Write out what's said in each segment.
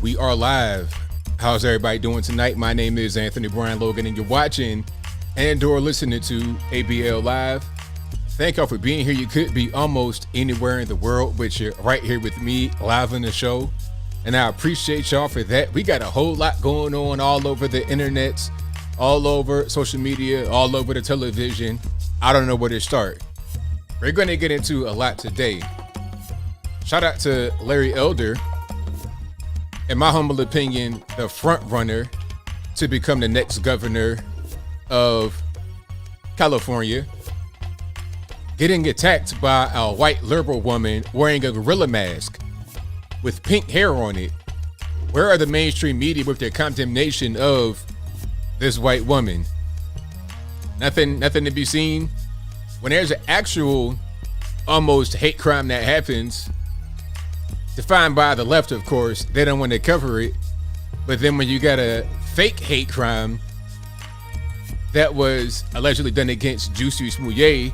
We are live. How's everybody doing tonight? My name is Anthony Brian Logan, and you're watching and/or listening to ABL Live. Thank y'all for being here. You could be almost anywhere in the world, but you're right here with me live on the show, and I appreciate y'all for that. We got a whole lot going on all over the internet, all over social media, all over the television. I don't know where to start. We're going to get into a lot today. Shout out to Larry Elder, in my humble opinion, the front runner to become the next governor of California, getting attacked by a white liberal woman wearing a gorilla mask with pink hair on it. Where are the mainstream media with their condemnation of this white woman? Nothing to be seen. When there's an actual almost hate crime that happens, defined by the left, of course, they don't want to cover it. But then when you got a fake hate crime that was allegedly done against Juicy Smouye,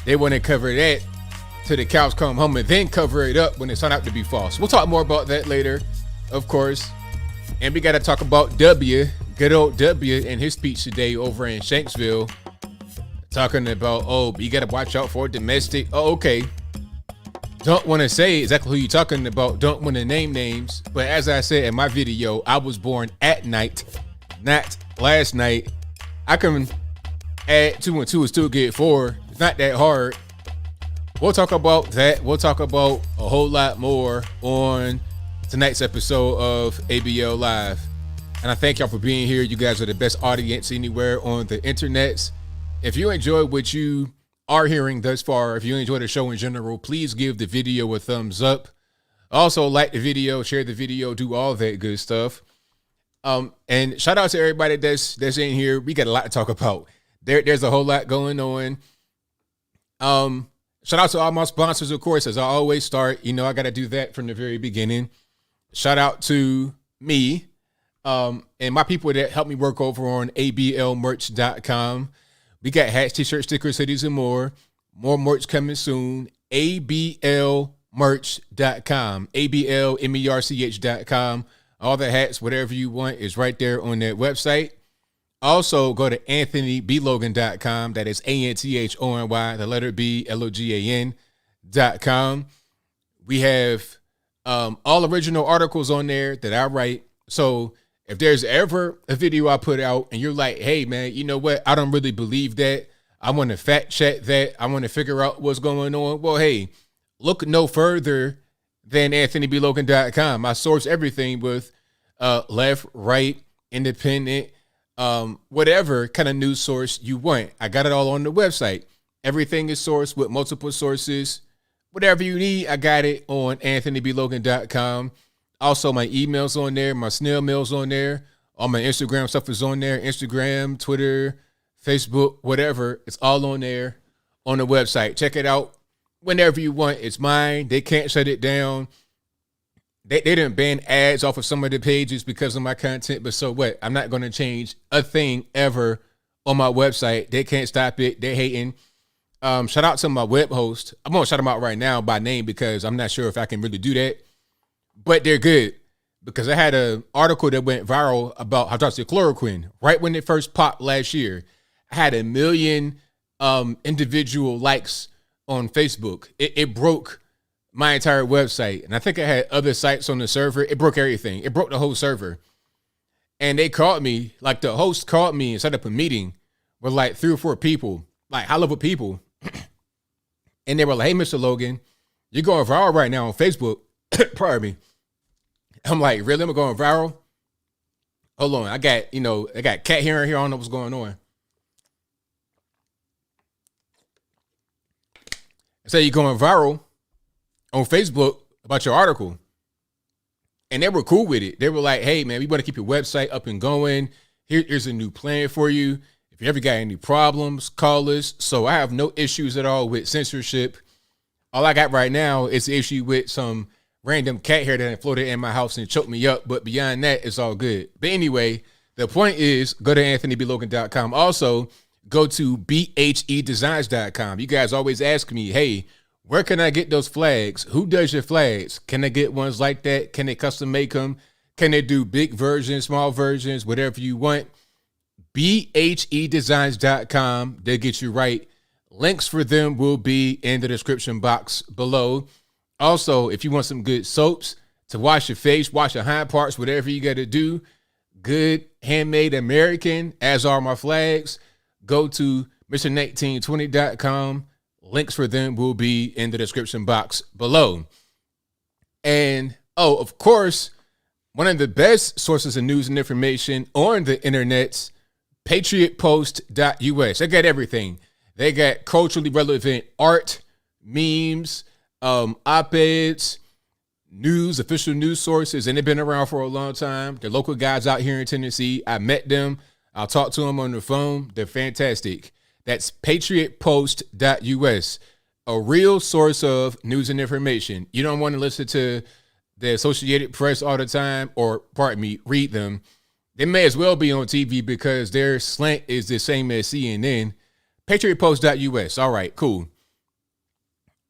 they want to cover that till the cows come home and then cover it up when it turned out to be false. We'll talk more about that later, of course. And we got to talk about good old W, and his speech today over in Shanksville, talking about, oh, you got to watch out for domestic. Oh, okay. Don't want to say exactly who you're talking about. Don't want to name names. But as I said in my video, I was born at night, not last night. I can add 2 and 2 and still get 4. It's not that hard. We'll talk about that. We'll talk about a whole lot more on tonight's episode of ABL Live. And I thank y'all for being here. You guys are the best audience anywhere on the internet. If you enjoy what you are hearing thus far, if you enjoy the show in general, please give the video a thumbs up. Also, like the video, share the video, do all that good stuff. And shout out to everybody that's in here. We got a lot to talk about. There's a whole lot going on. Shout out to all my sponsors, of course, as I always start. You know, I got to do that from the very beginning. Shout out to me and my people that help me work over on ablmerch.com. We got hats, t-shirts, stickers, hoodies, and more. More merch coming soon. ablmerch.com. ablmerch.com. All the hats, whatever you want, is right there on that website. Also, go to anthonyblogan.com. That is ANTHONY, the letter B, LOGAN.com. We have all original articles on there that I write. So if there's ever a video I put out and you're like, hey, man, you know what? I don't really believe that. I want to fact check that. I want to figure out what's going on. Well, hey, look no further than anthonyblogan.com. I source everything with left, right, independent, whatever kind of news source you want. I got it all on the website. Everything is sourced with multiple sources. Whatever you need, I got it on anthonyblogan.com. Also, my email's on there, my snail mail's on there. All my Instagram stuff is on there. Instagram, Twitter, Facebook, whatever. It's all on there on the website. Check it out whenever you want. It's mine. They can't shut it down. They didn't ban ads off of some of the pages because of my content, but so what? I'm not going to change a thing ever on my website. They can't stop it. They're hating. Shout out to my web host. I'm going to shout them out right now by name because I'm not sure if I can really do that. But they're good because I had an article that went viral about hydroxychloroquine right when it first popped last year. I had 1 million individual likes on Facebook. It broke my entire website. And I think I had other sites on the server. It broke everything. It broke the whole server. And they called me, like the host called me and set up a meeting with like 3 or 4 people, like high level people. And they were like, hey, Mr. Logan, you're going viral right now on Facebook. Pardon me. I'm like, really? I'm going viral? Hold on. I got cat hair in here. I don't know what's going on. So you're going viral on Facebook about your article. And they were cool with it. They were like, hey, man, we want to keep your website up and going. Here's a new plan for you. If you ever got any problems, call us. So I have no issues at all with censorship. All I got right now is the issue with some random cat hair that floated in my house and choked me up. But beyond that, it's all good. But anyway, the point is, go to anthonyblogan.com. Also, go to bhedesigns.com. You guys always ask me, hey, where can I get those flags? Who does your flags? Can I get ones like that? Can they custom make them? Can they do big versions, small versions, whatever you want? BHEdesigns.com. They'll get you right. Links for them will be in the description box below. Also, if you want some good soaps to wash your face, wash your hind parts, whatever you got to do, good handmade American, as are my flags, go to Mr1920.com. Links for them will be in the description box below. And, of course, one of the best sources of news and information on the internet, patriotpost.us. They got everything. They got culturally relevant art, memes, op-eds, news, official news sources, and they've been around for a long time. They're local guys out here in Tennessee. I met them. I'll talk to them on the phone. They're fantastic. That's patriotpost.us, a real source of news and information. You don't want to listen to the Associated Press all the time, or pardon me, read them. They may as well be on TV because their slant is the same as CNN. Patriotpost.us. All right, cool.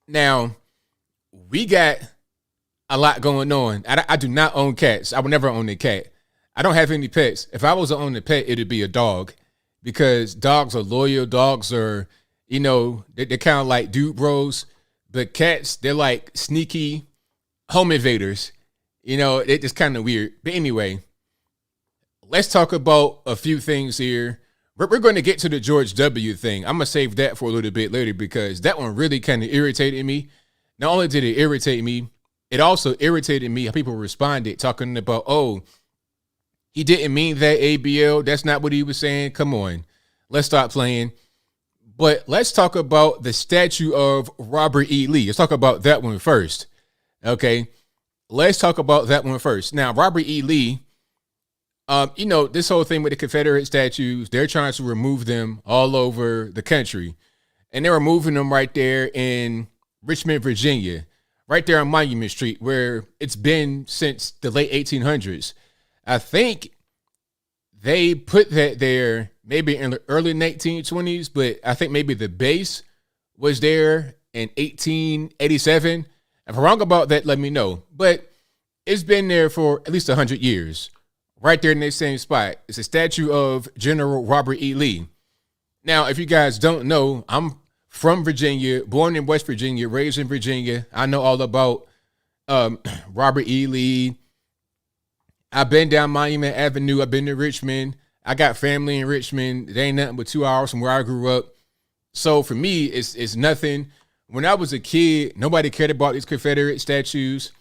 Now, we got a lot going on. I do not own cats. I would never own a cat. I don't have any pets. If I was to own a pet, it'd be a dog, because dogs are loyal. Dogs are, they're kind of like dude bros. But cats, they're like sneaky home invaders. It's just kind of weird. But anyway, let's talk about a few things here. We're going to get to the George W. thing. I'm going to save that for a little bit later, because that one really kind of irritated me. Not only did it irritate me, it also irritated me how people responded, talking about, oh, he didn't mean that, ABL. That's not what he was saying. Come on. Let's stop playing. But let's talk about the statue of Robert E. Lee. Let's talk about that one first. Okay. Let's talk about that one first. Now, Robert E. Lee, this whole thing with the Confederate statues, they're trying to remove them all over the country. And they're removing them right there in Richmond, Virginia, right there on Monument Street, where it's been since the late 1800s. I think they put that there maybe in the early 1920s, but I think maybe the base was there in 1887. If I'm wrong about that, let me know. But it's been there for at least 100 years. Right there in the same spot. It's a statue of General Robert E. Lee. Now, if you guys don't know, I'm from Virginia, born in West Virginia, raised in Virginia. I know all about Robert E. Lee. I've been down Monument Avenue. I've been to Richmond. I got family in Richmond. They ain't nothing but 2 hours from where I grew up. So for me, it's nothing. When I was a kid, nobody cared about these Confederate statues.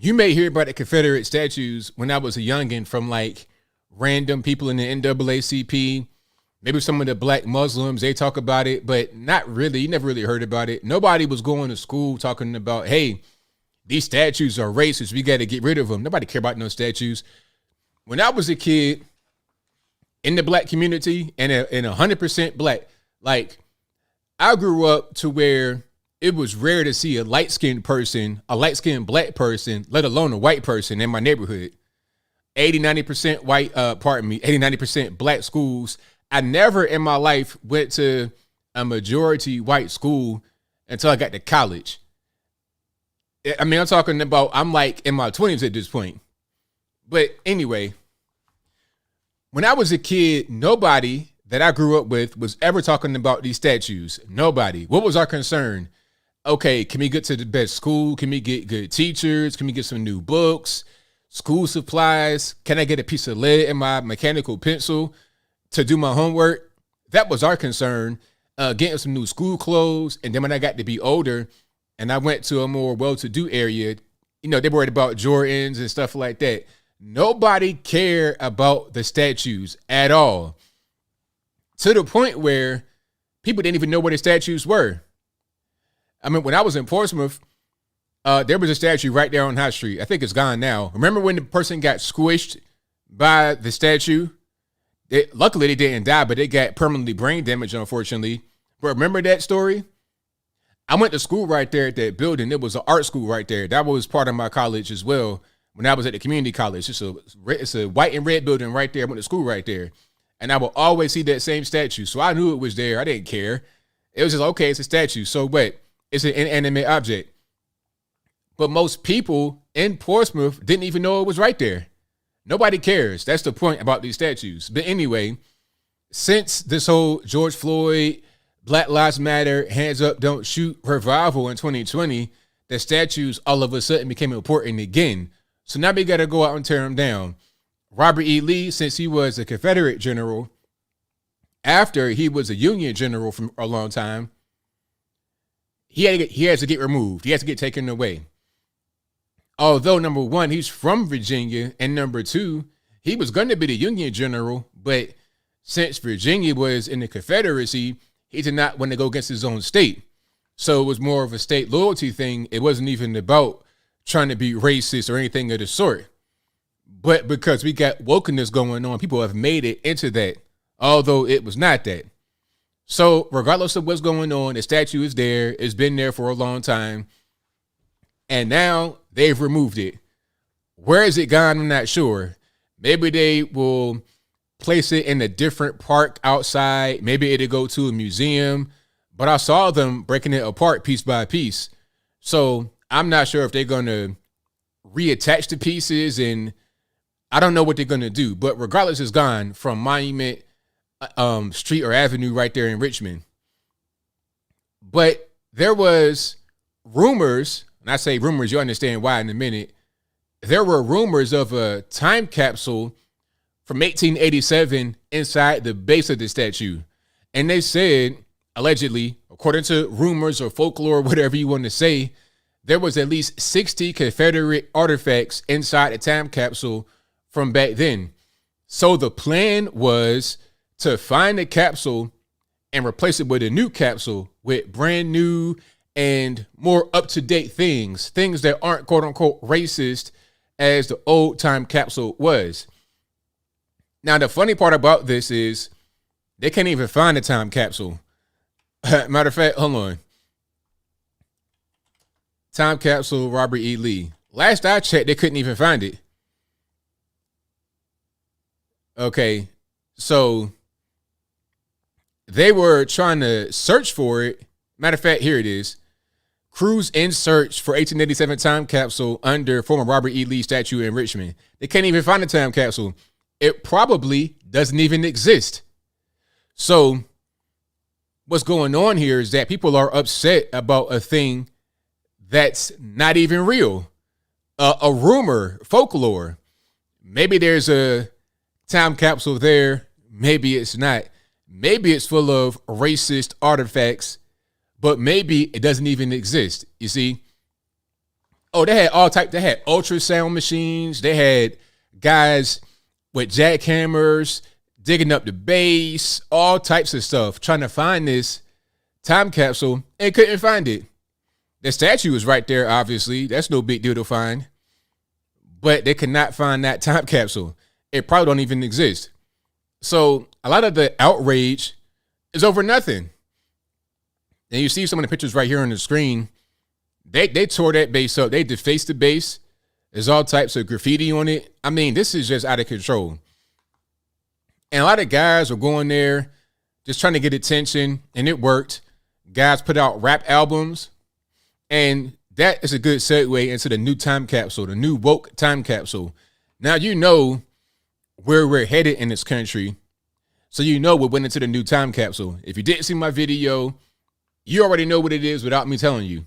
You may hear about the Confederate statues when I was a youngin' from like random people in the NAACP. Maybe some of the black Muslims, they talk about it, but not really. You never really heard about it. Nobody was going to school talking about, hey, these statues are racist. We got to get rid of them. Nobody cared about no statues. When I was a kid in the black community and 100% black, like I grew up to where it was rare to see a light-skinned person, a light-skinned black person, let alone a white person in my neighborhood. 80-90% white, 80-90% black schools. I never in my life went to a majority white school until I got to college. I mean, I'm talking about, I'm like in my 20s at this point. But anyway, when I was a kid, nobody that I grew up with was ever talking about these statues. Nobody. What was our concern? Okay, can we get to the best school? Can we get good teachers? Can we get some new books, school supplies? Can I get a piece of lead in my mechanical pencil to do my homework? That was our concern. Getting some new school clothes. And then when I got to be older and I went to a more well-to-do area, they worried about Jordans and stuff like that. Nobody cared about the statues at all. To the point where people didn't even know where the statues were. I mean, when I was in Portsmouth, there was a statue right there on High Street. I think it's gone now. Remember when the person got squished by the statue? Luckily, they didn't die, but they got permanently brain damage, unfortunately. But remember that story? I went to school right there at that building. It was an art school right there. That was part of my college as well. When I was at the community college, it's a white and red building right there. I went to school right there. And I will always see that same statue. So I knew it was there. I didn't care. It was just, okay, it's a statue. So what? It's an inanimate object. But most people in Portsmouth didn't even know it was right there. Nobody cares. That's the point about these statues. But anyway, since this whole George Floyd, Black Lives Matter, hands up, don't shoot revival in 2020, the statues all of a sudden became important again. So now we got to go out and tear them down. Robert E. Lee, since he was a Confederate general, after he was a Union general for a long time, he has to get removed. He has to get taken away. Although, number one, he's from Virginia, and number two, he was going to be the Union general, but since Virginia was in the Confederacy, he did not want to go against his own state. So it was more of a state loyalty thing. It wasn't even about trying to be racist or anything of the sort. But because we got wokeness going on, people have made it into that, although it was not that. So regardless of what's going on, the statue is there. It's been there for a long time. And now they've removed it. Where is it gone? I'm not sure. Maybe they will place it in a different park outside. Maybe it'll go to a museum. But I saw them breaking it apart piece by piece. So I'm not sure if they're going to reattach the pieces, and I don't know what they're going to do. But regardless, it's gone from Monument Street or Avenue right there in Richmond. But there was rumors, and I say rumors, you understand why in a minute. There were rumors of a time capsule from 1887 inside the base of the statue. And they said, allegedly, according to rumors or folklore, whatever you want to say, there was at least 60 Confederate artifacts inside the time capsule from back then. So the plan was to find the capsule and replace it with a new capsule with brand new and more up-to-date things that aren't quote-unquote racist as the old time capsule was. Now, the funny part about this is they can't even find the time capsule. Matter of fact, hold on. Time capsule, Robert E. Lee. Last I checked, they couldn't even find it. Okay, so they were trying to search for it. Matter of fact, here it is. Crews in search for 1887 time capsule under former Robert E. Lee statue in Richmond. They can't even find the time capsule. It probably doesn't even exist. So what's going on here is that people are upset about a thing that's not even real. A rumor, folklore. Maybe there's a time capsule there. Maybe it's not. Maybe it's full of racist artifacts, but maybe it doesn't even exist. You see? Oh, they had all types. They had ultrasound machines. They had guys with jackhammers digging up the base, all types of stuff, trying to find this time capsule, and couldn't find it. The statue is right there, obviously. That's no big deal to find. But they could not find that time capsule. It probably don't even exist. So a lot of the outrage is over nothing. And you see some of the pictures right here on the screen. They tore that base up. They defaced the base. There's all types of graffiti on it. I mean, this is just out of control. And a lot of guys were going there just trying to get attention, and it worked. Guys put out rap albums, and that is a good segue into the new time capsule, the new woke time capsule. Now you know where we're headed in this country, so you know we went into the new time capsule. If you didn't see my video, you already know what it is without me telling you.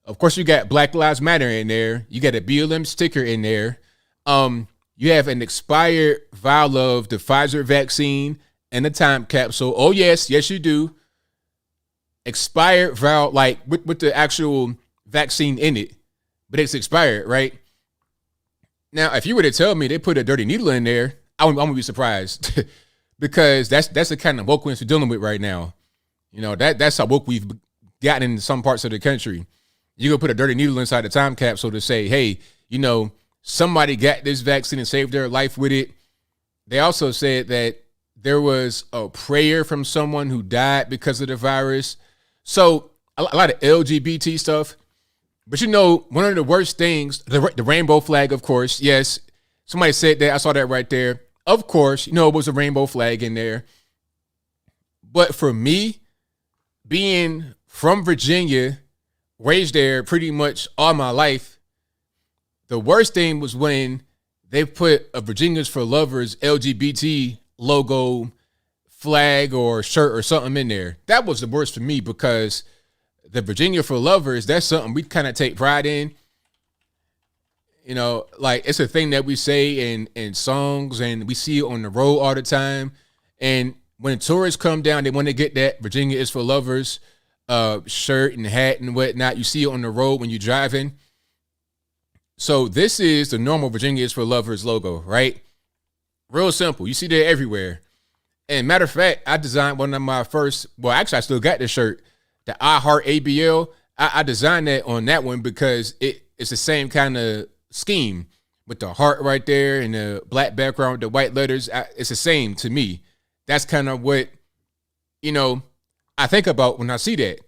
Of course, you got Black Lives Matter in there. You got a BLM sticker in there. You have an expired vial of the Pfizer vaccine and the time capsule. Oh, yes, you do. Expired vial, like with the actual vaccine in it, but it's expired, right? Now, if you were to tell me they put a dirty needle in there, I'm gonna be surprised because that's the kind of wokeness we're dealing with right now. You know, that's how woke we've gotten in some parts of the country. You're gonna put a dirty needle inside the time capsule to say, hey, you know, somebody got this vaccine and saved their life with it. They also said that there was a prayer from someone who died because of the virus. So a lot of LGBT stuff. But you know, one of the worst things, the rainbow flag, of course. Yes, somebody said that. I saw that right there. Of course, you know, it was a rainbow flag in there. But for me, being from Virginia, raised there pretty much all my life, the worst thing was when they put a Virginia's for Lovers LGBT logo, flag or shirt or something in there. That was the worst for me because the Virginia for Lovers, that's something we kind of take pride in. You know, like it's a thing that we say in songs and we see it on the road all the time. And when tourists come down, they want to get that Virginia is for Lovers shirt and hat and whatnot. You see it on the road when you're driving. So this is the normal Virginia is for Lovers logo, right? Real simple. You see that everywhere. And matter of fact, I designed one of my first, well, actually, I still got the shirt, the I Heart ABL. I designed that on that one because it's the same kind of scheme with the heart right there and the black background with the white letters. It's the same to me. That's kind of what, you know, I think about when I see that.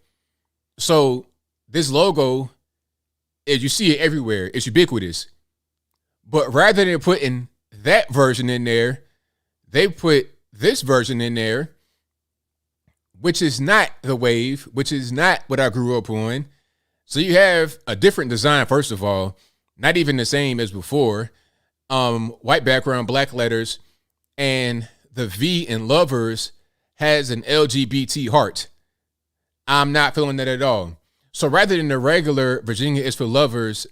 So this logo, is you see it everywhere. It's ubiquitous. But rather than putting that version in there, they put this version in there, which is not the wave, which is not what I grew up on. So you have a different design, first of all, not even the same as before. White background, black letters, and the V in Lovers has an LGBT heart. I'm not feeling that at all. So rather than the regular Virginia is for Lovers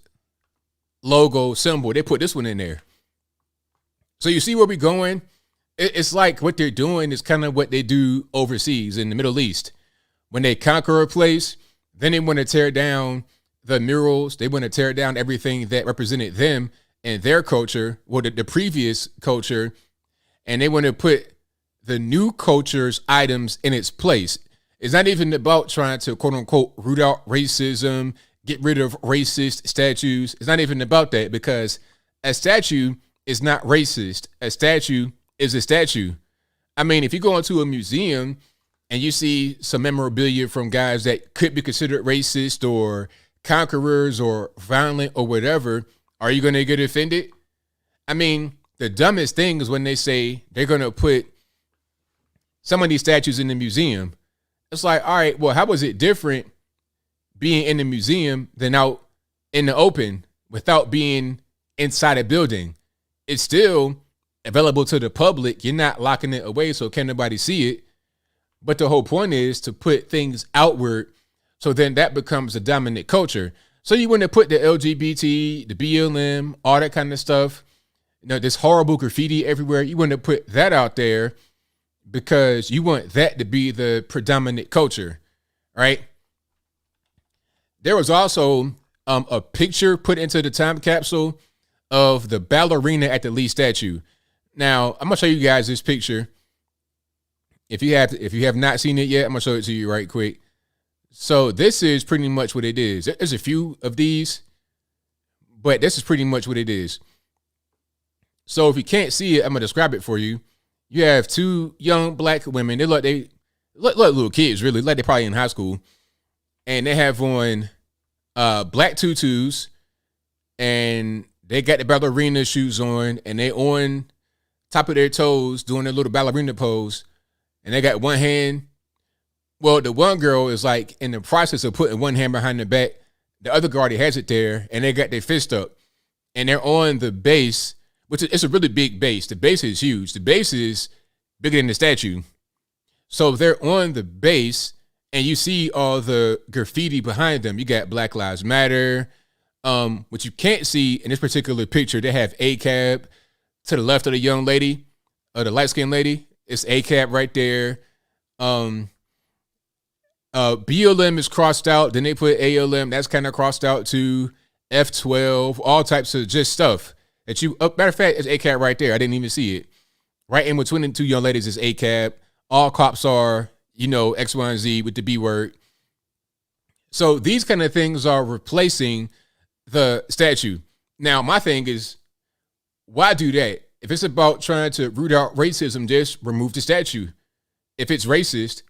logo symbol, they put this one in there. So you see where we're going? It's like what they're doing is kind of what they do overseas in the Middle East. When they conquer a place, then they want to tear down the murals. They want to tear down everything that represented them and their culture, or the previous culture, and they want to put the new culture's items in its place. It's not even about trying to, quote unquote, root out racism, get rid of racist statues. It's not even about that, because a statue is not racist. A statue is a statue. I mean, if you go into a museum and you see some memorabilia from guys that could be considered racist or conquerors or violent or whatever, are you going to get offended? I mean, the dumbest thing is when they say they're going to put some of these statues in the museum. It's like, all right, well, how was it different being in the museum than out in the open without being inside a building? It's still available to the public. You're not locking it away so can nobody see it. But the whole point is to put things outward, so then that becomes the dominant culture. So you want to put the LGBT, the BLM, all that kind of stuff, you know, this horrible graffiti everywhere. You want to put that out there because you want that to be the predominant culture, right? There was also a picture put into the time capsule of the ballerina at the Lee statue. Now, I'm gonna show you guys this picture. If you have not seen it yet, I'm gonna show it to you right quick. So this is pretty much what it is. There's a few of these, but this is pretty much what it is. So if you can't see it, I'm gonna describe it for you. You have two young black women. They look little kids, really, like they're probably in high school, and they have on black tutus, and they got the ballerina shoes on, and they on top of their toes doing their little ballerina pose, and they got one hand. Well, the one girl is like in the process of putting one hand behind the back. The other girl already has it there, and they got their fist up, and they're on the base, which is, it's a really big base. The base is huge. The base is bigger than the statue. So they're on the base, and you see all the graffiti behind them. You got Black Lives Matter. What you can't see in this particular picture, they have ACAB to the left of the young lady, or the light-skinned lady. It's ACAB right there. BLM is crossed out. Then they put ALM. That's kind of crossed out too. F12, all types of just stuff that you, matter of fact, it's ACAB right there. I didn't even see it. Right in between the two young ladies is ACAB. All cops are, you know, X, Y, and Z with the B word. So these kind of things are replacing the statue. Now, my thing is, why do that? If it's about trying to root out racism, just remove the statue. If it's racist,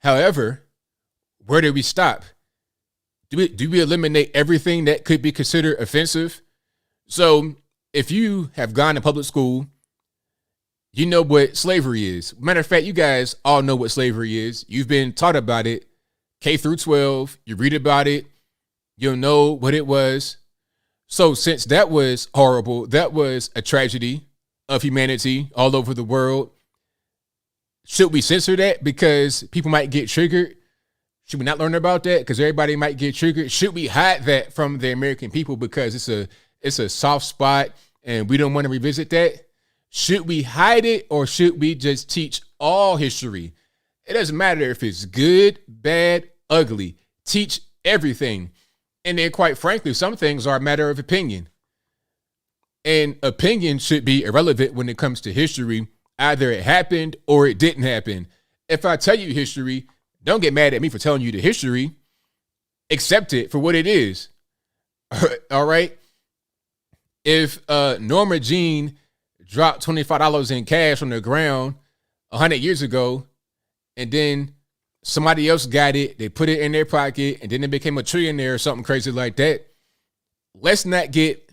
however, where do we stop? Do we eliminate everything that could be considered offensive? So if you have gone to public school, you know what slavery is. Matter of fact, you guys all know what slavery is. You've been taught about it, K through 12. You read about it. You'll know what it was. So since that was horrible, that was a tragedy of humanity all over the world. Should we censor that because people might get triggered? Should we not learn about that because everybody might get triggered? Should we hide that from the American people because it's a soft spot and we don't want to revisit that? Should we hide it or should we just teach all history? It doesn't matter if it's good, bad, ugly. Teach everything. And then quite frankly, some things are a matter of opinion. And opinion should be irrelevant when it comes to history. Either it happened or it didn't happen. If I tell you history, don't get mad at me for telling you the history. Accept it for what it is. All right? If Norma Jean dropped $25 in cash on the ground 100 years ago, and then somebody else got it, they put it in their pocket, and then they became a trillionaire or something crazy like that, let's not get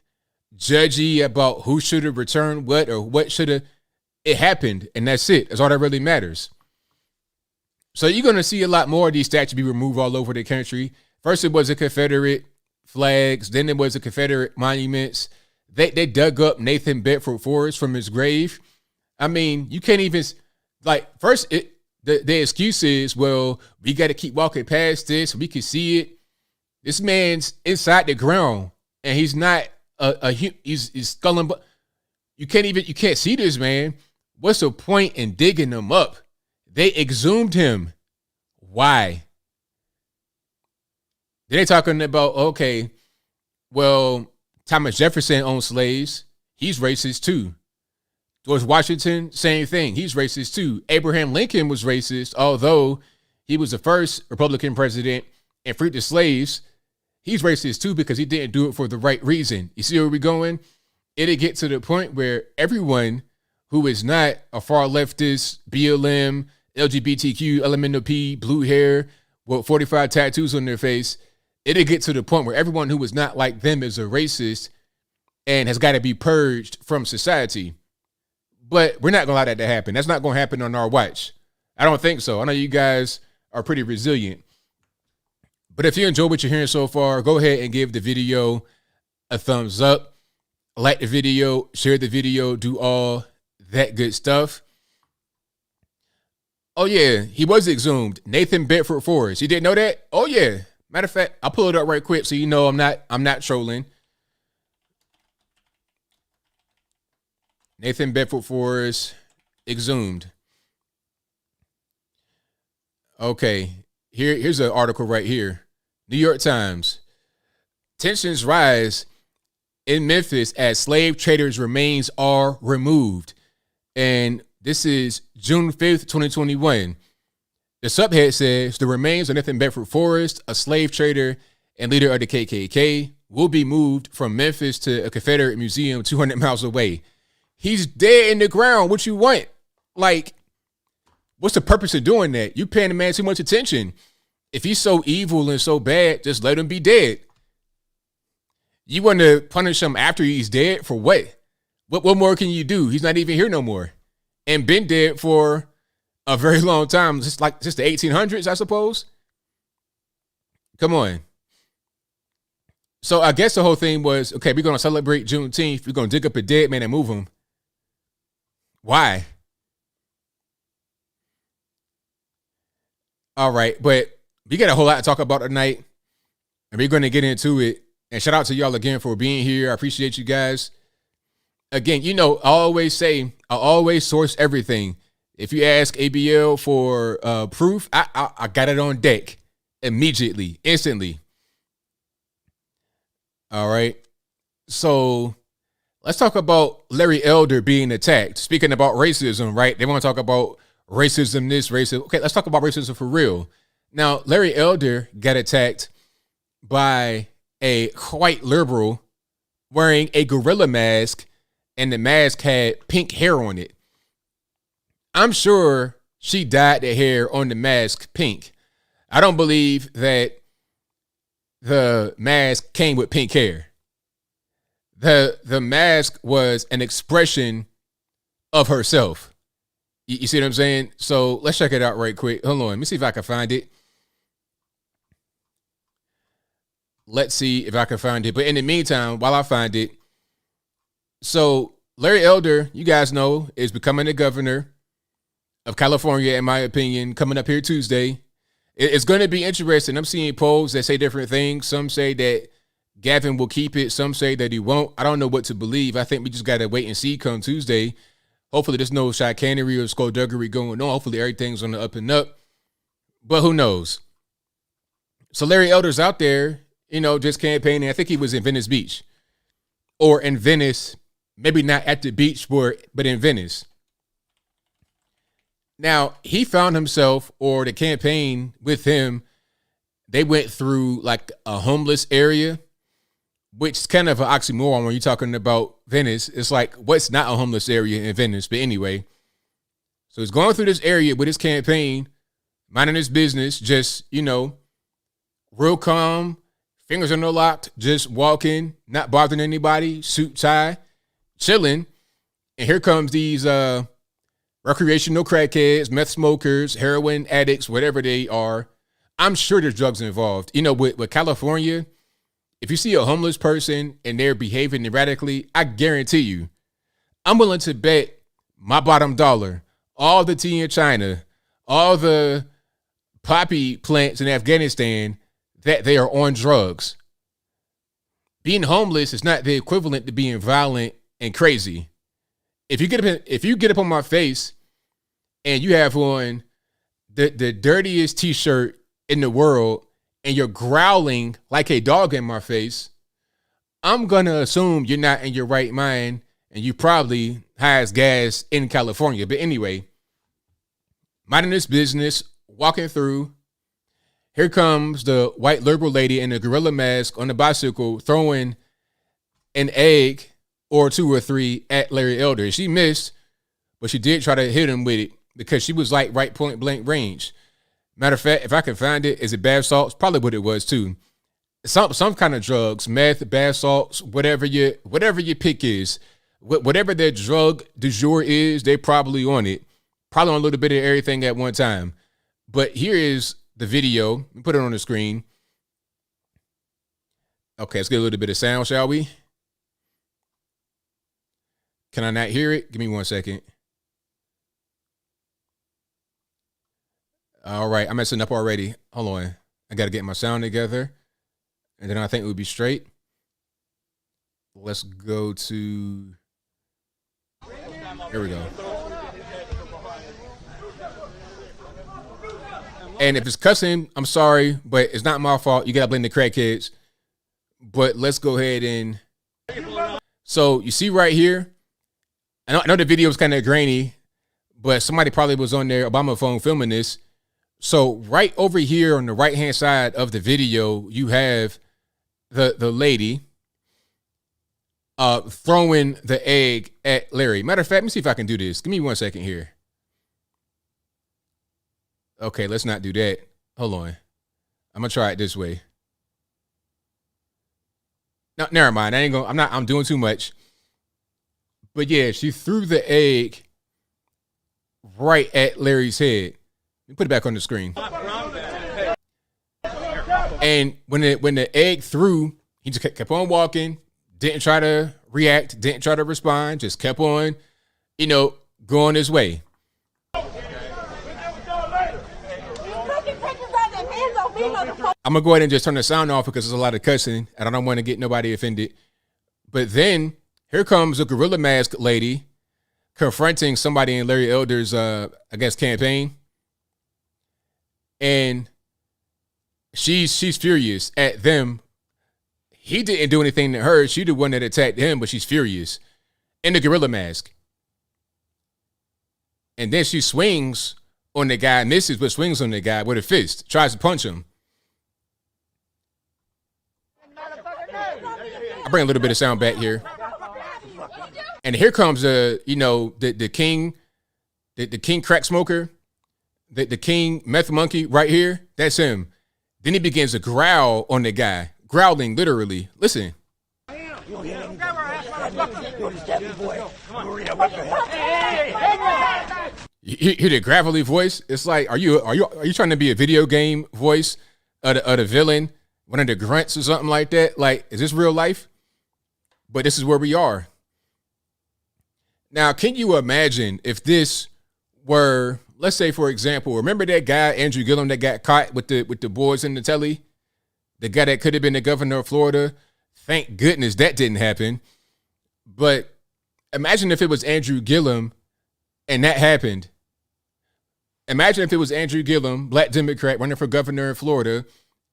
judgy about who should have returned what or what should have. It happened, and that's it. That's all that really matters. So you're going to see a lot more of these statues be removed all over the country. First, it was the Confederate flags. Then it was the Confederate monuments. They dug up Nathan Bedford Forrest from his grave. I mean, you can't even, like, first, the excuse is, well, we got to keep walking past this. We can see it. This man's inside the ground, and he's not he's sculling, but you can't see this man. What's the point in digging him up? They exhumed him. Why? Then they talking about, okay, well, Thomas Jefferson owned slaves. He's racist too. George Washington, same thing. He's racist too. Abraham Lincoln was racist, although he was the first Republican president and freed the slaves. He's racist too because he didn't do it for the right reason. You see where we're going? It'll get to the point where everyone who is not a far leftist, BLM, LGBTQ, elemental P, blue hair, with 45 tattoos on their face, it'll get to the point where everyone who is not like them is a racist and has got to be purged from society. But we're not going to allow that to happen. That's not going to happen on our watch. I don't think so. I know you guys are pretty resilient. But if you enjoy what you're hearing so far, go ahead and give the video a thumbs up. Like the video, share the video, do all that good stuff. Oh, yeah, he was exhumed. Nathan Bedford Forrest. You didn't know that? Oh, yeah. Matter of fact, I'll pull it up right quick so you know I'm not trolling. Nathan Bedford Forrest exhumed. Okay, here's an article right here. New York Times. Tensions rise in Memphis as slave traders' remains are removed. And this is June 5th, 2021. The subhead says the remains of Nathan Bedford Forrest, a slave trader and leader of the KKK, will be moved from Memphis to a Confederate museum 200 miles away. He's dead in the ground. What you want? Like, what's the purpose of doing that? You paying the man too much attention. If he's so evil and so bad, just let him be dead. You want to punish him after he's dead for what? What more can you do? He's not even here no more. And been dead for a very long time. Just the 1800s, I suppose. Come on. So I guess the whole thing was, okay, we're going to celebrate Juneteenth. We're going to dig up a dead man and move him. Why? All right, but we got a whole lot to talk about tonight, and we're going to get into it. And shout out to y'all again for being here. I appreciate you guys. Again, you know, I always source everything. If you ask ABL for proof, I got it on deck immediately, instantly. All right. So let's talk about Larry Elder being attacked. Speaking about racism, right? They want to talk about racism, racism. Okay, let's talk about racism for real. Now, Larry Elder got attacked by a white liberal wearing a gorilla mask, and the mask had pink hair on it. I'm sure she dyed the hair on the mask pink. I don't believe that the mask came with pink hair. The mask was an expression of herself. You see what I'm saying? So let's check it out right quick. Hold on. Let me see if I can find it. let's see if I can find it. But in the meantime, while I find it, so Larry Elder, you guys know, is becoming the governor of California, in my opinion, coming up here Tuesday. It's going to be interesting. I'm seeing polls that say different things. Some say that Gavin will keep it. Some say that he won't. I don't know what to believe. I think we just got to wait and see come Tuesday. Hopefully there's no chicanery or skullduggery going on. Hopefully everything's on the up and up. But who knows? So Larry Elder's out there, just campaigning. I think he was in Venice Beach. Or in Venice, maybe not at the beach, but in Venice. Now, he found himself, or the campaign with him, they went through like a homeless area, which is kind of an oxymoron when you're talking about Venice. It's like, what's not a homeless area in Venice? But anyway, so he's going through this area with his campaign, minding his business, just, real calm, fingers interlocked, just walking, not bothering anybody, suit, tie, chilling. And here comes these recreational crackheads, meth smokers, heroin addicts, whatever they are. I'm sure there's drugs involved. With California, if you see a homeless person and they're behaving erratically, I guarantee you, I'm willing to bet my bottom dollar, all the tea in China, all the poppy plants in Afghanistan, that they are on drugs. Being homeless is not the equivalent to being violent and crazy. If you get up on my face and you have on the dirtiest t-shirt in the world and you're growling like a dog in my face, I'm going to assume you're not in your right mind and you probably high as gas in California. But anyway, minding this business, walking through, here comes the white liberal lady in the gorilla mask on the bicycle throwing an egg or two or three at Larry Elder. She missed, but she did try to hit him with it because she was like right point blank range. Matter of fact, if I can find it, is it bath salts? Probably what it was too. Some kind of drugs, meth, bath salts, whatever your pick is, whatever their drug du jour is, they probably on it. Probably on a little bit of everything at one time. But here is the video. Put it on the screen. Okay, let's get a little bit of sound, shall we? Can I not hear it? Give me 1 second. All right, I'm messing up already. Hold on. I got to get my sound together. And then I think it would be straight. Let's go to... Here we go. And if it's cussing, I'm sorry, but it's not my fault. You got to blame the crackheads. But let's go ahead and... So you see right here, I know the video is kind of grainy, but somebody probably was on their Obama phone filming this. So right over here on the right-hand side of the video, you have the lady throwing the egg at Larry. Matter of fact, let me see if I can do this. Give me 1 second here. Okay, let's not do that. Hold on. I'm gonna try it this way. No, never mind. I'm doing too much. But yeah, she threw the egg right at Larry's head. Let me put it back on the screen. And when the egg threw, he just kept on walking, didn't try to react, didn't try to respond, just kept on, going his way. I'm going to go ahead and just turn the sound off because there's a lot of cussing and I don't want to get nobody offended. But then here comes a gorilla mask lady confronting somebody in Larry Elder's, campaign. And she's furious at them. He didn't do anything to her. She the one that attacked him, but she's furious in the gorilla mask. And then she swings on the guy, misses, but swings on the guy with a fist, tries to punch him. I'll bring a little bit of sound back here. And here comes the king, the king crack smoker, the king meth monkey right here. That's him. Then he begins to growl on the guy, growling literally. Listen. You hear the gravelly voice? It's like, are you trying to be a video game voice of the villain one of the grunts or something like that. Like, is this real life? But this is where we are. Now, can you imagine if this were, let's say, for example, remember that guy, Andrew Gillum, that got caught with the boys in the telly? The guy that could have been the governor of Florida? Thank goodness that didn't happen. But imagine if it was Andrew Gillum and that happened. Imagine if it was Andrew Gillum, Black Democrat, running for governor in Florida,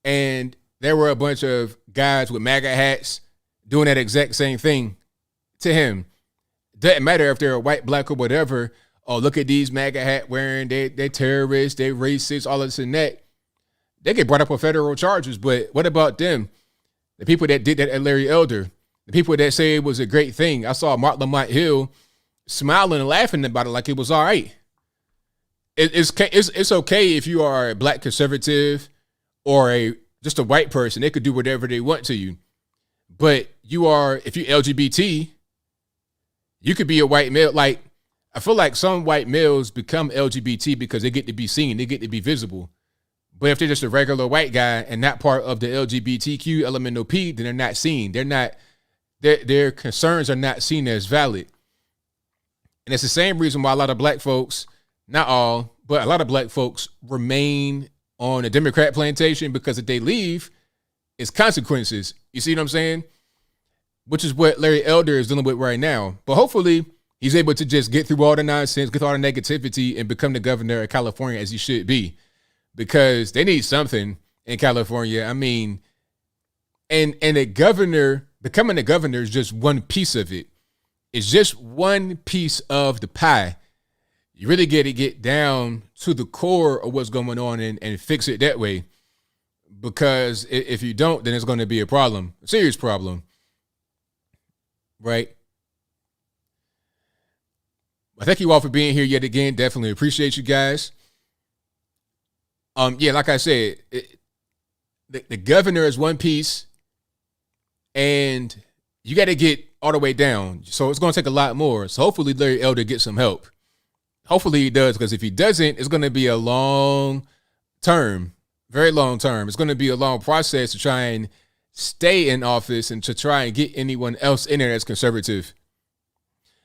and there were a bunch of guys with MAGA hats doing that exact same thing to him. Doesn't matter if they're white, black, or whatever. Oh, look at these MAGA hat wearing, they're terrorists, they're racist, all this and that. They get brought up on federal charges, but what about them? The people that did that at Larry Elder, the people that say it was a great thing. I saw Mark Lamont Hill smiling and laughing about it like it was all right. It's okay if you are a black conservative or just a white person. They could do whatever they want to you. But if you LGBT, you could be a white male. Like, I feel like some white males become LGBT because they get to be seen, they get to be visible. But if they're just a regular white guy and not part of the LGBTQ elemental P, then they're not seen. Their concerns are not seen as valid. And it's the same reason why a lot of black folks, not all, but a lot of black folks remain on a Democrat plantation, because if they leave, it's consequences. You see what I'm saying? Which is what Larry Elder is dealing with right now. But hopefully he's able to just get through all the nonsense, get through all the negativity, and become the governor of California as he should be. Because they need something in California. I mean, and a governor, becoming a governor is just one piece of it. It's just one piece of the pie. You really get to get down to the core of what's going on and fix it that way. Because if you don't, then it's going to be a problem, a serious problem. Right? I thank you all for being here yet again. Definitely appreciate you guys. Yeah, like I said, the governor is one piece, and you got to get all the way down. So it's going to take a lot more. So hopefully Larry Elder gets some help. Hopefully he does, because if he doesn't, it's going to be a long term, very long term. It's going to be a long process to try and stay in office and to try and get anyone else in there that's conservative.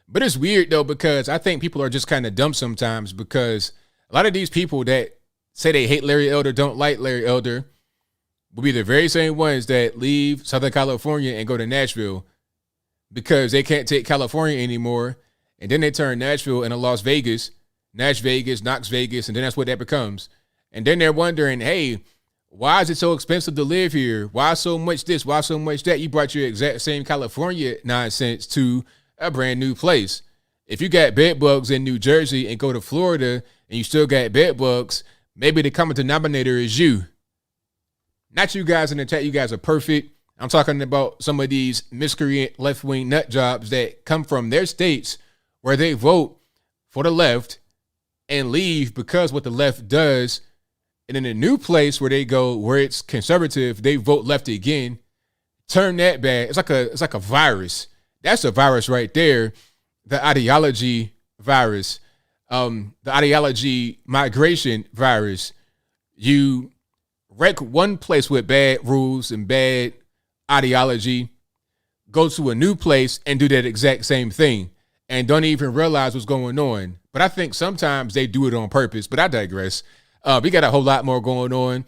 But it's weird, though, because I think people are just kind of dumb sometimes, because a lot of these people that say they hate Larry Elder, don't like Larry Elder, will be the very same ones that leave Southern California and go to Nashville because they can't take California anymore. And then they turn Nashville into Las Vegas, Nash Vegas, Knox Vegas, and then that's what that becomes. And then they're wondering, hey, why is it so expensive to live here? Why so much this? Why so much that? You brought your exact same California nonsense to a brand new place. If you got bed bugs in New Jersey and go to Florida and you still got bed bugs, maybe the common denominator is you. Not you guys in the chat. You guys are perfect. I'm talking about some of these miscreant left-wing nut jobs that come from their states where they vote for the left and leave because what the left does. And in a new place where they go, where it's conservative, they vote left again. Turn that bad. It's like a virus. That's a virus right there. The ideology virus. The ideology migration virus. You wreck one place with bad rules and bad ideology, go to a new place and do that exact same thing and don't even realize what's going on. But I think sometimes they do it on purpose, but I digress. We got a whole lot more going on.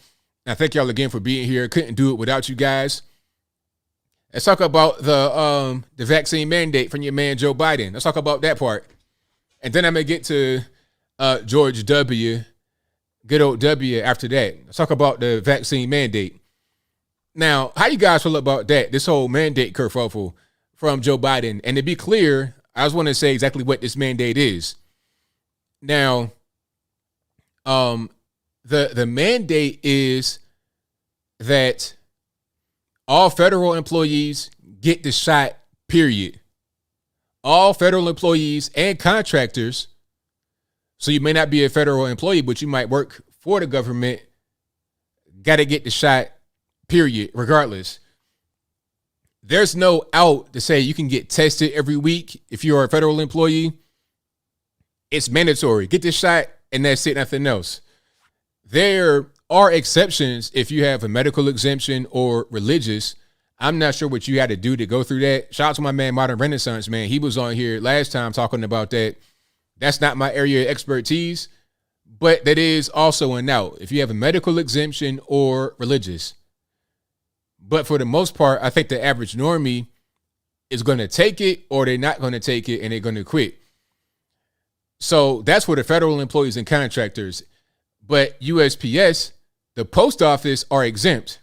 I thank y'all again for being here. Couldn't do it without you guys. Let's talk about the vaccine mandate from your man, Joe Biden. Let's talk about that part. And then I'm going to get to George W., good old W after that. Let's talk about the vaccine mandate. Now, how you guys feel about that? This whole mandate kerfuffle from Joe Biden. And to be clear, I just want to say exactly what this mandate is. Now, the mandate is that all federal employees get the shot, period. All federal employees and contractors. So you may not be a federal employee, but you might work for the government. Got to get the shot, period, regardless. There's no out to say you can get tested every week if you're a federal employee. It's mandatory. Get this shot and that's it, nothing else. There are exceptions if you have a medical exemption or religious. I'm not sure what you had to do to go through that. Shout out to my man, Modern Renaissance, man. He was on here last time talking about that. That's not my area of expertise, but that is also an out if you have a medical exemption or religious. But for the most part, I think the average normie is going to take it, or they're not going to take it and they're going to quit. So that's for the federal employees and contractors. But USPS, the post office, are exempt.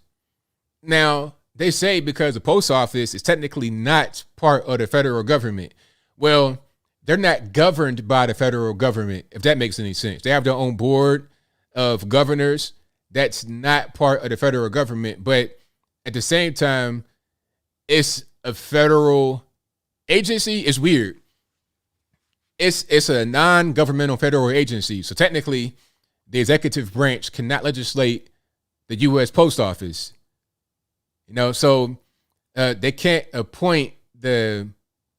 Now, they say because the post office is technically not part of the federal government. Well, they're not governed by the federal government, if that makes any sense. They have their own board of governors. That's not part of the federal government. But at the same time, it's a federal agency. It's weird. It's a non-governmental federal agency. So technically, the executive branch cannot legislate the U.S. Post Office. So they can't appoint the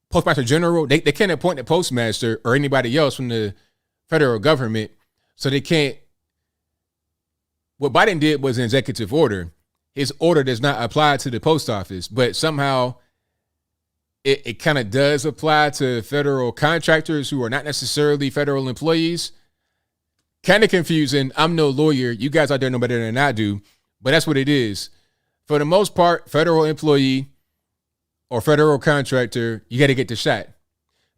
Postmaster General. They can't appoint the postmaster or anybody else from the federal government. So they can't. What Biden did was an executive order. His order does not apply to the post office, but somehow it kind of does apply to federal contractors who are not necessarily federal employees. Kind of confusing. I'm no lawyer. You guys out there know better than I do, but that's what it is. For the most part, federal employee or federal contractor, you got to get the shot.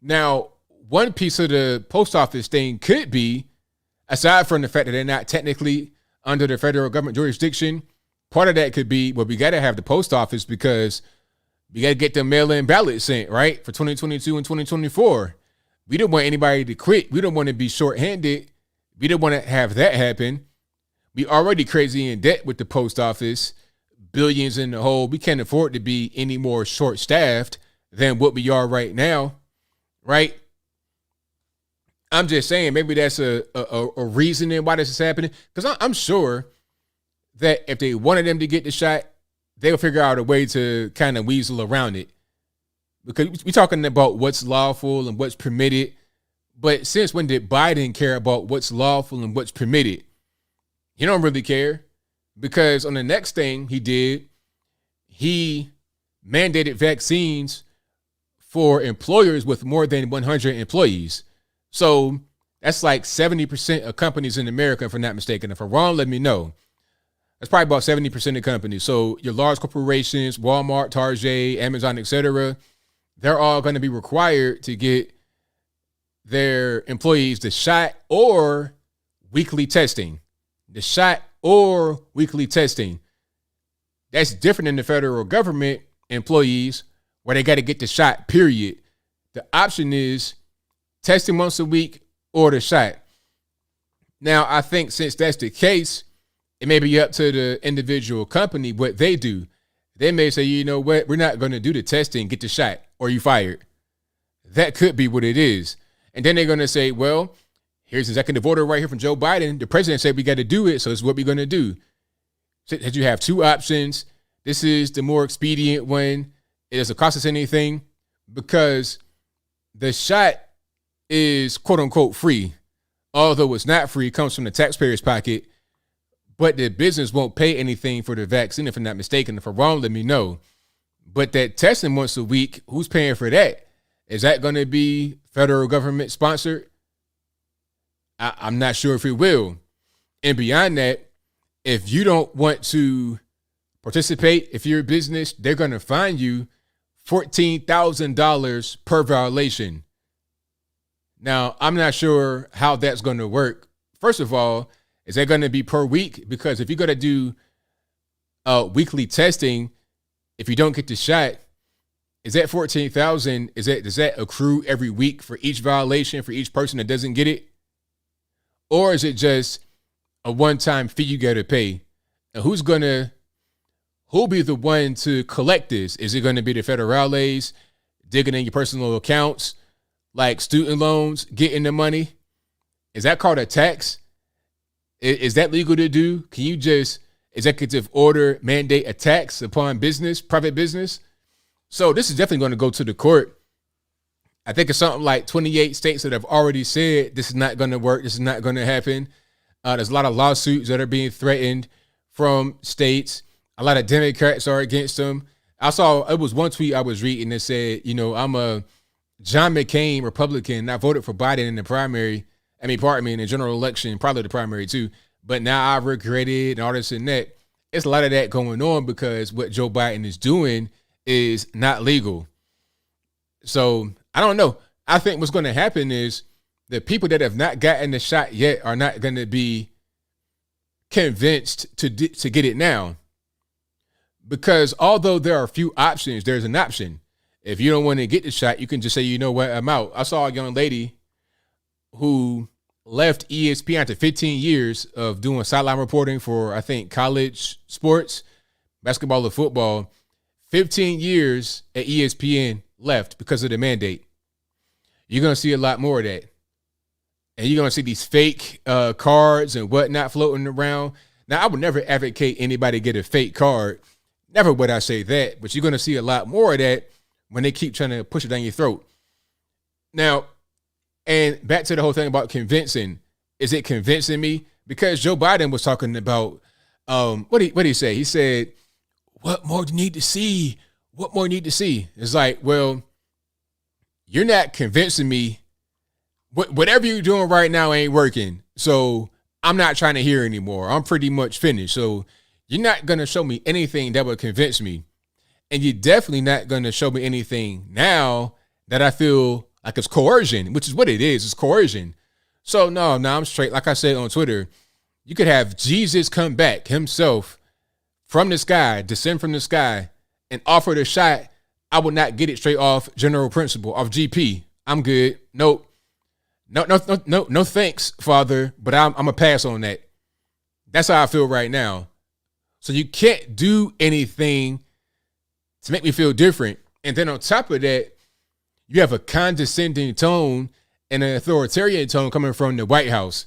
Now, one piece of the post office thing could be, aside from the fact that they're not technically under the federal government jurisdiction, part of that could be, well, we got to have the post office because we got to get the mail-in ballot sent, right, for 2022 and 2024. We don't want anybody to quit. We don't want to be shorthanded. We don't want to have that happen. We already crazy in debt with the post office, billions in the hole. We can't afford to be any more short-staffed than what we are right now, right? I'm just saying maybe that's a reasoning why this is happening, because I'm sure that if they wanted them to get the shot, they'll figure out a way to kind of weasel around it, because we're talking about what's lawful and what's permitted. But since when did Biden care about what's lawful and what's permitted? He don't really care, because on the next thing he did, he mandated vaccines for employers with more than 100 employees. So that's like 70% of companies in America, if I'm not mistaken. If I'm wrong, let me know. That's probably about 70% of companies. So your large corporations, Walmart, Target, Amazon, etc., they're all going to be required to get their employees the shot or weekly testing. The shot or weekly testing. That's different than the federal government employees where they got to get the shot, period. The option is testing once a week or the shot. Now, I think since that's the case, it may be up to the individual company what they do. They may say, you know what, we're not going to do the testing, get the shot, or you fired. That could be what it is. And then they're going to say, well, here's executive order right here from Joe Biden. The president said we got to do it, so this is what we're going to do. So you have two options. This is the more expedient one. It doesn't cost us anything because the shot is quote unquote free. Although it's not free, it comes from the taxpayer's pocket. But the business won't pay anything for the vaccine, if I'm not mistaken. If I'm wrong, let me know. But that testing once a week, who's paying for that? Is that going to be federal government sponsored? I'm not sure if it will. And beyond that, if you don't want to participate, if you're a business, they're going to fine you $14,000 per violation. Now, I'm not sure how that's going to work. First of all, is that going to be per week? Because if you're going to do weekly testing, if you don't get the shot, is that $14,000? Does that accrue every week for each violation for each person that doesn't get it? Or is it just a one-time fee you got to pay? And who'll be the one to collect this? Is it going to be the federales digging in your personal accounts, like student loans, getting the money? Is that called a tax? Is that legal to do? Can you just executive order mandate a tax upon business, private business? So this is definitely going to go to the court. I think it's something like 28 states that have already said this is not going to work. This is not going to happen. There's a lot of lawsuits that are being threatened from states. A lot of Democrats are against him. I saw, it was one tweet I was reading that said, I'm a John McCain Republican, and I voted for Biden in the primary. In the general election, probably the primary too. But now I regret it and all this and that. It's a lot of that going on because what Joe Biden is doing is not legal. So I don't know. I think what's going to happen is the people that have not gotten the shot yet are not going to be convinced to get it now. Because although there are a few options, there's an option. If you don't want to get the shot, you can just say, you know what, I'm out. I saw a young lady who left ESPN after 15 years of doing sideline reporting for, I think, college sports, basketball or football. 15 years at ESPN left because of the mandate. You're going to see a lot more of that. And you're going to see these fake cards and whatnot floating around. Now, I would never advocate anybody get a fake card. Never would I say that. But you're going to see a lot more of that when they keep trying to push it down your throat. Now, and back to the whole thing about convincing. Is it convincing me? Because Joe Biden was talking about, what did he say? He said, what more do you need to see? What more do you need to see? It's like, well, you're not convincing me. Whatever you're doing right now ain't working. So I'm not trying to hear anymore. I'm pretty much finished. So you're not going to show me anything that would convince me. And you're definitely not going to show me anything now that I feel like it's coercion, which is what it is. It's coercion. So no, I'm straight. Like I said on Twitter, you could have Jesus come back himself from the sky, descend from the sky, and offer the shot. I would not get it straight off general principle, off GP. I'm good. Nope. No, thanks, Father. But I'm a pass on that. That's how I feel right now. So you can't do anything to make me feel different. And then on top of that, you have a condescending tone and an authoritarian tone coming from the White House.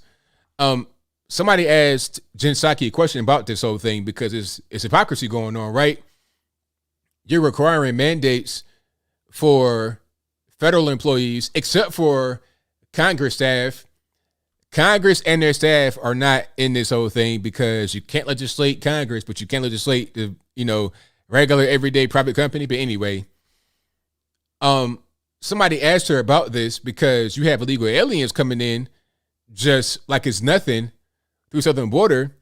Somebody asked Jen Psaki a question about this whole thing because it's hypocrisy going on, right? You're requiring mandates for federal employees, except for Congress staff. Congress and their staff are not in this whole thing because you can't legislate Congress, but you can legislate the, regular everyday private company. But anyway, somebody asked her about this because you have illegal aliens coming in just like it's nothing through southern border.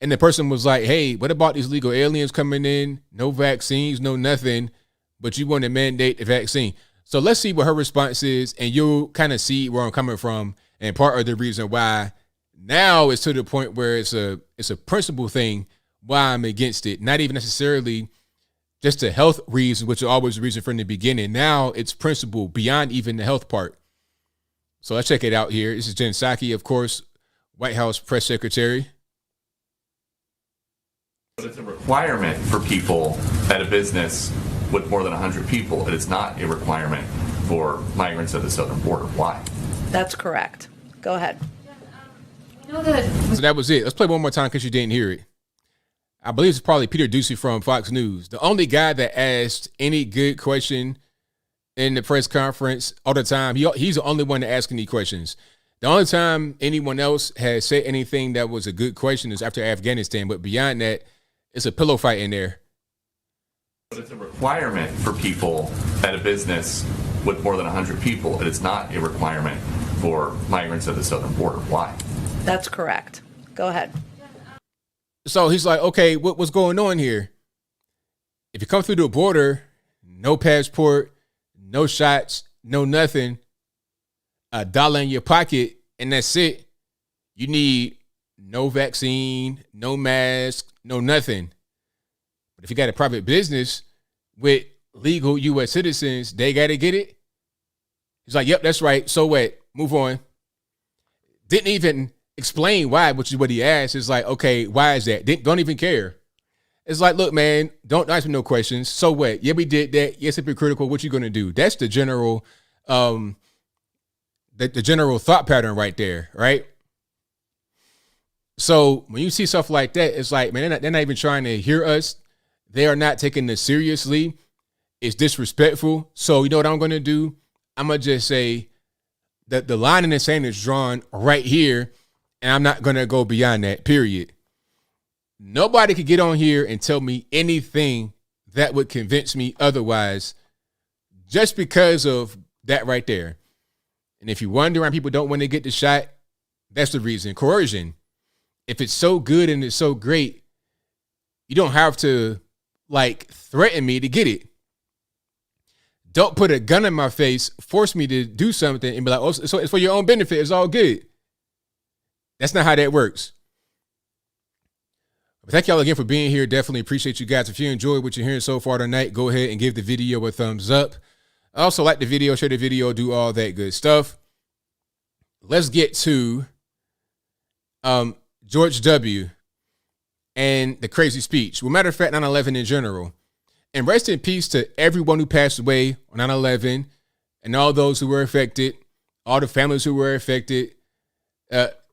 And the person was like, hey, what about these illegal aliens coming in? No vaccines, no nothing, but you want to mandate the vaccine. So let's see what her response is, and you'll kind of see where I'm coming from. And part of the reason why now it's to the point where it's a principle thing why I'm against it. Not even necessarily just a health reason, which is always the reason from the beginning. Now it's principle beyond even the health part. So let's check it out here. This is Jen Psaki, of course, White House press secretary. But it's a requirement for people at a business with more than 100 people. It is not a requirement for migrants at the southern border. Why? That's correct. Go ahead. So that was it. Let's play one more time because you didn't hear it. I believe it's probably Peter Doocy from Fox News. The only guy that asked any good question in the press conference all the time. He's the only one to ask any questions. The only time anyone else has said anything that was a good question is after Afghanistan. But beyond that, it's a pillow fight in there. But it's a requirement for people at a business with more than 100 people. It is not a requirement for migrants at the southern border. Why? That's correct. Go ahead. So he's like, okay, what's going on here? If you come through the border, no passport, no shots, no nothing, $1 in your pocket, and that's it. You need no vaccine, no mask, no nothing. But if you got a private business with legal U.S. citizens, they got to get it. He's like, yep, that's right. So what? Move on. Didn't even explain why, which is what he asked. It's like, okay, why is that? Don't even care. It's like, look, man, don't ask me no questions. So what? Yeah, we did that. Yes, hypocritical. What you going to do? That's the general, the general thought pattern right there, right? So when you see stuff like that, it's like, man, they're not even trying to hear us. They are not taking this seriously. It's disrespectful. So you know what I'm going to do? I'm going to just say that the line in the sand is drawn right here. And I'm not going to go beyond that, period. Nobody could get on here and tell me anything that would convince me otherwise just because of that right there. And if you wonder why people don't want to get the shot, that's the reason. Coercion. If it's so good and it's so great, you don't have to like threaten me to get it. Don't put a gun in my face, force me to do something and be like, oh, so it's for your own benefit. It's all good. That's not how that works. But thank y'all again for being here. Definitely appreciate you guys. If you enjoyed what you're hearing so far tonight, go ahead and give the video a thumbs up. Also like the video, share the video, do all that good stuff. Let's get to George W. and the crazy speech. Well, matter of fact, 9/11 in general. And rest in peace to everyone who passed away on 9/11 and all those who were affected, all the families who were affected.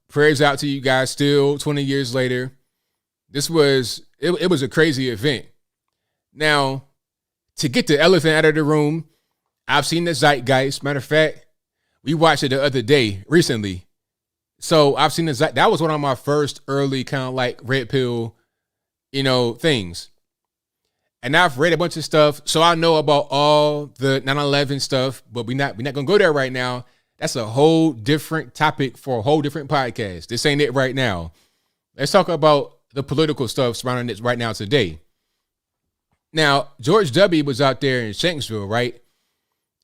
Prayers out to you guys still 20 years later. This was, it was a crazy event. Now, to get the elephant out of the room, I've seen the zeitgeist. Matter of fact, we watched it the other day, recently. So I've seen the zeitgeist. That was one of my first early kind of like red pill, things. And I've read a bunch of stuff, so I know about all the 9/11 stuff, but we're not gonna go there right now. That's a whole different topic for a whole different podcast. This ain't it right now. Let's talk about the political stuff surrounding it right now today. Now, George W. was out there in Shanksville, right?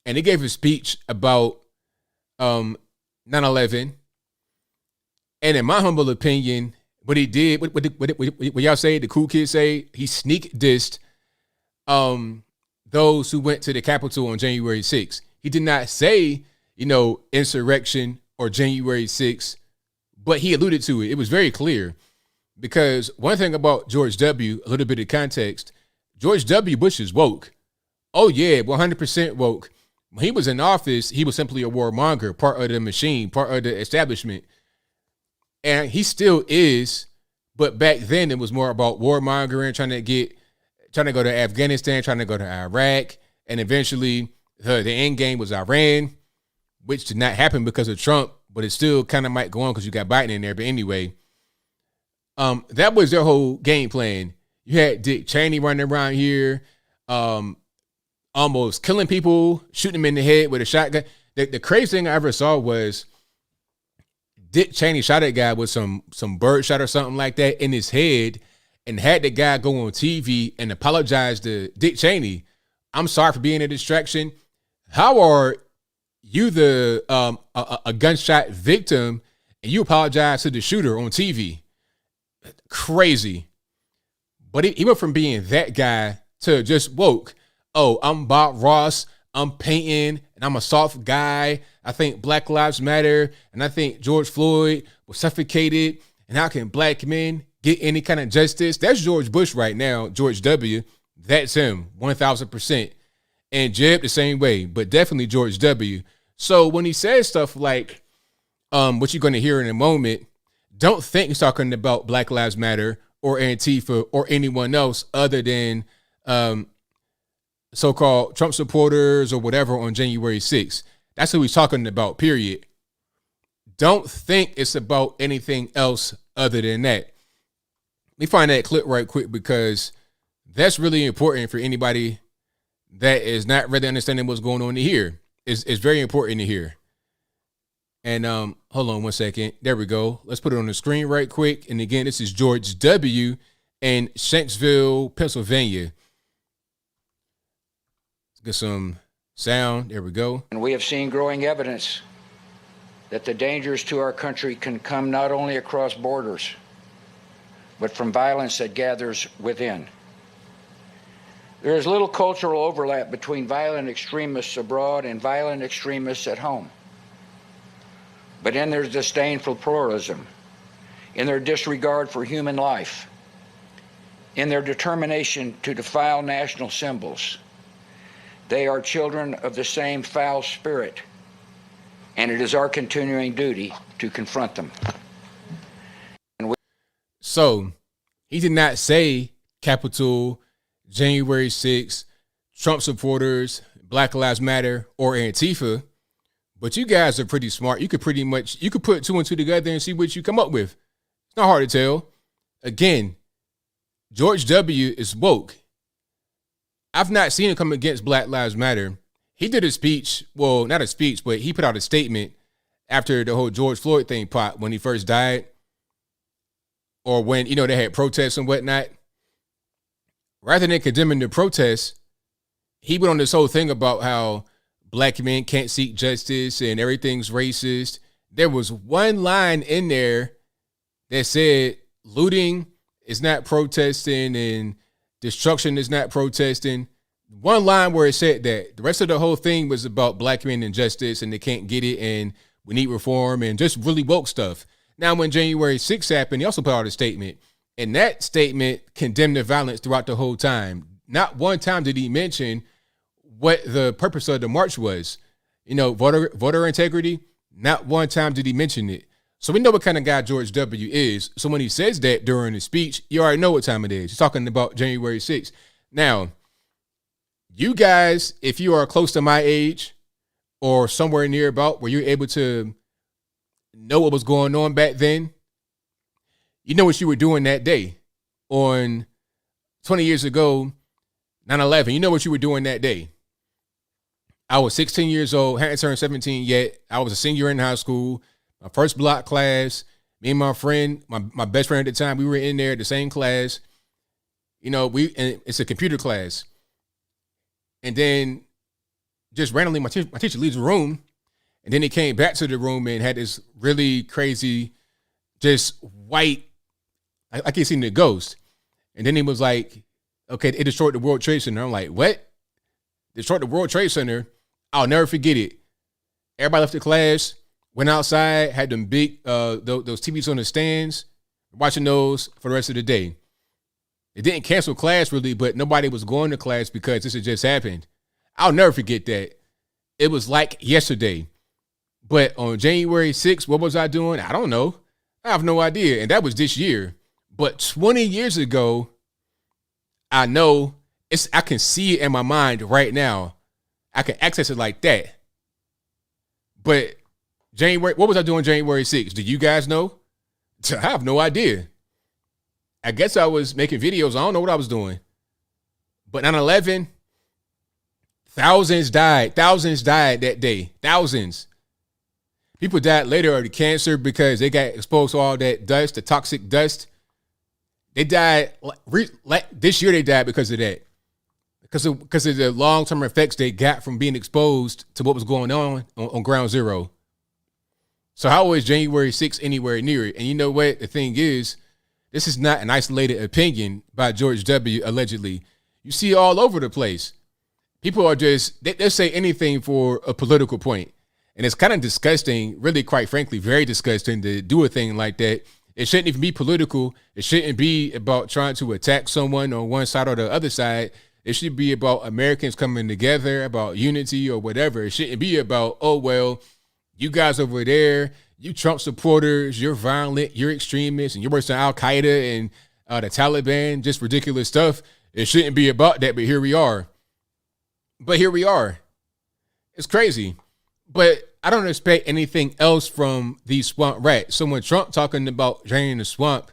And he gave a speech about 9/11. And in my humble opinion, what he did, what y'all say, the cool kids say, he sneak dissed those who went to the Capitol on January 6th. He did not say, insurrection or January 6th, but he alluded to it. It was very clear because one thing about George W., a little bit of context, George W. Bush is woke. Oh yeah, 100% woke. When he was in office, he was simply a warmonger, part of the machine, part of the establishment. And he still is, but back then it was more about warmongering, trying to go to Afghanistan, trying to go to Iraq, and eventually the end game was Iran, which did not happen because of Trump, but it still kind of might go on because you got Biden in there. But anyway, that was their whole game plan. You had Dick Cheney running around here, almost killing people, shooting them in the head with a shotgun. The crazy thing I ever saw was Dick Cheney shot a guy with some bird shot or something like that in his head and had the guy go on TV and apologize to Dick Cheney. I'm sorry for being a distraction. How are you a gunshot victim and you apologize to the shooter on TV? Crazy. But he went from being that guy to just woke. Oh, I'm Bob Ross. I'm painting and I'm a soft guy. I think Black Lives Matter. And I think George Floyd was suffocated. And how can black men get any kind of justice? That's George Bush right now, George W. That's him, 1,000%. And Jeb the same way, but definitely George W. So when he says stuff like what you're going to hear in a moment, don't think he's talking about Black Lives Matter or Antifa or anyone else other than so-called Trump supporters or whatever on January 6th. That's who he's talking about, period. Don't think it's about anything else other than that. Let me find that clip right quick because that's really important for anybody that is not really understanding what's going on to hear. It's very important to hear. And hold on one second. There we go. Let's put it on the screen right quick. And again, this is George W. in Shanksville, Pennsylvania. Let's get some sound. There we go. And we have seen growing evidence that the dangers to our country can come not only across borders, but from violence that gathers within. There is little cultural overlap between violent extremists abroad and violent extremists at home. But in their disdain for pluralism, in their disregard for human life, in their determination to defile national symbols, they are children of the same foul spirit, and it is our continuing duty to confront them. So he did not say Capitol, January 6th, Trump supporters, Black Lives Matter, or Antifa, But you guys are pretty smart. You could put two and two together and see what you come up with. It's not hard to tell. Again, George W. is woke. I've not seen him come against Black Lives Matter. He did a speech, well, not a speech, but he put out a statement after the whole George Floyd thing popped when he first died, or when, they had protests and whatnot. Rather than condemning the protests, he went on this whole thing about how black men can't seek justice and everything's racist. There was one line in there that said looting is not protesting and destruction is not protesting. One line where it said that. The rest of the whole thing was about black men and justice, and they can't get it, and we need reform, and just really woke stuff. Now, when January 6th happened, he also put out a statement, and that statement condemned the violence throughout the whole time. Not one time did he mention what the purpose of the march was. Voter integrity. Not one time did he mention it. So we know what kind of guy George W. is. So when he says that during his speech, you already know what time it is. He's talking about January 6th. Now, you guys, if you are close to my age or somewhere near about where you're able to know what was going on back then, you know what you were doing that day on 20 years ago, 9/11. You know what you were doing that day. I was 16 years old, hadn't turned 17 yet. I was a senior in high school, my first block class. Me and my friend, my best friend at the time, we were in there, the same class. And it's a computer class. And then just randomly, my teacher leaves the room, and then he came back to the room and had this really crazy, just white, I can't see the ghost. And then he was like, okay, it destroyed the World Trade Center. I'm like, what? Destroyed the World Trade Center? I'll never forget it. Everybody left the class, went outside, had them big, those TVs on the stands, watching those for the rest of the day. It didn't cancel class really, but nobody was going to class because this had just happened. I'll never forget that. It was like yesterday. But on January 6th, what was I doing? I don't know. I have no idea. And that was this year. But 20 years ago, I know I can see it in my mind right now. I can access it like that. But what was I doing January 6th? Do you guys know? I have no idea. I guess I was making videos. I don't know what I was doing. But 9/11, thousands died. Thousands died that day. Thousands. People died later of the cancer because they got exposed to all that dust, the toxic dust. They died this year. They died because of that. Because of the long-term effects they got from being exposed to what was going on ground zero. So how was January 6th anywhere near it? And you know what? The thing is, this is not an isolated opinion by George W. allegedly. You see it all over the place. People are just, they'll say anything for a political point. And it's kind of disgusting, really, quite frankly, very disgusting to do a thing like that. It shouldn't even be political. It shouldn't be about trying to attack someone on one side or the other side. It should be about Americans coming together, about unity or whatever. It shouldn't be about, oh, well, you guys over there, you Trump supporters, you're violent, you're extremists, and you're worse than Al-Qaeda and the Taliban, just ridiculous stuff. It shouldn't be about that, but here we are. It's crazy. But I don't expect anything else from these swamp rats. So when Trump talking about draining the swamp,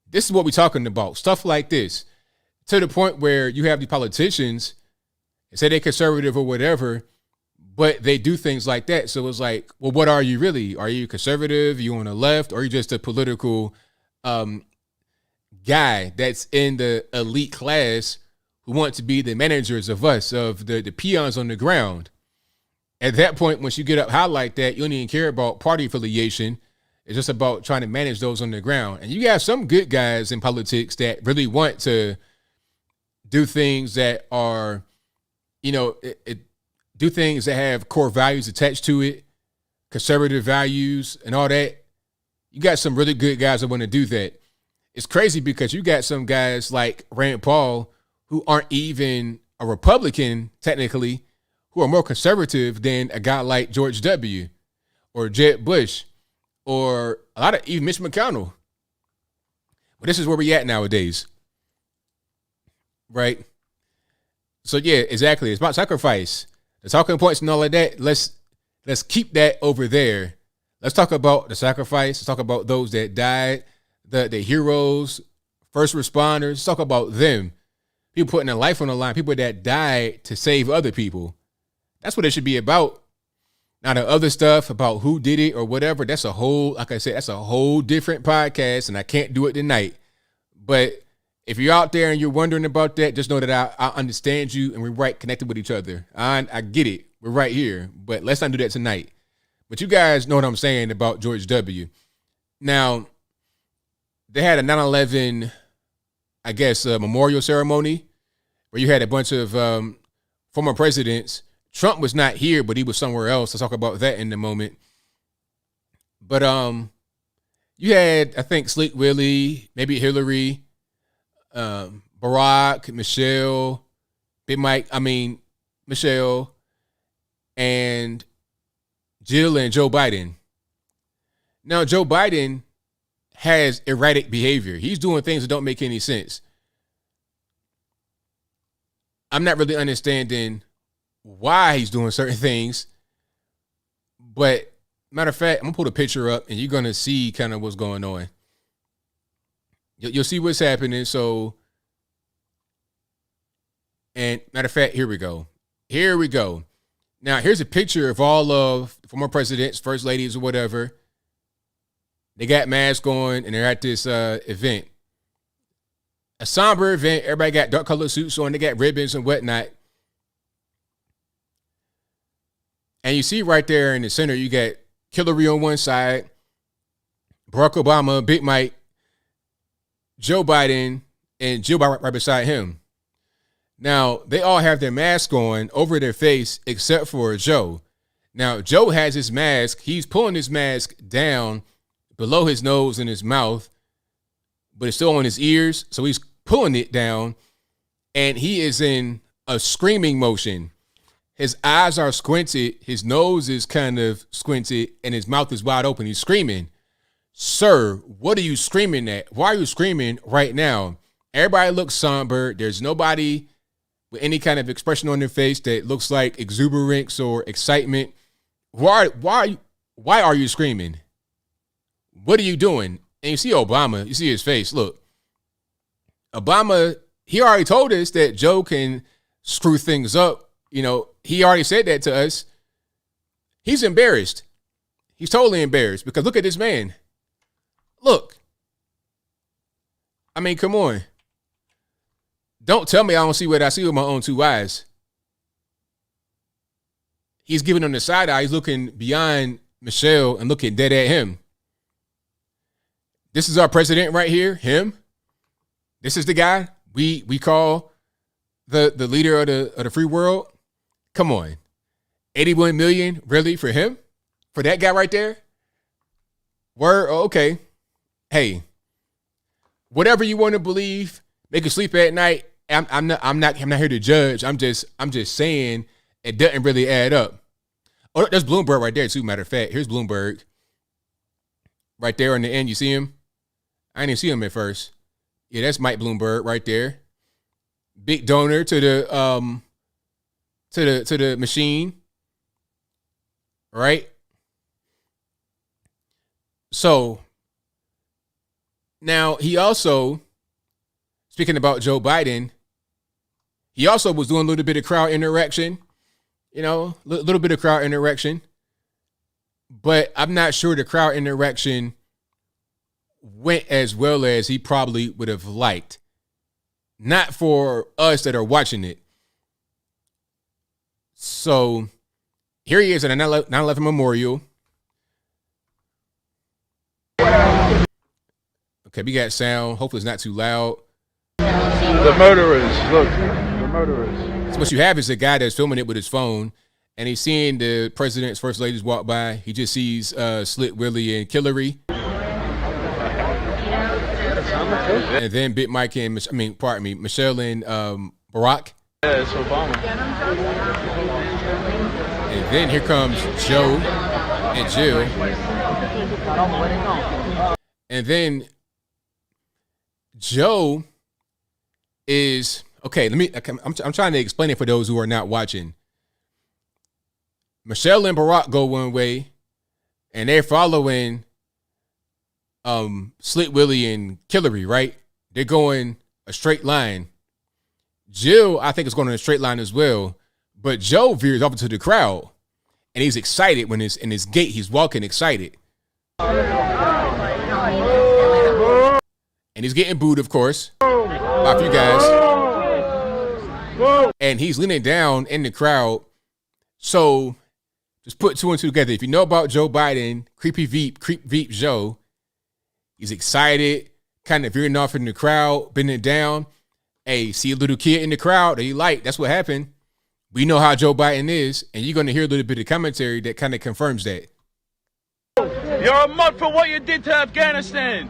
this is what we're talking about. Stuff like this. To the point where you have the politicians say they're conservative or whatever, but they do things like that. So it's like, well, what are you really? Are you conservative? Are you on the left? Or are you just a political guy that's in the elite class who want to be the managers of us, of the peons on the ground? At that point, once you get up high like that, you don't even care about party affiliation. It's just about trying to manage those on the ground. And you got some good guys in politics that really want to do things that are, do things that have core values attached to it, conservative values and all that. You got some really good guys that want to do that. It's crazy because you got some guys like Rand Paul who aren't even a Republican technically, who are more conservative than a guy like George W. or Jeb Bush or a lot of even Mitch McConnell. But this is where we at nowadays. Right? So yeah, exactly. It's about sacrifice. The talking points and all of that. Let's keep that over there. Let's talk about the sacrifice. Let's talk about those that died, the heroes, first responders. Let's talk about them. People putting their life on the line, people that died to save other people. That's what it should be about. Now, the other stuff about who did it or whatever, that's a whole, like I said, that's a whole different podcast, and I can't do it tonight. But if you're out there and you're wondering about that, just know that I understand you, and we're right connected with each other. I get it. We're right here, but let's not do that tonight. But you guys know what I'm saying about George W. Now, they had a 9/11, I guess, memorial ceremony where you had a bunch of former presidents. Trump was not here, but he was somewhere else. Let's talk about that in a moment. But you had, I think, Slick Willie, maybe Hillary, Barack, Michelle, Michelle, and Jill and Joe Biden. Now, Joe Biden has erratic behavior. He's doing things that don't make any sense. I'm not really understanding why he's doing certain things. But matter of fact, I'm gonna pull the picture up and you're gonna see kind of what's going on. You'll see what's happening. So, and matter of fact, here we go. Here we go. Now, here's a picture of all of former presidents, first ladies, or whatever. They got masks on and they're at this event. A somber event. Everybody got dark colored suits on. They got ribbons and whatnot. And you see right there in the center, you got Hillary on one side, Barack Obama, Big Mike, Joe Biden, and Jill right beside him. Now, they all have their mask on over their face except for Joe. Now, Joe has his mask. He's pulling his mask down below his nose and his mouth, but it's still on his ears. So he's pulling it down, and he is in a screaming motion. His eyes are squinted, his nose is kind of squinted, and his mouth is wide open. He's screaming. Sir, what are you screaming at? Why are you screaming right now? Everybody looks somber. There's nobody with any kind of expression on their face that looks like exuberance or excitement. Why are you screaming? What are you doing? And you see Obama, you see his face. Look, Obama, he already told us that Joe can screw things up. You know, he already said that to us. He's embarrassed. He's totally embarrassed because look at this man. Look. I mean, come on. Don't tell me I don't see what I see with my own two eyes. He's giving him the side eye. He's looking beyond Michelle and looking dead at him. This is our president right here, him. This is the guy we call the leader of the free world. Come on. 81 million, really, for him? For that guy right there? Word, okay. Hey, whatever you want to believe, make you sleep at night. I'm not here to judge. I'm just saying it doesn't really add up. Oh, there's Bloomberg right there, too, matter of fact. Here's Bloomberg. Right there on the end, you see him? I didn't even see him at first. Yeah, that's Mike Bloomberg right there. Big donor to the to the machine, right? So now he also, speaking about Joe Biden, he also was doing a little bit of crowd interaction, a little bit of crowd interaction, but I'm not sure the crowd interaction went as well as he probably would have liked. Not for us that are watching it. So here he is at a 9/11 memorial. Okay, we got sound. Hopefully it's not too loud. The murderers, look, the murderers. So what you have is a guy that's filming it with his phone, and he's seeing the president's first ladies walk by. He just sees Slick Willie and Hillary. And then Big Mike and, Michelle and Barack. Yeah, it's Obama. And then here comes Joe and Jill. And then Joe is, okay, I'm trying to explain it for those who are not watching. Michelle and Barack go one way, and they're following Slick Willie and Hillary, right? They're going a straight line. Jill, I think, is going in a straight line as well, but Joe veers off into the crowd, and he's excited when he's in his gate. He's walking excited. And he's getting booed, of course, by a few guys. And he's leaning down in the crowd. So just put two and two together. If you know about Joe Biden, creep Veep Joe, he's excited, kind of veering off in the crowd, bending down. Hey, see a little kid in the crowd that he like. That's what happened. We know how Joe Biden is, and you're going to hear a little bit of commentary that kind of confirms that. You're a mud for what you did to Afghanistan.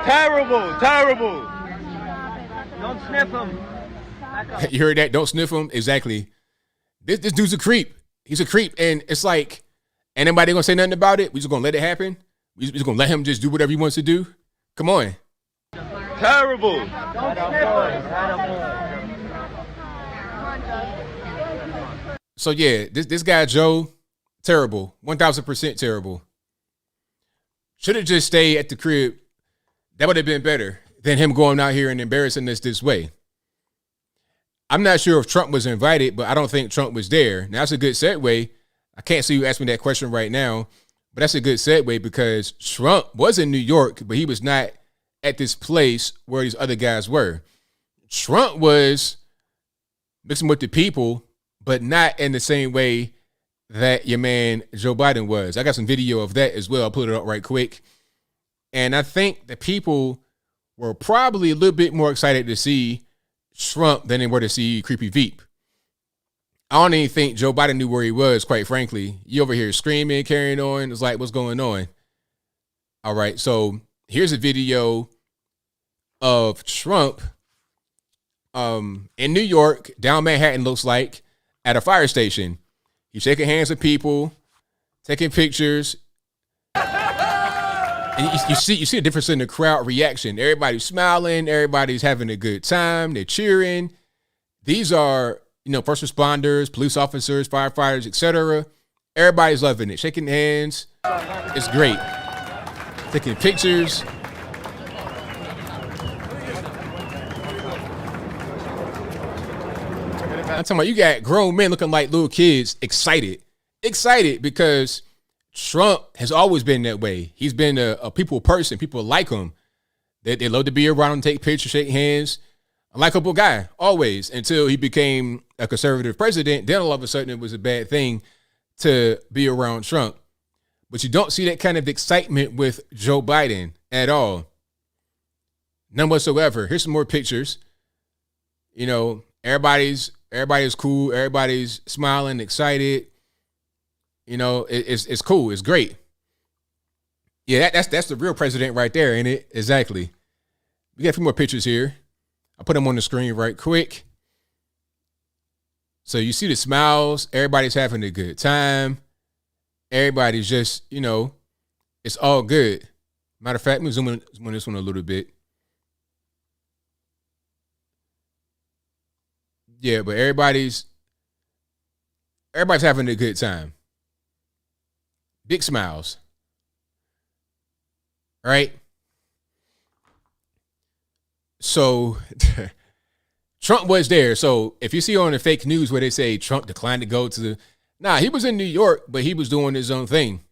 Terrible, terrible. Don't sniff him. You heard that? Don't sniff him? Exactly. This dude's a creep. He's a creep, and it's like, ain't nobody going to say nothing about it? We just going to let it happen? We just going to let him just do whatever he wants to do? Come on. Terrible. So, yeah, this guy, Joe, terrible. 1,000% terrible. Should have just stayed at the crib. That would have been better than him going out here and embarrassing us this way. I'm not sure if Trump was invited, but I don't think Trump was there. Now, that's a good segue. I can't see you ask me that question right now, but that's a good segue because Trump was in New York, but he was not at this place where these other guys were. Trump was mixing with the people, but not in the same way that your man Joe Biden was. I got some video of that as well. I'll put it up right quick. And I think the people were probably a little bit more excited to see Trump than they were to see Creepy Veep. I don't even think Joe Biden knew where he was, quite frankly. You over here screaming, carrying on. It's like, what's going on? All right, so here's a video of Trump in New York, down Manhattan, looks like, at a fire station. He's shaking hands with people, taking pictures. And you see a difference in the crowd reaction. Everybody's smiling. Everybody's having a good time. They're cheering. These are, first responders, police officers, firefighters, etc. Everybody's loving it. Shaking hands. It's great. Taking pictures. I'm talking about you got grown men looking like little kids, excited because Trump has always been that way. He's been a people person. People like him. They love to be around him, take pictures, shake hands. A likable guy, always, until he became a conservative president. Then all of a sudden it was a bad thing to be around Trump. But you don't see that kind of excitement with Joe Biden at all. None whatsoever. Here's some more pictures. Everybody's cool. Everybody's smiling, excited. It's cool. It's great. Yeah, that's the real president right there, ain't it? Exactly. We got a few more pictures here. I'll put them on the screen right quick. So you see the smiles. Everybody's having a good time. Everybody's just, it's all good. Matter of fact, let me zoom in on this one a little bit. Yeah, but everybody's having a good time. Big smiles. Right? So Trump was there. So if you see on the fake news where they say Trump declined to go to he was in New York, but he was doing his own thing.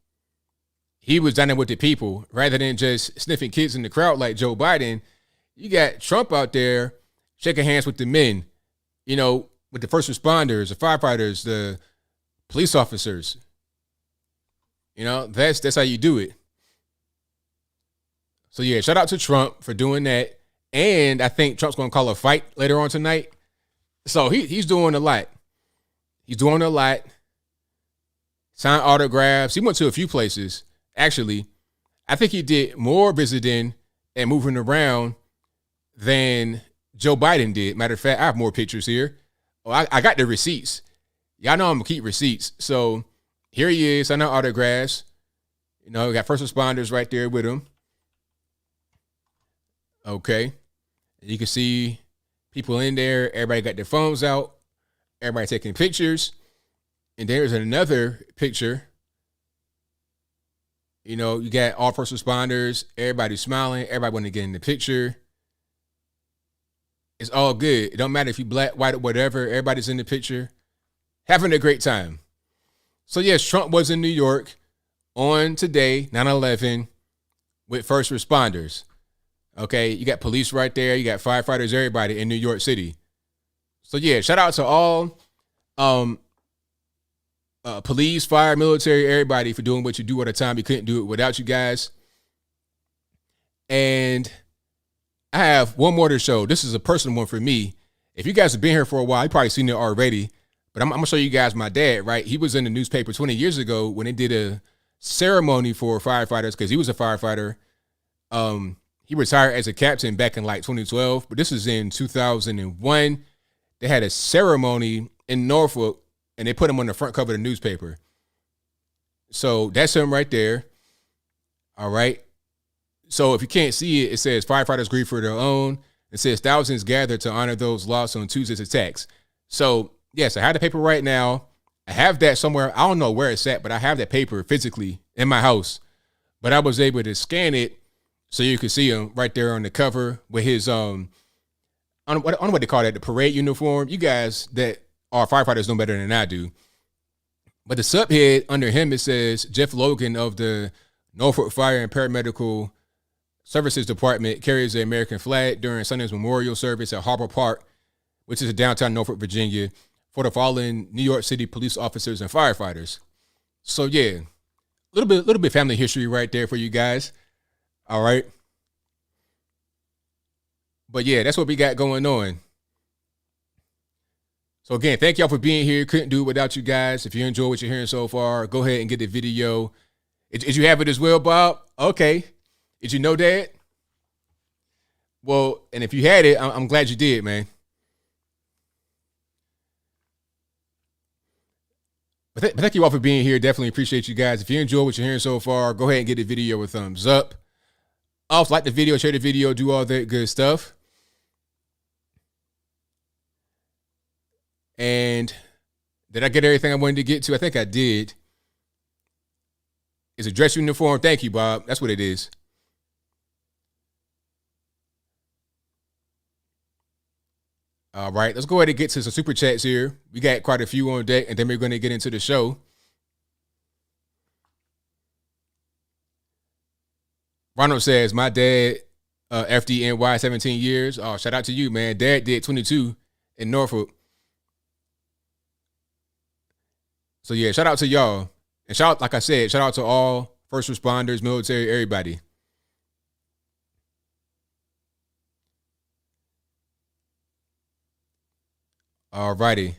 He was dining with the people rather than just sniffing kids in the crowd like Joe Biden. You got Trump out there shaking hands with the men, with the first responders, the firefighters, the police officers. That's how you do it. So yeah, shout out to Trump for doing that. And I think Trump's going to call a fight later on tonight. So he's doing a lot. He's doing a lot. Signed autographs. He went to a few places. Actually, I think he did more visiting and moving around than Joe Biden did. Matter of fact, I have more pictures here. Oh, I got the receipts. Y'all know I'm going to keep receipts. So here he is, signing autographs. We got first responders right there with him. Okay. You can see people in there. Everybody got their phones out. Everybody taking pictures. And there's another picture. You know, you got all first responders, everybody smiling, everybody want to get in the picture. It's all good. It don't matter if you black, white, or whatever. Everybody's in the picture, having a great time. So yes, Trump was in New York on today, 9/11, with first responders. Okay, you got police right there. You got firefighters, everybody in New York City. So yeah, shout out to all police, fire, military, everybody for doing what you do at a time. You couldn't do it without you guys. And I have one more to show. This is a personal one for me. If you guys have been here for a while, you probably seen it already. But I'm going to show you guys my dad, right? He was in the newspaper 20 years ago when they did a ceremony for firefighters because he was a firefighter. He retired as a captain back in like 2012, but this is in 2001. They had a ceremony in Norfolk, and they put him on the front cover of the newspaper. So that's him right there. All right. So if you can't see it, it says firefighters grieve for their own. It says thousands gathered to honor those lost on Tuesday's attacks. So yes, I have the paper right now. I have that somewhere. I don't know where it's at, but I have that paper physically in my house. But I was able to scan it so you could see him right there on the cover with his I don't know what they call that, the parade uniform. You guys that are firefighters know better than I do. But the subhead under him, it says Jeff Logan of the Norfolk Fire and Paramedical Services Department carries the American flag during Sunday's memorial service at Harbor Park, which is in downtown Norfolk, Virginia, for the fallen New York City police officers and firefighters. So yeah, little bit family history right there for you guys. All right. But yeah, that's what we got going on. So again, thank y'all for being here. Couldn't do it without you guys. If you enjoy what you're hearing so far, go ahead and get the video. Did you have it as well, Bob? Okay. Did you know that? Well, and if you had it, I'm glad you did, man. But thank you all for being here. Definitely appreciate you guys. If you enjoy what you're hearing so far, go ahead and get the video a thumbs up. Also, like the video, share the video, do all that good stuff. And did I get everything I wanted to get to? I think I did. It's a dress uniform. Thank you, Bob. That's what it is. All right, let's go ahead and get to some super chats here. We got quite a few on deck, and then we're going to get into the show. Ronald says, my dad, FDNY, 17 years. Oh, shout out to you, man. Dad did 22 in Norfolk. So, yeah, shout out to y'all. And like I said, shout out to all first responders, military, everybody. All righty.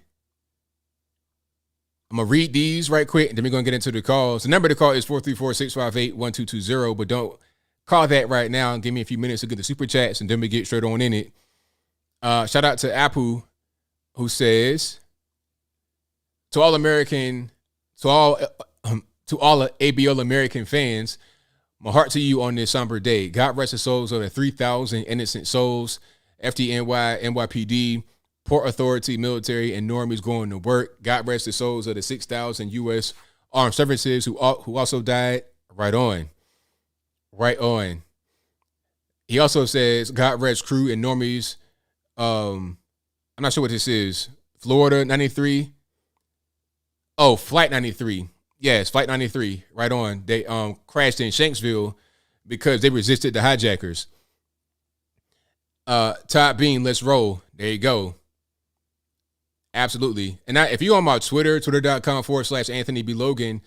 I'm going to read these right quick, and then we're going to get into the calls. The number to call is 434-658-1220, but don't call that right now and give me a few minutes to get the super chats, and then we get straight on in it. Shout out to Apu, who says, to all ABL American fans, my heart to you on this somber day. God rest the souls of the 3,000 innocent souls, FDNY, NYPD, Port Authority, military, and normies going to work. God rest the souls of the 6,000 U.S. Armed Services who also died. Right on. Right on. He also says, God rest crew and normies. I'm not sure what this is. Florida 93. Oh, Flight 93. Yes, Flight 93. Right on. They crashed in Shanksville because they resisted the hijackers. Todd Bean, let's roll. There you go. Absolutely. And if you're on my Twitter, twitter.com/Anthony B. Logan,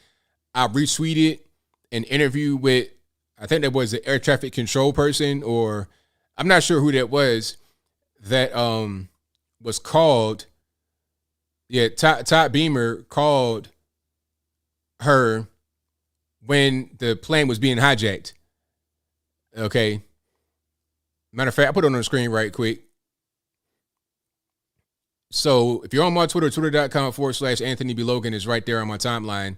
I retweeted an interview with, I think that was the air traffic control person, or I'm not sure who that was, that was called. Yeah, Todd Beamer called her when the plane was being hijacked. Okay. Matter of fact, I put it on the screen right quick. So if you're on my Twitter, twitter.com/Anthony B. Logan is right there on my timeline.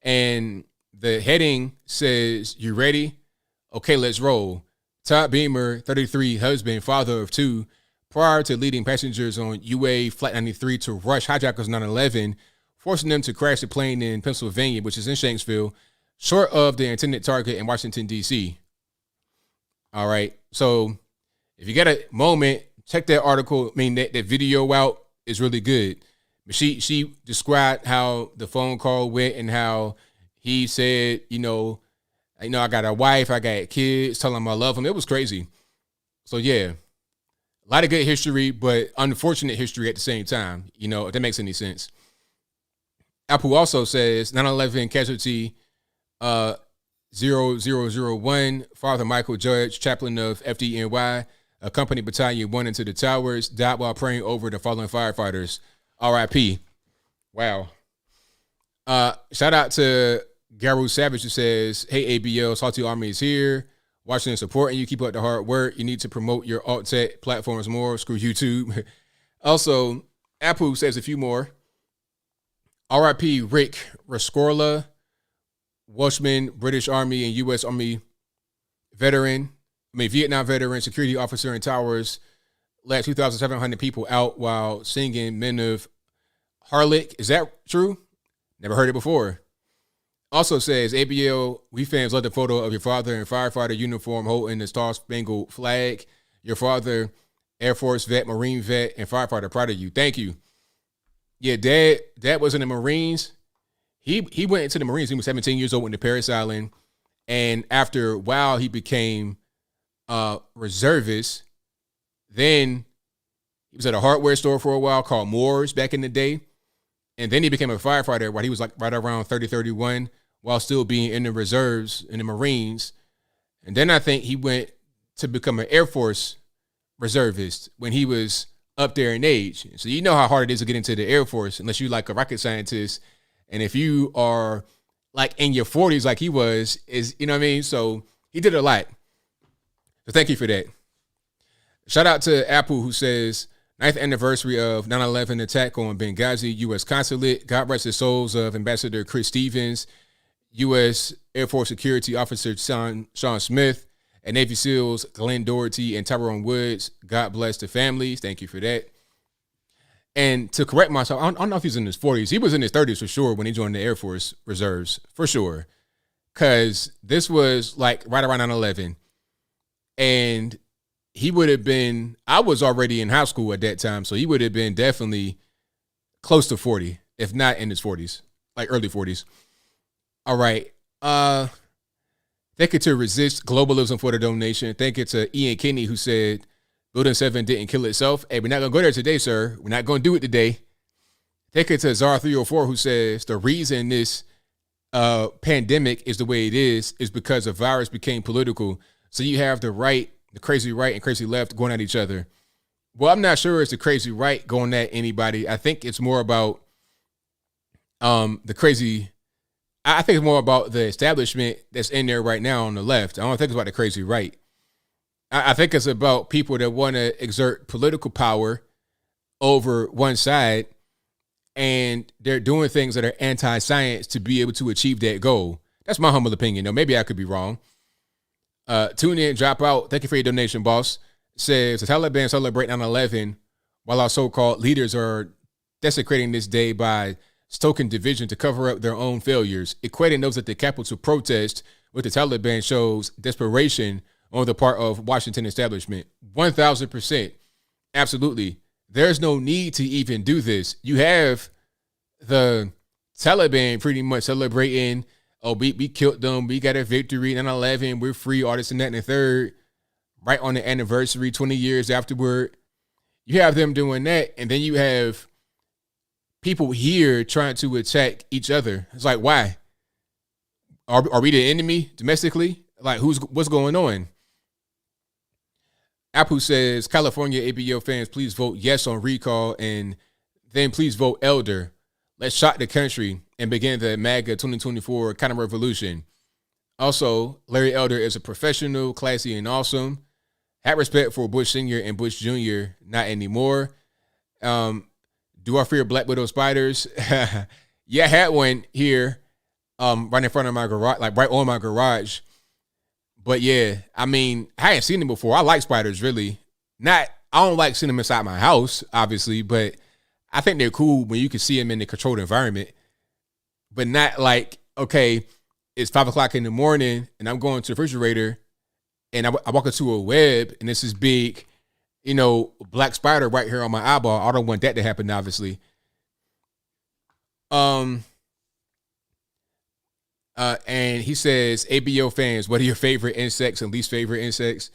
And the heading says, you ready? Okay, let's roll. Todd Beamer, 33, husband, father of two, prior to leading passengers on UA Flight 93 to rush hijackers 9/11, forcing them to crash the plane in Pennsylvania, which is in Shanksville, short of the intended target in Washington, D.C. All right. So if you get a moment, check that article. I mean, that video out is really good. She described how the phone call went and how he said, I got a wife, I got kids, telling him I love him. It was crazy. So, yeah, a lot of good history, but unfortunate history at the same time, if that makes any sense. Apple also says 9/11 casualty 0001, Father Michael Judge, chaplain of FDNY, accompanied Battalion 1 into the towers, died while praying over the fallen firefighters. RIP. Wow. Shout out to Garu Savage, who says, hey, ABL, Salty Army is here. Watching and supporting you. Keep up the hard work. You need to promote your alt tech platforms more. Screw YouTube. Also, Apple says a few more. RIP Rick Rescorla, Welshman, British Army and U.S. Army Vietnam veteran, security officer in towers, led 2,700 people out while singing Men of Harlech. Is that true? Never heard it before. Also says, ABL, we fans love the photo of your father in firefighter uniform holding the Star-Spangled Flag. Your father, Air Force vet, Marine vet, and firefighter. Proud of you. Thank you. Yeah, Dad was in the Marines. He went into the Marines. He was 17 years old, went to Paris Island. And after a while, he became a reservist. Then he was at a hardware store for a while called Moore's back in the day. And then he became a firefighter while he was like right around 30, 31, while still being in the reserves, in the Marines. And then I think he went to become an Air Force reservist when he was up there in age. So you know how hard it is to get into the Air Force unless you're like a rocket scientist. And if you are like in your 40s like he was, you know what I mean? So he did a lot. So thank you for that. Shout out to Apple, who says, 9th anniversary of 9/11 attack on Benghazi U.S. consulate. God rest the souls of Ambassador Chris Stevens, U.S. Air Force Security Officer Sean Smith, and Navy SEALs Glenn Doherty and Tyrone Woods. God bless the families. Thank you for that. And to correct myself, I don't know if he's in his 40s. He was in his 30s for sure when he joined the Air Force Reserves, for sure. Because this was like right around 9/11. And he would have been, I was already in high school at that time, so he would have been definitely close to 40, if not in his 40s, like early 40s. All right. Thank you to Resist Globalism for the donation. Thank you to Ian Kinney, who said, Building 7 didn't kill itself. Hey, we're not going to go there today, sir. We're not going to do it today. Thank you to Zar304, who says, the reason this pandemic is the way it is because the virus became political. So you have the right, the crazy right and crazy left going at each other. Well, I'm not sure it's the crazy right going at anybody. I think it's more about I think it's more about the establishment that's in there right now on the left. I don't think it's about the crazy right. I think it's about people that want to exert political power over one side, and they're doing things that are anti-science to be able to achieve that goal. That's my humble opinion, though. Maybe I could be wrong. Tune in, drop out. Thank you for your donation, boss. Says the Taliban celebrate 9/11 while our so-called leaders are desecrating this day by stoking division to cover up their own failures. Equating those at the Capitol to protest with the Taliban shows desperation on the part of Washington establishment. 1,000%. Absolutely. There's no need to even do this. You have the Taliban pretty much celebrating, oh, we killed them, we got a victory, 9/11, we're free, all this and that and the third, right on the anniversary, 20 years afterward. You have them doing that, and then you have people here trying to attack each other. It's like, why? Are we the enemy domestically? Like, what's going on? Apple says, California ABL fans, please vote yes on recall, and then please vote elder. Let's shock the country and begin the MAGA 2024 kind of revolution. Also, Larry Elder is a professional, classy, and awesome. Had respect for Bush Sr. and Bush Jr., not anymore. Do I fear black widow spiders? Yeah, I had one here right in front of my garage, like right on my garage. But yeah, I mean, I hadn't seen them before. I like spiders, really. I don't like seeing them inside my house, obviously, but I think they're cool when you can see them in a controlled environment, but not like, okay, it's 5 o'clock in the morning and I'm going to the refrigerator and I walk into a web and this is big, black spider right here on my eyeball. I don't want that to happen, obviously. And he says, ABL fans, what are your favorite insects and least favorite insects?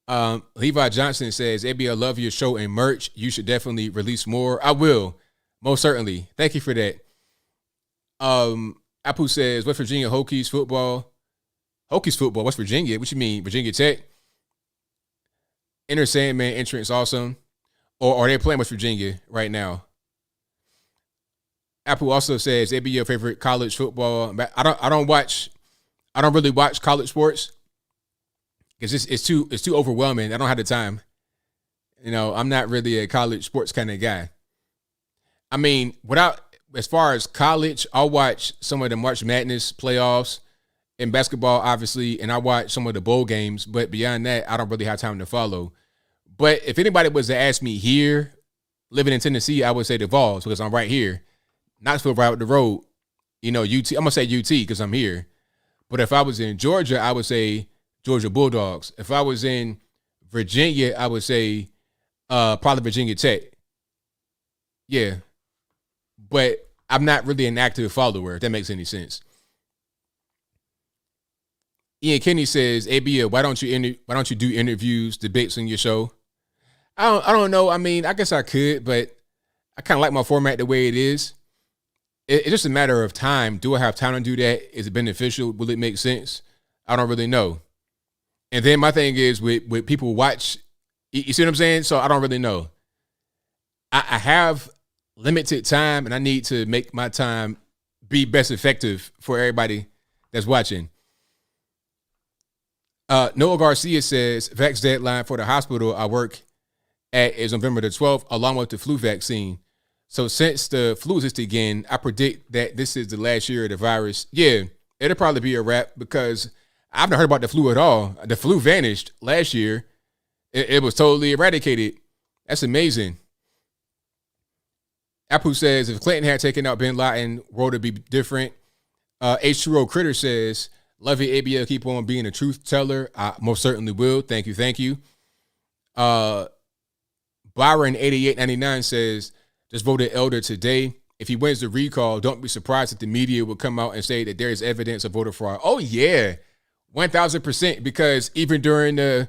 Levi Johnson says, ABL, love your show and merch. You should definitely release more. I will, most certainly. Thank you for that. Apu says, West Virginia Hokies football. Hokies football, West Virginia? What you mean, Virginia Tech? Inner Sandman entrance, awesome. Or are they playing West Virginia right now? Apple also says, "ABL your favorite college football." I don't really watch college sports because it's too overwhelming. I don't have the time. I'm not really a college sports kind of guy. I mean, as far as college, I'll watch some of the March Madness playoffs in basketball, obviously, and I watch some of the bowl games. But beyond that, I don't really have time to follow. But if anybody was to ask me here, living in Tennessee, I would say the Vols because I'm right here. Knoxville right up the road, UT. I'm gonna say UT because I'm here. But if I was in Georgia, I would say Georgia Bulldogs. If I was in Virginia, I would say probably Virginia Tech. Yeah, but I'm not really an active follower. If that makes any sense. Ian Kenny says, "ABL, why don't you do interviews, debates on your show?" I don't know. I mean, I guess I could, but I kind of like my format the way it is. It's just a matter of time. Do I have time to do that? Is it beneficial? Will it make sense? I don't really know. And then my thing is with people watch, you see what I'm saying? So I don't really know. I have limited time and I need to make my time be best effective for everybody that's watching. Noah Garcia says, vax deadline for the hospital I work at is November the 12th, along with the flu vaccine. So since the flu exists again, I predict that this is the last year of the virus. Yeah, it'll probably be a wrap because I've not heard about the flu at all. The flu vanished last year. It was totally eradicated. That's amazing. Apu says, if Clinton had taken out bin Laden, world would be different. H2O Critter says, love you, ABL. Keep on being a truth teller. I most certainly will. Thank you. Byron 8899 says, just voted elder today. If he wins the recall, don't be surprised if the media will come out and say that there is evidence of voter fraud. Oh yeah, 1000%. Because even during the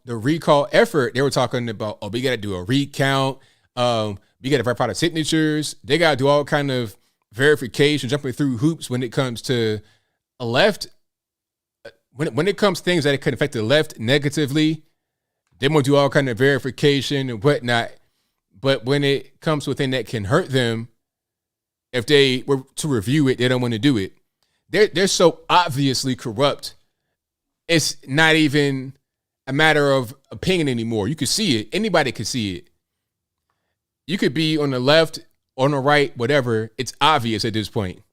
recall effort, they were talking about, we got to do a recount. We got to verify the signatures. They got to do all kind of verification, jumping through hoops when it comes to a left. When it comes to things that could affect the left negatively, they want to do all kind of verification and whatnot. But when it comes with things that can hurt them, if they were to review it, they don't want to do it. They're so obviously corrupt. It's not even a matter of opinion anymore. You can see it. Anybody can see it. You could be on the left, on the right, whatever. It's obvious at this point.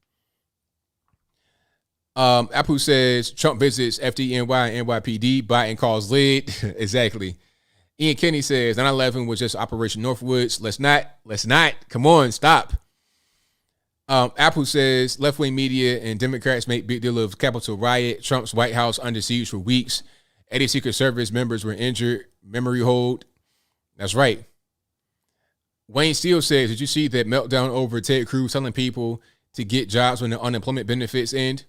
Apu says, Trump visits FDNY and NYPD. Biden calls lead. Exactly. Ian Kenny says 9/11 was just Operation Northwoods. Let's not. Come on, stop. Apple says left-wing media and Democrats make big deal of Capitol riot. Trump's White House under siege for weeks. 80 Secret Service members were injured. Memory hold. That's right. Wayne Steele says, did you see that meltdown over Ted Cruz telling people to get jobs when the unemployment benefits end?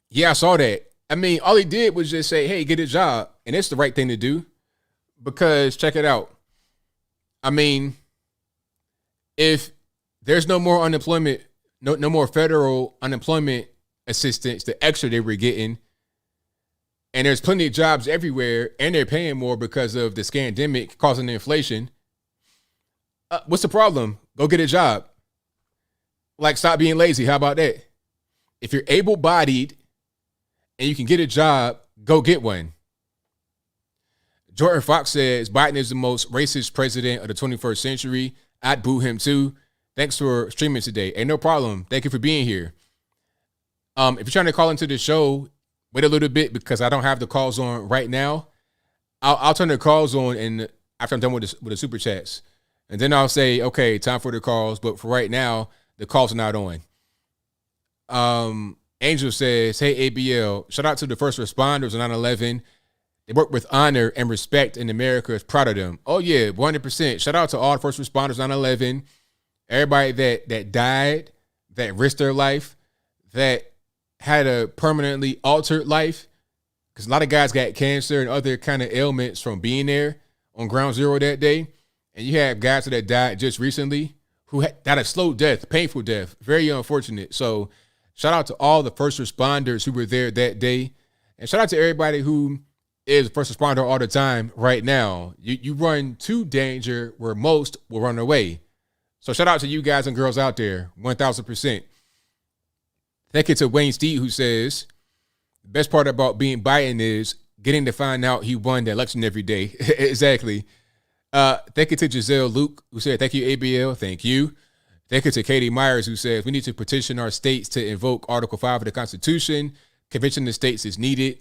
Yeah, I saw that. I mean, all he did was just say, hey, get a job. And it's the right thing to do. Because check it out. I mean, if there's no more unemployment, no more federal unemployment assistance, the extra they were getting, and there's plenty of jobs everywhere, and they're paying more because of the scandemic causing the inflation, what's the problem? Go get a job. Like, stop being lazy. How about that? If you're able-bodied and you can get a job, go get one. Jordan Fox says, Biden is the most racist president of the 21st century. I'd boo him too. Thanks for streaming today. Hey, no problem. Thank you for being here. If you're trying to call into the show, wait a little bit because I don't have the calls on right now. I'll turn the calls on and after I'm done with the super chats. And then I'll say, okay, time for the calls. But for right now, the calls are not on. Angel says, hey, ABL, shout out to the first responders on 9/11. They work with honor and respect, and America is proud of them. Oh, yeah, 100%. Shout out to all the first responders on 9/11. Everybody that died, that risked their life, that had a permanently altered life. Because a lot of guys got cancer and other kind of ailments from being there on ground zero that day. And you have guys that died just recently who had a slow death, painful death, very unfortunate. So shout out to all the first responders who were there that day. And shout out to everybody who is a first responder all the time right now. You run to danger where most will run away. So shout out to you guys and girls out there, 1,000%. Thank you to Wayne Steed, who says, the best part about being Biden is getting to find out he won the election every day. Exactly. Thank you to Giselle Luke, who said, thank you, ABL. Thank you. Thank you to Katie Myers, who says, we need to petition our states to invoke Article 5 of the Constitution. Convention of the states is needed.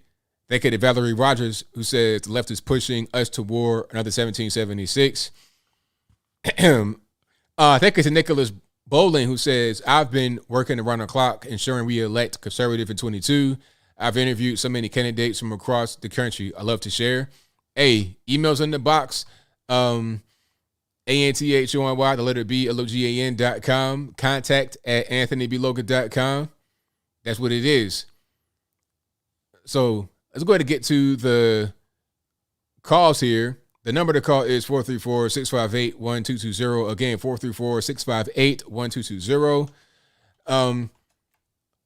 Thank you to Valerie Rogers, who says the left is pushing us to war, another 1776. Thank you to Nicholas Bowling, who says, I've been working around the clock ensuring we elect conservative in 22. I've interviewed so many candidates from across the country. I love to share. Hey, emails in the box. ANTHONY, the letter B, LOGAN.com. Contact at AnthonyBLogan.com. That's what it is. So let's go ahead and get to the calls here. The number to call is 434-658-1220. Again, 434-658-1220.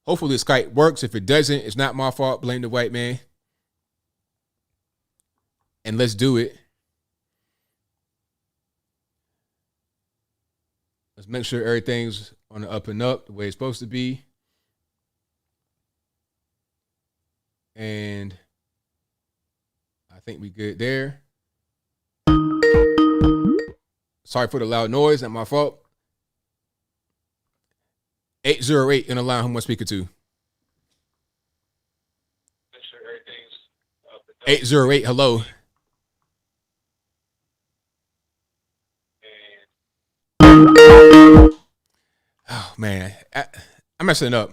Hopefully Skype works. If it doesn't, it's not my fault. Blame the white man. And let's do it. Let's make sure everything's on the up and up the way it's supposed to be. And I think we good there. Sorry for the loud noise, not my fault. 808 in the line, who am I speaking to? 808, hello. Oh, man, I'm messing up.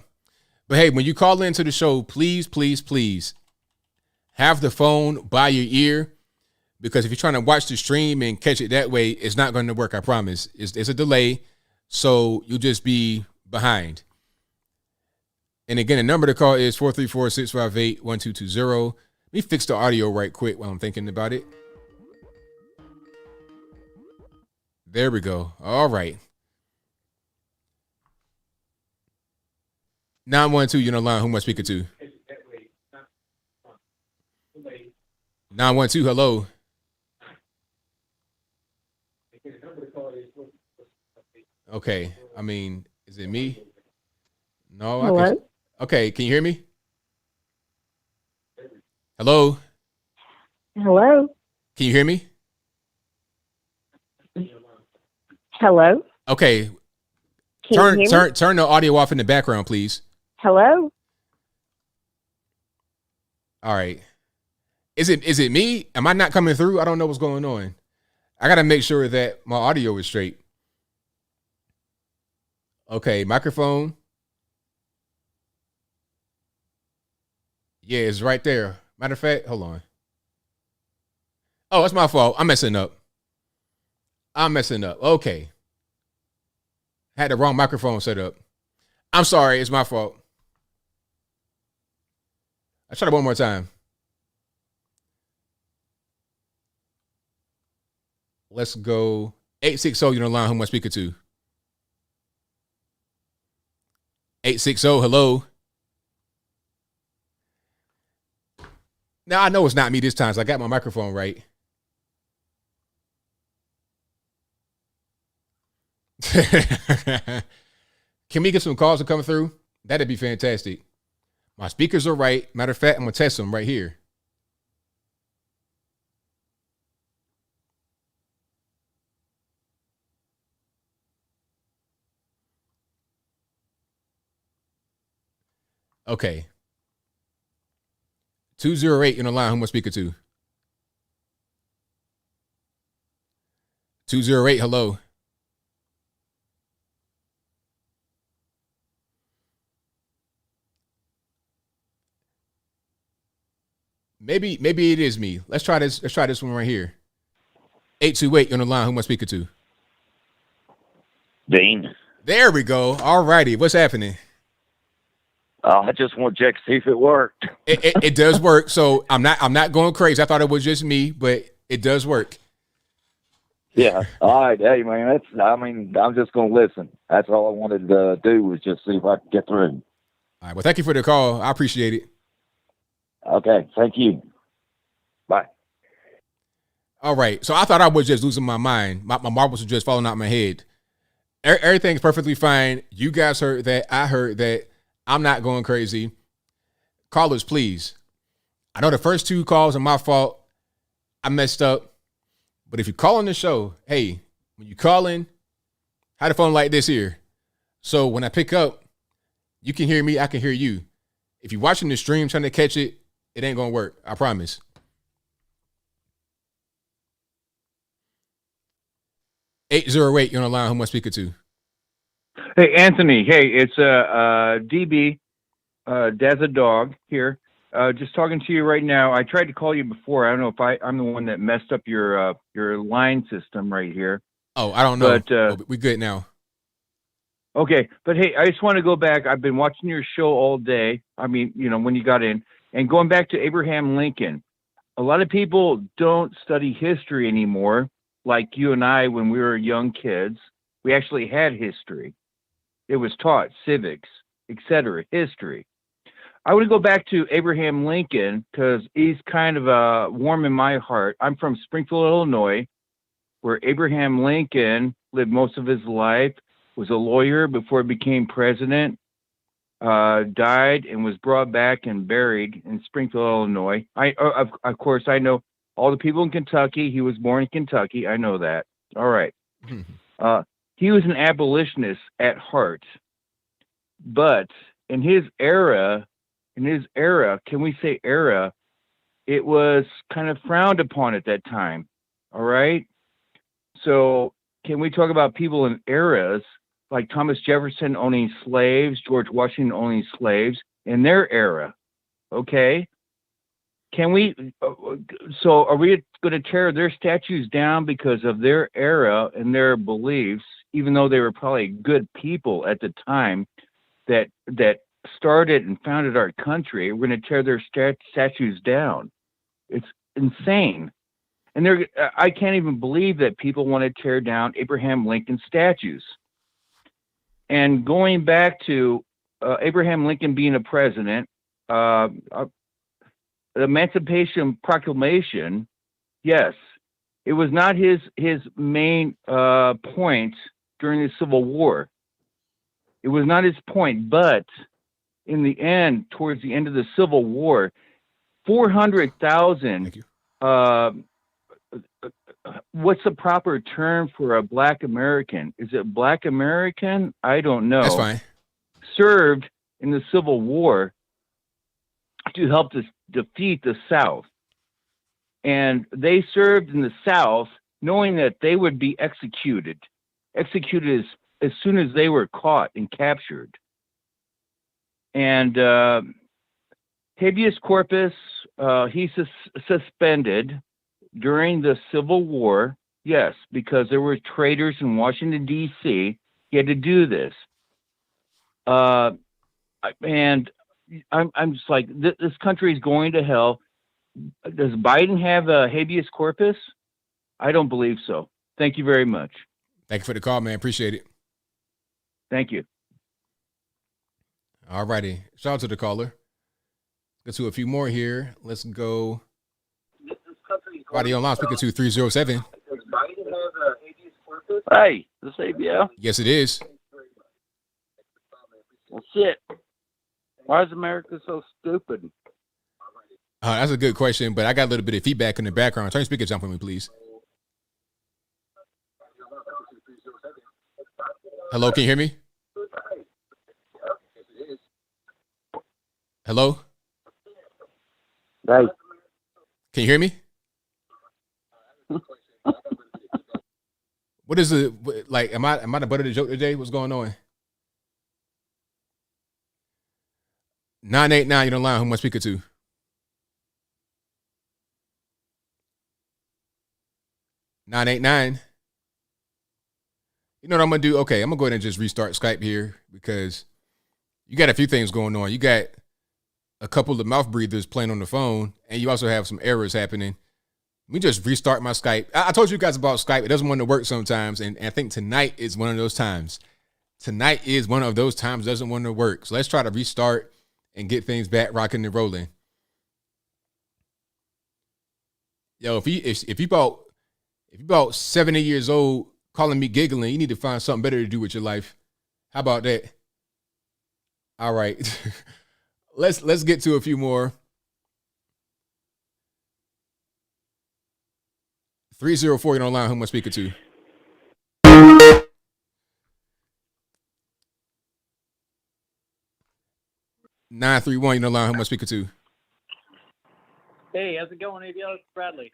But hey, when you call into the show, please, please, please have the phone by your ear, because if you're trying to watch the stream and catch it that way, it's not going to work, I promise. It's a delay, so you'll just be behind. And again, the number to call is 434-658-1220. Let me fix the audio right quick while I'm thinking about it. There we go. All right. 912, you're on the line. Who am I speaking to? 912, hello. Okay. I mean, is it me? No. Hello? Okay. Can you hear me? Hello? Hello? Can you hear me? Hello? Okay. Can you hear me? Turn the audio off in the background, please. Hello? All right. Is it me? Am I not coming through? I don't know what's going on. I got to make sure that my audio is straight. Okay, microphone. Yeah, it's right there. Matter of fact, hold on. Oh, it's my fault. I'm messing up. Okay. Had the wrong microphone set up. I'm sorry. It's my fault. I'll try it one more time. Let's go. 860, you're on the line. Who am I speaking to? 860, hello. Now, I know it's not me this time, so I got my microphone right. Can we get some calls to come through? That'd be fantastic. My speakers are right. Matter of fact, I'm going to test them right here. Okay. 208 in the line. Who am I speaking to? 208, hello. Maybe it is me. Let's try this. Let's try this one right here. 828, you're on the line. Who am I speaking to? Dean. There we go. All righty. What's happening? I just want to check to see if it worked. It does work. So I'm not going crazy. I thought it was just me, but it does work. Yeah. All right. Hey, man. I'm just going to listen. That's all I wanted to do was just see if I could get through. All right. Well, thank you for the call. I appreciate it. Okay. Thank you. Bye. All right. So I thought I was just losing my mind. My marbles were just falling out my head. Everything's perfectly fine. You guys heard that. I heard that. I'm not going crazy. Callers, please. I know the first two calls are my fault. I messed up. But if you call on the show, hey, when you call in, have the phone like this here. So when I pick up, you can hear me, I can hear you. If you're watching the stream trying to catch it, it ain't going to work. I promise. $808, you're on the line. Who am I speaking to? Hey, Anthony. Hey, it's DB, Dad's a dog here. Just talking to you right now. I tried to call you before. I don't know if I'm the one that messed up your line system right here. Oh, I don't know. But we good now. Okay, but hey, I just want to go back. I've been watching your show all day. I mean, when you got in, and going back to Abraham Lincoln. A lot of people don't study history anymore, like you and I when we were young kids. We actually had history. It was taught, civics, etc., history. I want to go back to Abraham Lincoln because he's kind of warm in my heart. I'm from Springfield, Illinois, where Abraham Lincoln lived most of his life, was a lawyer before he became president, died and was brought back and buried in Springfield, Illinois. Of course, I know all the people in Kentucky. He was born in Kentucky. I know that. All right. He was an abolitionist at heart, but in his era, can we say era, it was kind of frowned upon at that time. All right. So can we talk about people in eras like Thomas Jefferson owning slaves, George Washington owning slaves in their era? Okay. Can we, so are we going to tear their statues down because of their era and their beliefs, even though they were probably good people at the time that started and founded our country? We're going to tear their statues down. It's insane. And I can't even believe that people want to tear down Abraham Lincoln statues. And going back to Abraham Lincoln being a president, the Emancipation Proclamation, yes, it was not his main point during the Civil War. It was not his point, but in the end, towards the end of the Civil War, 400,000, what's the proper term for a Black American? Is it Black American? I don't know. That's fine. Served in the Civil War to help defeat the South. And they served in the South knowing that they would be executed as soon as they were caught and captured. And habeas corpus, he suspended during the Civil War, yes, because there were traitors in Washington, D.C. He had to do this. And I'm just like, this country is going to hell. Does Biden have a habeas corpus? I don't believe so. Thank you very much. Thank you for the call, man. Appreciate it. Thank you. All righty. Shout out to the caller. Get to a few more here. Let's go. Everybody online speaking to 307. Hey, this ABL? Yes, it is. Well, shit. Why is America so stupid? That's a good question, but I got a little bit of feedback in the background. Turn your speaker down for me, please. Hello, can you hear me? Hello? Hey. Can you hear me? What is it like? Am I the butt of the joke today? What's going on? 989, you're on the line. Who am I speaking to? (989). You know what I'm gonna do? Okay, I'm gonna go ahead and just restart Skype here because you got a few things going on. You got a couple of mouth breathers playing on the phone, and you also have some errors happening. Let me just restart my Skype. I told you guys about Skype. It doesn't want to work sometimes, and I think tonight is one of those times. Tonight is one of those times it doesn't want to work. So let's try to restart and get things back rocking and rolling. Yo, if you about 70 years old calling me giggling, you need to find something better to do with your life. How about that? All right. Let's get to a few more. 304, you're online. Who am I speaking to? (931), you're online. Who am I speaking to? Hey, how's it going, ABL? It's Bradley.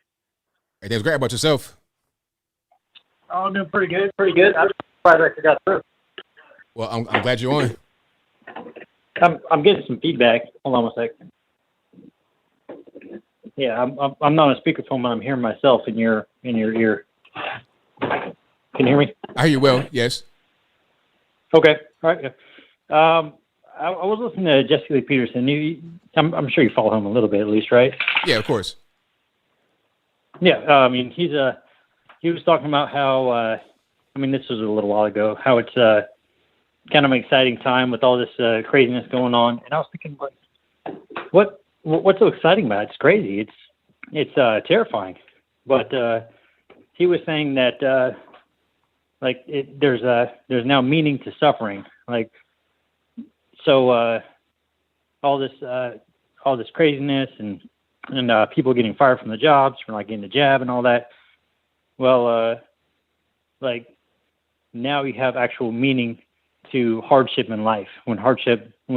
Hey, that's great. About yourself? Oh, I'm doing pretty good. Pretty good. I'm surprised I got through. Well, I'm glad you're on. I'm getting some feedback. Hold on one second. Yeah, I'm not on a speakerphone, but I'm hearing myself in your ear. Can you hear me? I hear you well. Yes. Okay. All right. I was listening to Jesse Lee Peterson. I'm sure you follow him a little bit, at least, right? Yeah, of course. Yeah. I mean, he was talking about how. I mean, this was a little while ago. How it's kind of an exciting time with all this craziness going on, and I was thinking, what's so exciting about it? It's crazy. It's terrifying. But he was saying that there's now meaning to suffering. Like, so all this craziness and people getting fired from the jobs for not getting the jab and all that. Well, like now you have actual meaning to hardship in life. When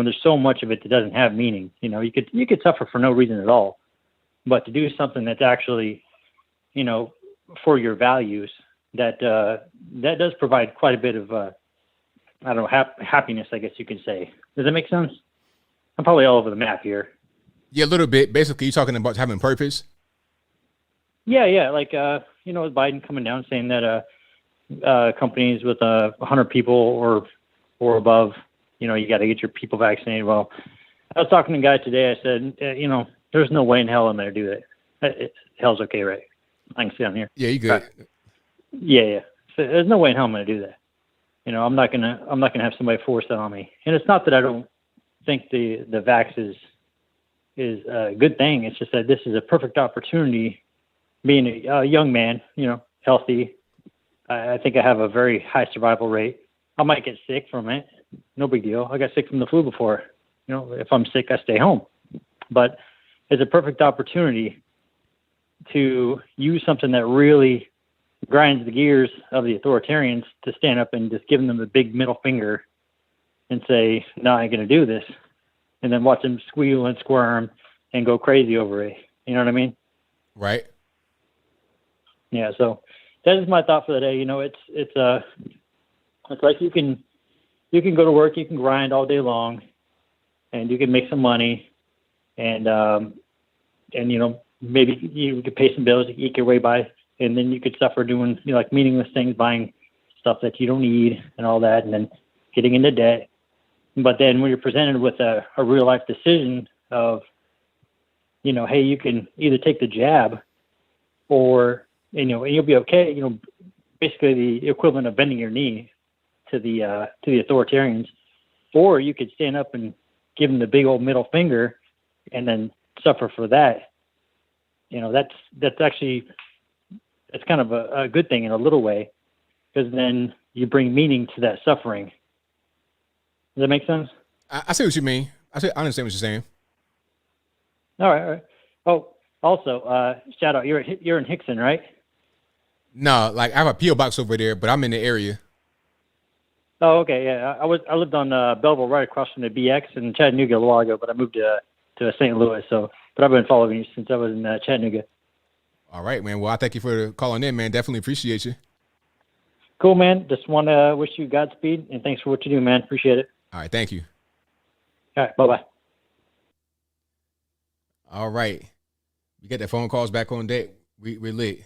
there's so much of it that doesn't have meaning, you know, you could suffer for no reason at all, but to do something that's actually, you know, for your values, that does provide quite a bit of, I don't know, happiness, I guess you could say. Does that make sense? I'm probably all over the map here. Yeah, a little bit. Basically, you're talking about having purpose. Yeah. Like, you know, with Biden coming down saying that companies with 100 people or above, you know, you got to get your people vaccinated. Well, I was talking to a guy today. I said, you know, there's no way in hell I'm going to do that. Hell's okay, right? I can see on here. Yeah, you good. Yeah. So there's no way in hell I'm going to do that. You know, I'm not gonna have somebody force that on me. And it's not that I don't think the vax is a good thing. It's just that this is a perfect opportunity. Being a young man, you know, healthy, I think I have a very high survival rate. I might get sick from it. No big deal. I got sick from the flu before. You know, if I'm sick, I stay home. But it's a perfect opportunity to use something that really grinds the gears of the authoritarians to stand up and just give them the big middle finger and say, no, I ain't going to do this. And then watch them squeal and squirm and go crazy over it. You know what I mean? Right. Yeah. So that is my thought for the day. You know, it's like you can go to work, you can grind all day long and you can make some money and you know, maybe you could pay some bills, you can eke your way by, and then you could suffer doing, you know, like meaningless things, buying stuff that you don't need and all that, and then getting into debt. But then when you're presented with a real life decision of, you know, hey, you can either take the jab or, you know, and you'll be okay, you know, basically the equivalent of bending your knee to the authoritarians, or you could stand up and give them the big old middle finger and then suffer for that. You know, that's actually, it's kind of a good thing in a little way, because then you bring meaning to that suffering. Does that make sense? I see what you mean. I understand what you're saying. All right. Oh, also, shout out, you're in Hickson, right? No, like I have a P.O. box over there, but I'm in the area. Oh, okay. Yeah, I lived on Belleville, right across from the BX in Chattanooga a while ago, but I moved to St. Louis. So, but I've been following you since I was in Chattanooga. All right, man. Well, I thank you for calling in, man. Definitely appreciate you. Cool, man. Just want to wish you Godspeed, and thanks for what you do, man. Appreciate it. All right, thank you. All right, bye-bye. All right. We get the phone calls back on deck. We're lit.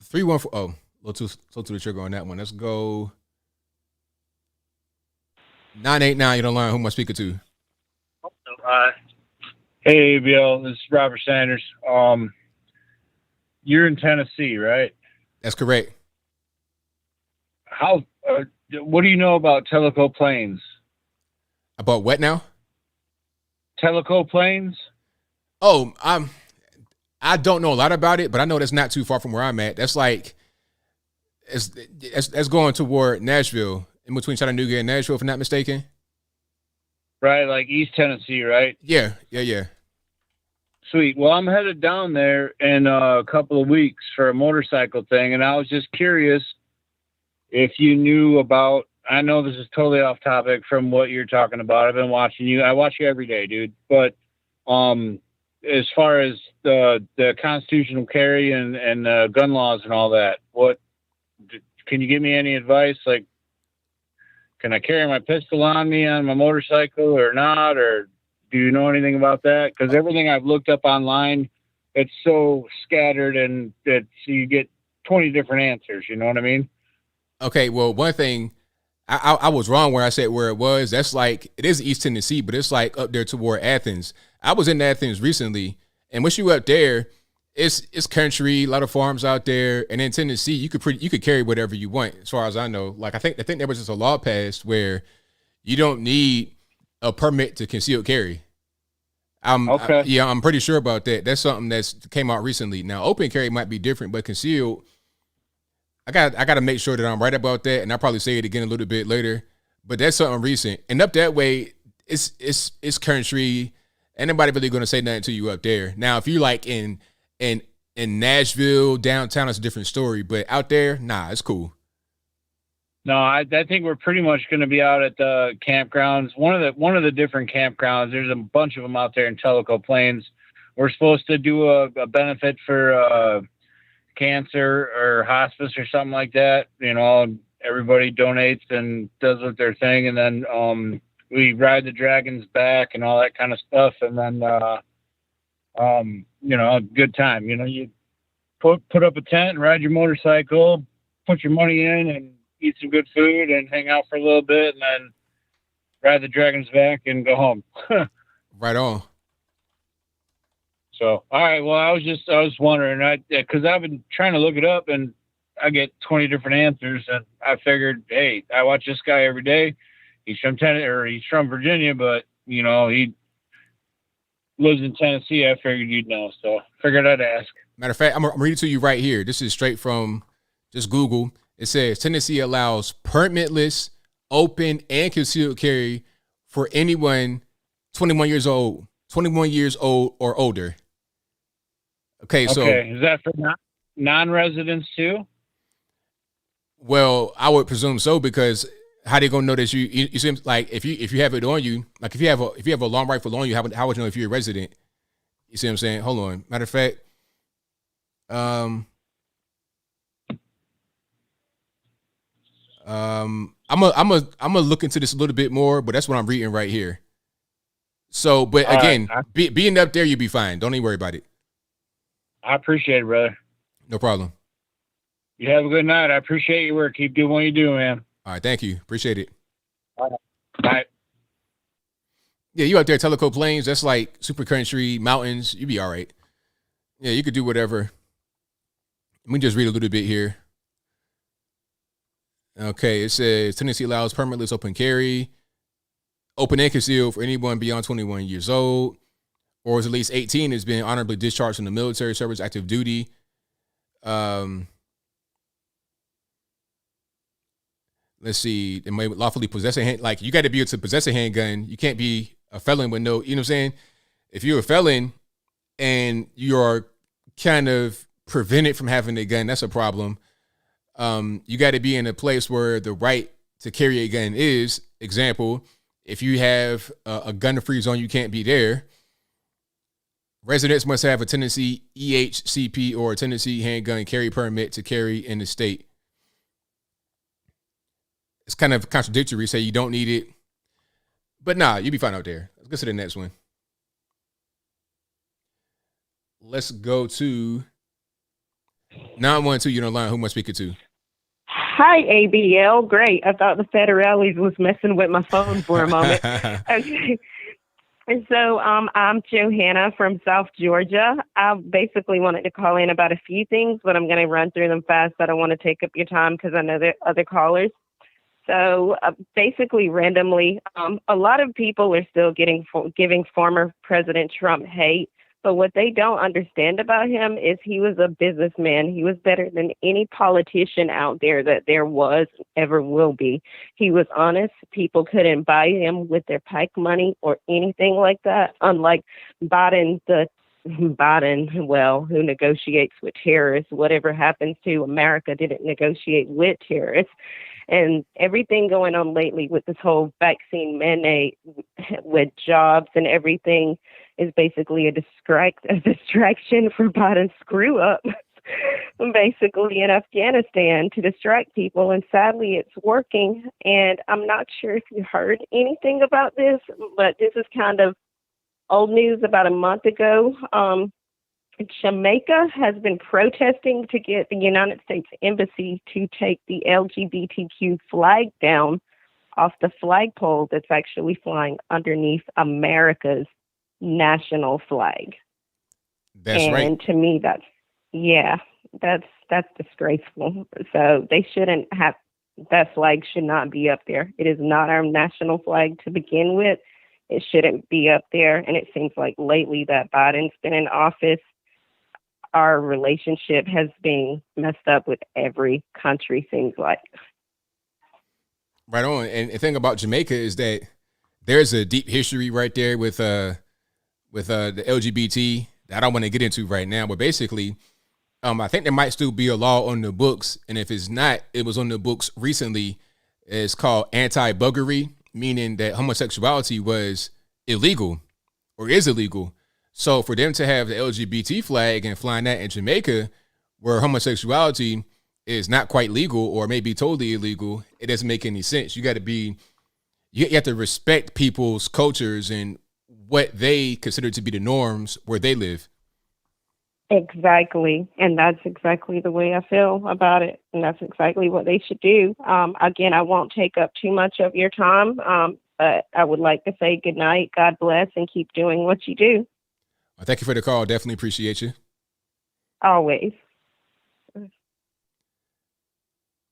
314. Oh, a little too slow to the trigger on that one. Let's go. 989. You don't learn who am I speaking to? Hey, ABL. This is Robert Sanders. You're in Tennessee, right? That's correct. How? What do you know about Tellico Plains? About what now? Tellico Plains? Oh, I don't know a lot about it, but I know that's not too far from where I'm at. That's like it's going toward Nashville, in between Chattanooga and Nashville, if I'm not mistaken. Right, like East Tennessee, right? Yeah. Sweet. Well, I'm headed down there in a couple of weeks for a motorcycle thing, and I was just curious if you knew about. I know this is totally off topic from what you're talking about. I've been watching you. I watch you every day, dude. But as far as the constitutional carry and gun laws and all that, what can you give me any advice? Like, can I carry my pistol on me on my motorcycle or not? Or do you know anything about that? Because everything I've looked up online, it's so scattered and you get 20 different answers. You know what I mean? Okay. Well, one thing, I was wrong where I said where it was. That's like, it is East Tennessee, but it's like up there toward Athens. I was in Athens recently, and once you up there, it's country, a lot of farms out there. And in Tennessee, you could carry whatever you want, as far as I know. Like I think there was just a law passed where you don't need a permit to concealed carry. Okay. I'm pretty sure about that. That's something that's came out recently. Now, open carry might be different, but concealed, I got to make sure that I'm right about that, and I'll probably say it again a little bit later. But that's something recent, and up that way, it's country. Ain't nobody really going to say nothing to you up there. Now, if you like in Nashville downtown, it's a different story. But out there, nah, it's cool. No, I think we're pretty much going to be out at the campgrounds. One of the different campgrounds. There's a bunch of them out there in Tellico Plains. We're supposed to do a benefit for cancer or hospice or something like that. You know, everybody donates and does what their thing, and then we ride the dragon's back and all that kind of stuff, and then you know, a good time. You know, you put up a tent and ride your motorcycle, put your money in, and eat some good food and hang out for a little bit, and then ride the dragon's back and go home. Right on. So, all right. Well, I was wondering, because I've been trying to look it up, and I get 20 different answers, and I figured, hey, I watch this guy every day. He's from he's from Virginia, but you know, he lives in Tennessee. I figured you'd know, so figured I'd ask. Matter of fact, I'm reading to you right here. This is straight from just Google. It says Tennessee allows permitless, open, and concealed carry for anyone 21 years old or older. Okay, so is that for non-residents too? Well, I would presume so, because how they gonna know that you seem like if you have it on you, like if you have a long rifle on you, how would you know if you're a resident? You see what I'm saying? Hold on. Matter of fact, I'm gonna look into this a little bit more, but that's what I'm reading right here. So, but again, being up there, you'll be fine. Don't even worry about it. I appreciate it, brother. No problem. You have a good night. I appreciate your work. Keep doing what you do, man. All right, thank you. Appreciate it. All right. Bye. Yeah, you out there, Tellico Plains, that's like super country, mountains. You be all right. Yeah, you could do whatever. Let me just read a little bit here. Okay, it says Tennessee allows permitless open carry, open and concealed for anyone beyond 21 years old, or is at least 18, has been honorably discharged from the military service, active duty. Let's see, they may lawfully possess a hand. Like, you got to be able to possess a handgun. You can't be a felon with no, you know what I'm saying? If you're a felon and you're kind of prevented from having a gun, that's a problem. You got to be in a place where the right to carry a gun is. Example, if you have a gun-free zone, you can't be there. Residents must have a Tennessee EHCP or a Tennessee handgun carry permit to carry in the state. it's kind of contradictory. Say you don't need it, but nah, you'll be fine out there. Let's go to the next one. Let's go to 912. You're on the line. Who am I speaking to? Hi, ABL. Great. I thought the Federales was messing with my phone for a moment. Okay. And so I'm Johanna from South Georgia. I basically wanted to call in about a few things, but I'm going to run through them fast. I don't want to take up your time because I know there are other callers. So basically, randomly, a lot of people are still giving former President Trump hate. But what they don't understand about him is he was a businessman. He was better than any politician out there that there was, ever will be. He was honest. People couldn't buy him with their PAC money or anything like that. Unlike Biden, who negotiates with terrorists. Whatever happens to America didn't negotiate with terrorists. And everything going on lately with this whole vaccine mandate with jobs and everything is basically a distraction for Biden's screw up, basically in Afghanistan to distract people. And sadly, it's working. And I'm not sure if you heard anything about this, but this is kind of old news. About a month ago, Jamaica has been protesting to get the United States Embassy to take the LGBTQ flag down off the flagpole that's actually flying underneath America's national flag. That's right. And to me, that's disgraceful. So they shouldn't have, that flag should not be up there. It is not our national flag to begin with. It shouldn't be up there. And it seems like lately that Biden's been in office, our relationship has been messed up with every country, seems like. Right on. And the thing about Jamaica is that there's a deep history right there with the LGBT that I don't want to get into right now. But basically, I think there might still be a law on the books. And if it's not, it was on the books recently. It's called anti-buggery, meaning that homosexuality was illegal or is illegal. So for them to have the LGBT flag and flying that in Jamaica, where homosexuality is not quite legal or maybe totally illegal, it doesn't make any sense. You have to respect people's cultures and what they consider to be the norms where they live. Exactly. And that's exactly the way I feel about it. And that's exactly what they should do. Again, I won't take up too much of your time, but I would like to say good night. God bless, and keep doing what you do. Thank you for the call. Definitely appreciate you. Always.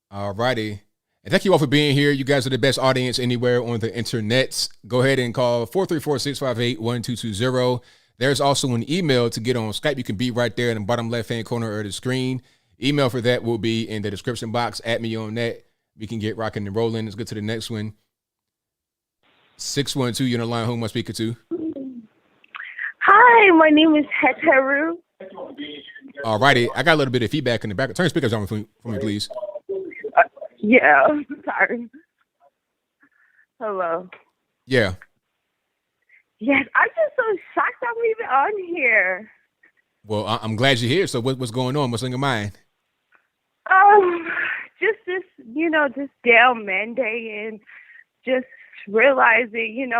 All righty. And thank you all for being here. You guys are the best audience anywhere on the internet. Go ahead and call 434-658-1220. There's also an email to get on Skype. You can be right there in the bottom left-hand corner of the screen. Email for that will be in the description box. Add me on that. We can get rocking and rolling. Let's go to the next one. 612, you're on the line. Who am I speaking to? Hi, my name is Heteru. All righty. I got a little bit of feedback in the back. Turn your speakers on for me, please. Yeah, sorry. Hello. Yeah. Yes, I'm just so shocked I'm even on here. Well, I'm glad you're here. So what's going on? What's on your mind? Just this, this damn mandate and just realizing,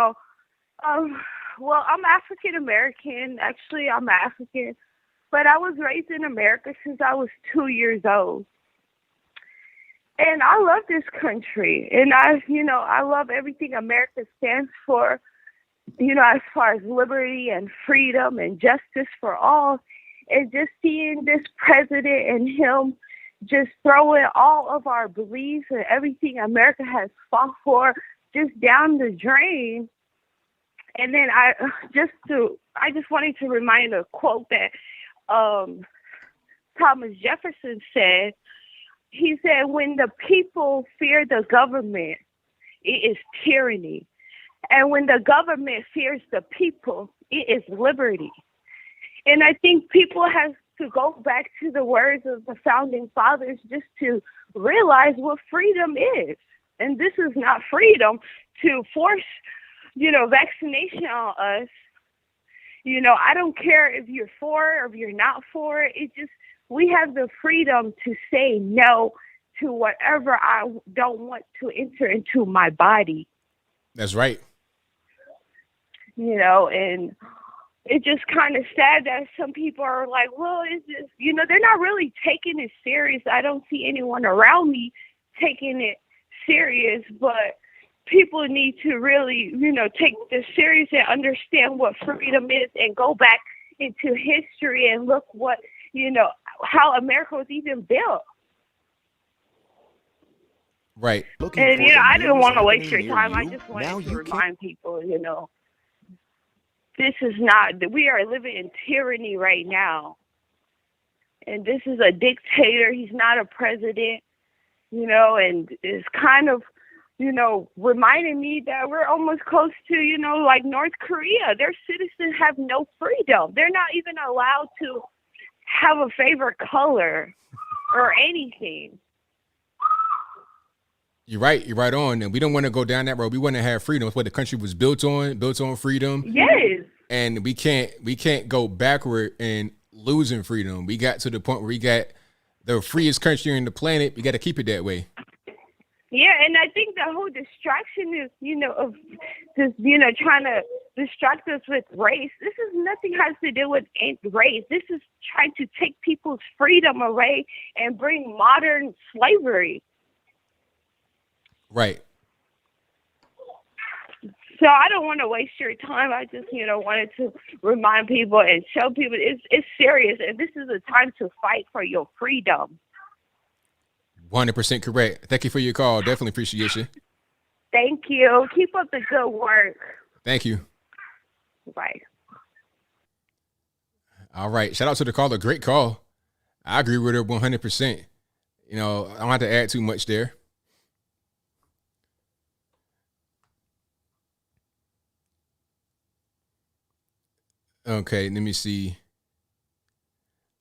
well, I'm African American. Actually, I'm African, but I was raised in America since I was 2 years old. And I love this country. And I love everything America stands for, as far as liberty and freedom and justice for all. And just seeing this president and him just throwing all of our beliefs and everything America has fought for just down the drain. And then I just wanted to remind a quote that Thomas Jefferson said. He said, when the people fear the government, it is tyranny. And when the government fears the people, it is liberty. And I think people have to go back to the words of the founding fathers just to realize what freedom is. And this is not freedom to force, vaccination on us. I don't care if you're for or if you're not for it. It's just, we have the freedom to say no into whatever I don't want to enter into my body. That's right. You know, and it's just kind of sad that some people are like, well, it's just, you know, they're not really taking it serious. I don't see anyone around me taking it serious, but people need to really, you know, take this serious and understand what freedom is and go back into history and look what, you know, how America was even built. Right. And, you know, I didn't want to waste your time. I just wanted to remind people, you know, this is not, we are living in tyranny right now. And this is a dictator. He's not a president, you know, and it's kind of, you know, reminding me that we're almost close to, you know, like North Korea. Their citizens have no freedom. They're not even allowed to have a favorite color or anything. You're right. You're right on. And we don't want to go down that road. We want to have freedom. It's what the country was built on freedom. Yes. And we can't go backward in losing freedom. We got to the point where we got the freest country on the planet. We got to keep it that way. Yeah, and I think the whole distraction is, you know, of just, you know, trying to distract us with race. This is nothing has to do with race. This is trying to take people's freedom away and bring modern slavery. Right. So I don't want to waste your time. I just, you know, wanted to remind people and show people it's serious, and this is a time to fight for your freedom. 100% correct. Thank you for your call. Definitely appreciate you. Thank you. Keep up the good work. Thank you. Bye. All right. Shout out to the caller. Great call. I agree with her 100%. You know, I don't have to add too much there. Okay, let me see.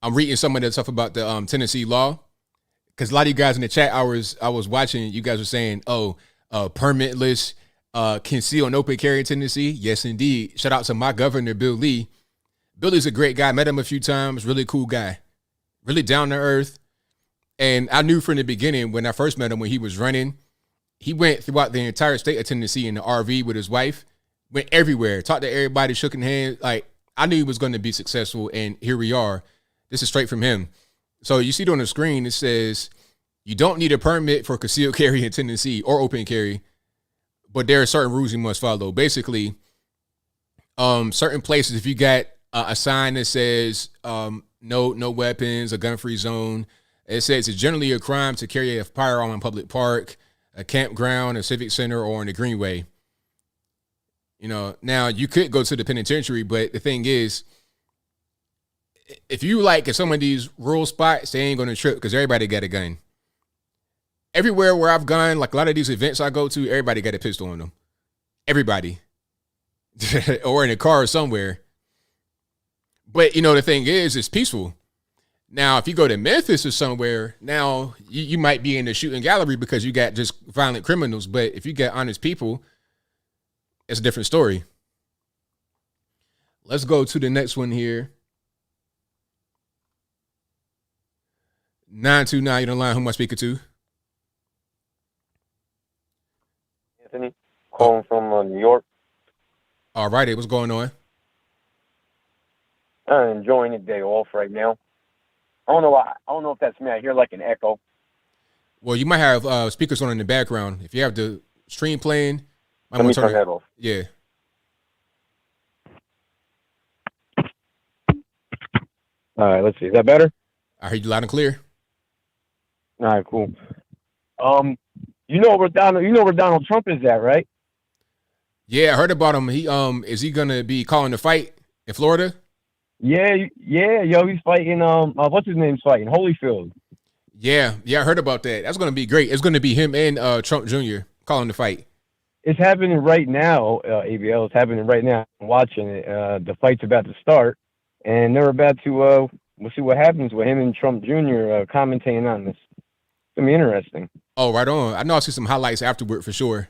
I'm reading some of the stuff about the Tennessee law, because a lot of you guys in the chat, I was watching, you guys were saying, permitless, conceal and open carry in Tennessee. Yes, indeed. Shout out to my governor, Bill Lee. Billy's a great guy. Met him a few times. Really cool guy. Really down to earth. And I knew from the beginning when I first met him, when he was running, he went throughout the entire state of Tennessee in the RV with his wife. Went everywhere. Talked to everybody, shook hands. Like, I knew he was going to be successful, and here we are. This is straight from him. So you see it on the screen, it says you don't need a permit for concealed carry in Tennessee or open carry, but there are certain rules you must follow. Basically, certain places, if you got a sign that says no weapons, a gun-free zone, it says it's generally a crime to carry a firearm in public park, a campground, a civic center, or in a greenway. You know, now you could go to the penitentiary, but the thing is, if you like in some of these rural spots, they ain't going to trip because everybody got a gun. Everywhere where I've gone, like a lot of these events I go to, everybody got a pistol on them. Everybody. Or in a car somewhere. But, you know, the thing is, it's peaceful. Now, if you go to Memphis or somewhere, now you might be in the shooting gallery because you got just violent criminals. But if you got honest people, it's a different story. Let's go to the next one here. 929, you're on the line. Who am I speaking to? Anthony, calling from New York. All righty, what's going on? I'm enjoying the day off right now. I don't know why. I don't know if that's me. I hear like an echo. Well, you might have speakers on in the background. If you have the stream playing, let me turn that off. Yeah. All right, let's see. Is that better? I heard you loud and clear. All right, cool. You know where Donald Trump is at, right? Yeah, I heard about him. He is he gonna be calling the fight in Florida? Yeah, yo, he's fighting. What's his name's fighting? Holyfield. Yeah, I heard about that. That's gonna be great. It's gonna be him and Trump Jr. calling the fight. It's happening right now. ABL is happening right now. I'm watching it. The fight's about to start, and they're about to. We'll see what happens with him and Trump Jr. Commentating on this. It's gonna be interesting. Oh, right on. I know I'll see some highlights afterward for sure.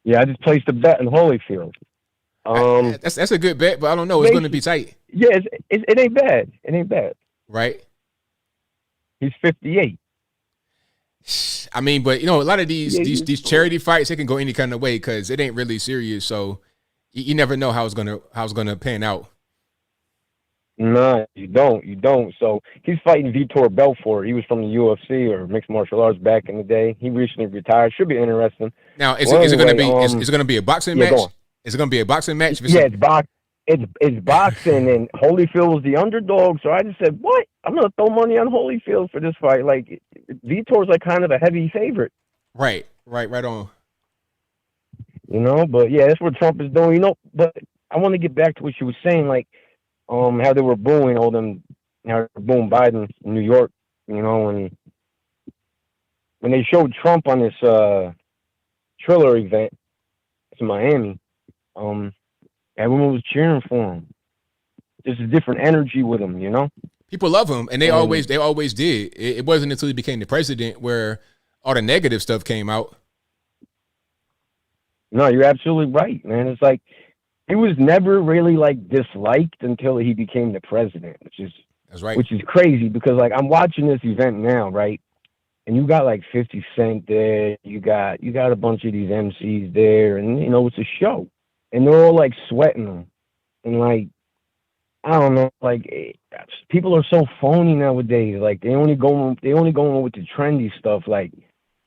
Yeah, I just placed a bet on Holyfield. That's a good bet, but I don't know. It's going to be tight. Yeah, it ain't bad. It ain't bad. Right. He's 58. I mean, but a lot of these charity fights, they can go any kind of way because it ain't really serious. So you never know how it's gonna pan out. No, you don't. So he's fighting Vitor Belfort. He was from the UFC or mixed martial arts back in the day. He recently retired. Should be interesting. Now, is it going to be is it going to be a boxing match? Is it going to be a boxing match? It's boxing, and Holyfield was the underdog. So I just said, what? I'm going to throw money on Holyfield for this fight. Like, Vitor's like kind of a heavy favorite. Right on. But yeah, that's what Trump is doing. But I want to get back to what you were saying, like, how they were booing how they were booing Biden in New York, and when they showed Trump on this Triller event in Miami, everyone was cheering for him. There's a different energy with him, People love him, and they always did. It wasn't until he became the president where all the negative stuff came out. No, you're absolutely right, man. It's like he was never really like disliked until he became the president, that's right. Which is crazy because like I'm watching this event now, right? And you got like 50 Cent there, you got a bunch of these MCs there, and it's a show, and they're all like sweating them, and like I don't know, like people are so phony nowadays. Like they only going with the trendy stuff. Like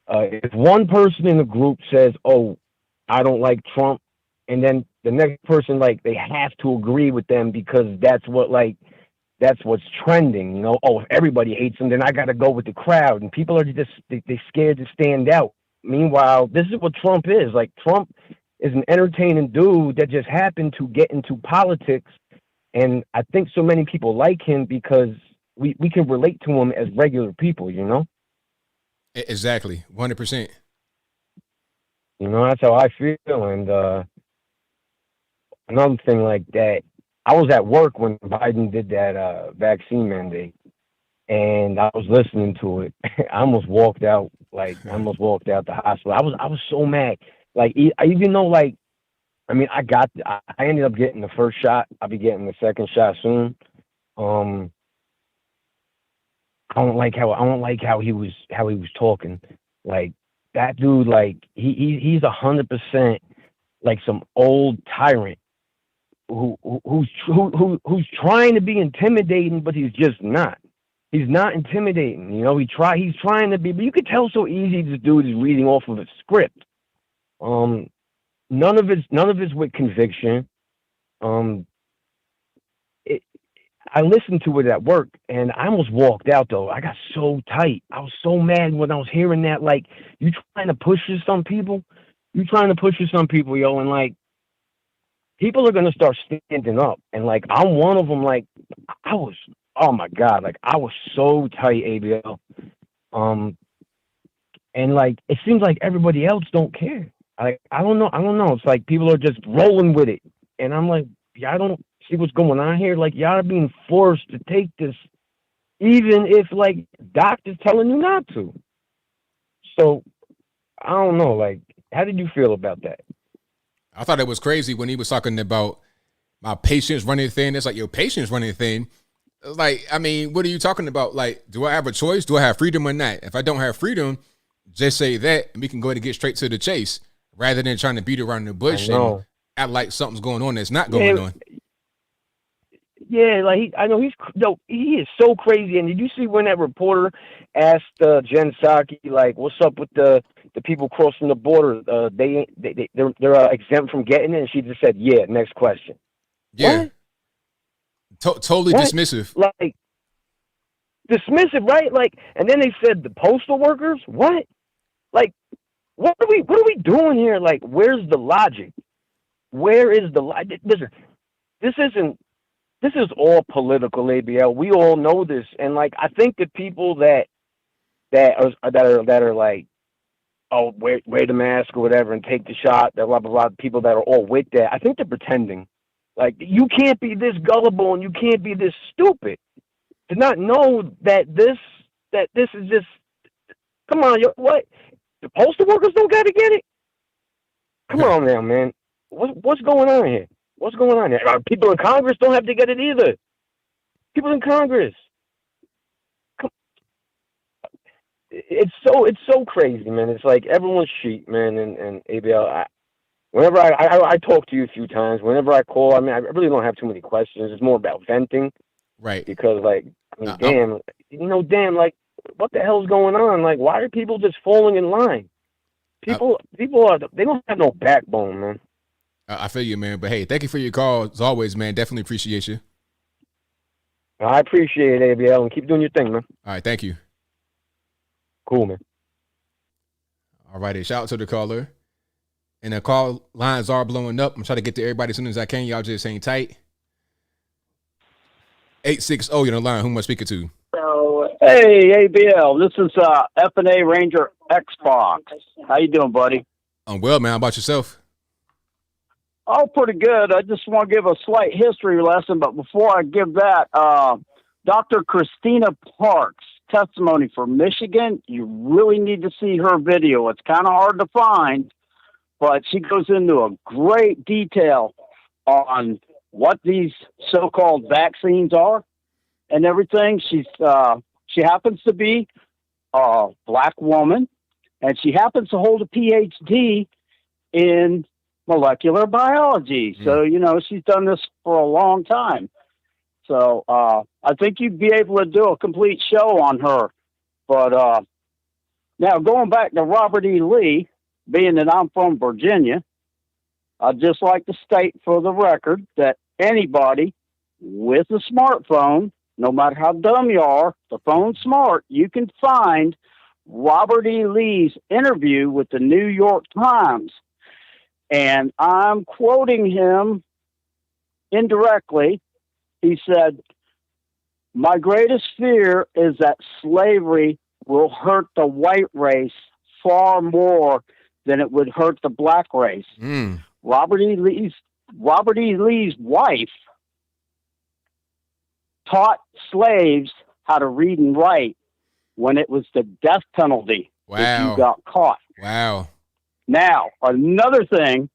if one person in the group says, "Oh, I don't like Trump," and then the next person, like, they have to agree with them because that's what's trending, Oh, if everybody hates him, then I got to go with the crowd. And people are just, they scared to stand out. Meanwhile, this is what Trump is. Like, Trump is an entertaining dude that just happened to get into politics. And I think so many people like him because we can relate to him as regular people, Exactly. 100%. That's how I feel. And, another thing like that, I was at work when Biden did that vaccine mandate, and I was listening to it. I almost walked out. Like, I almost walked out the hospital. I was so mad. Like, even though, like, I mean, I ended up getting the first shot. I'll be getting the second shot soon. I don't like how he was talking. Like, that dude, like, he's 100% like some old tyrant who's trying to be intimidating, but he's just not. He's not intimidating. He's trying to be, but you could tell so easy this dude is reading off of a script. None of it's with conviction. I listened to it at work, and I almost walked out, though. I got so tight. I was so mad when I was hearing that. Like, you trying to push some people? Yo, and, like, people are going to start standing up. And, like, I'm one of them. Like, oh, my God. Like, I was so tight, ABL. And, like, it seems like everybody else don't care. I don't know. It's like people are just rolling with it. And I'm like, yeah, I don't see what's going on here. Like, y'all are being forced to take this, even if, like, doctors telling you not to. So, I don't know. Like, how did you feel about that? I thought it was crazy when he was talking about my patience running thin. It's like, your patience running thin. Like, I mean, what are you talking about? Like, do I have a choice? Do I have freedom or not? If I don't have freedom, just say that, and we can go ahead and get straight to the chase rather than trying to beat around the bush and act like something's going on that's not going on. Yeah, like he is so crazy. And did you see when that reporter asked Jen Psaki, like, what's up with the people crossing the border? They're exempt from getting it, and she just said, yeah. Next question. Yeah, totally what? Dismissive. Like dismissive, right? Like, and then they said the postal workers. What? Like, what are we doing here? Like, where's the logic? Where is the logic? Listen, this is all political, ABL. We all know this, and like, I think the people that are like, oh, wear the mask or whatever and take the shot, that blah blah blah. People that are all with that, I think they're pretending. Like, you can't be this gullible and you can't be this stupid to not know that this is just. Come on, what? The postal workers don't got to get it. Come on now, man. What's going on here? What's going on here? People in Congress don't have to get it either. People in Congress. it's so crazy, man. It's like everyone's sheep, man. And ABL, whenever I talk to you a few times, whenever I call, I mean, I really don't have too many questions. It's more about venting. Right. Because, like, I mean, damn, like, what the hell's going on? Like, why are people just falling in line? People they don't have no backbone, man. I feel you, man. But hey, thank you for your call. As always, man. Definitely appreciate you. I appreciate it, ABL, and keep doing your thing, man. All right, thank you. Cool, man. All righty, shout out to the caller. And the call lines are blowing up. I'm trying to get to everybody as soon as I can. Y'all just hang tight. 860, you're on the line. Who am I speaking to? Hey, ABL, this is F&A Ranger Xbox. How you doing, buddy? I'm well, man. How about yourself? Oh, pretty good. I just want to give a slight history lesson, but before I give that, Dr. Christina Parks' testimony from Michigan, you really need to see her video. It's kind of hard to find, but she goes into a great detail on what these so-called vaccines are and everything. She happens to be a black woman, and she happens to hold a PhD in molecular biology. So, she's done this for a long time. So I think you'd be able to do a complete show on her. But now going back to Robert E. Lee, being that I'm from Virginia, I'd just like to state for the record that anybody with a smartphone, no matter how dumb you are, the phone's smart, you can find Robert E. Lee's interview with the New York Times. And I'm quoting him indirectly. He said, "My greatest fear is that slavery will hurt the white race far more than it would hurt the black race." Robert E. Lee's wife taught slaves how to read and write when it was the death penalty if you got caught. Wow. Now, another thing,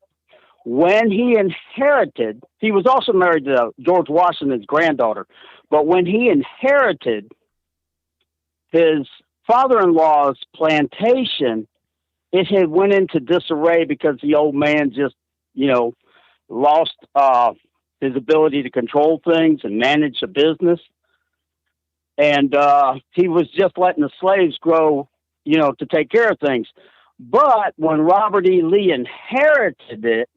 when he inherited, he was also married to George Washington's granddaughter, but when he inherited his father-in-law's plantation, it had went into disarray because the old man just, lost his ability to control things and manage a business. And he was just letting the slaves grow, to take care of things. But when Robert E. Lee inherited it,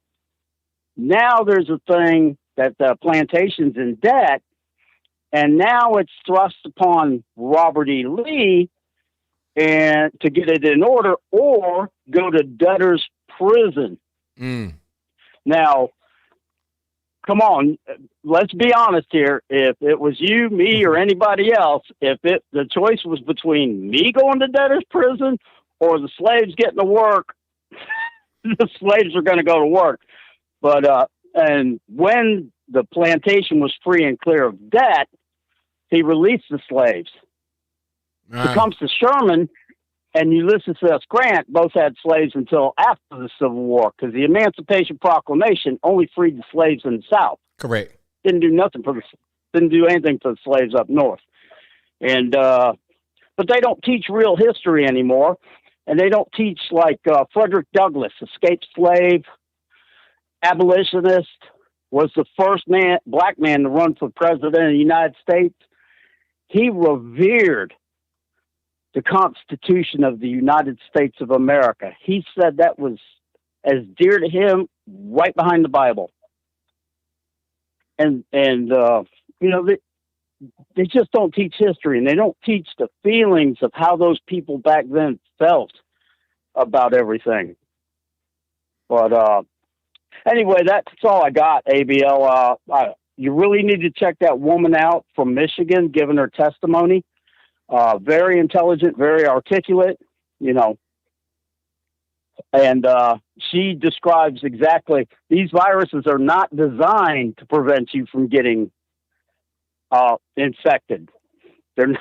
now there's a thing that the plantation's in debt, and now it's thrust upon Robert E. Lee and to get it in order or go to debtor's prison. Now, come on, let's be honest here. If it was you, me, or anybody else, the choice was between me going to debtor's prison or the slaves getting to work, the slaves are going to go to work. But and when the plantation was free and clear of debt, he released the slaves. It comes to Sherman and Ulysses S. Grant, both had slaves until after the Civil War, because the Emancipation Proclamation only freed the slaves in the South. Correct. Didn't do anything for the slaves up north. And but they don't teach real history anymore, and they don't teach like Frederick Douglass, escaped slave, abolitionist, was the first black man to run for president of the United States. He revered the Constitution of the United States of America. He said that was as dear to him, right behind the Bible. And they just don't teach history, and they don't teach the feelings of how those people back then felt about everything. But anyway, that's all I got, ABL. You really need to check that woman out from Michigan, giving her testimony. Very intelligent, very articulate, and she describes exactly, these viruses are not designed to prevent you from getting infected. They're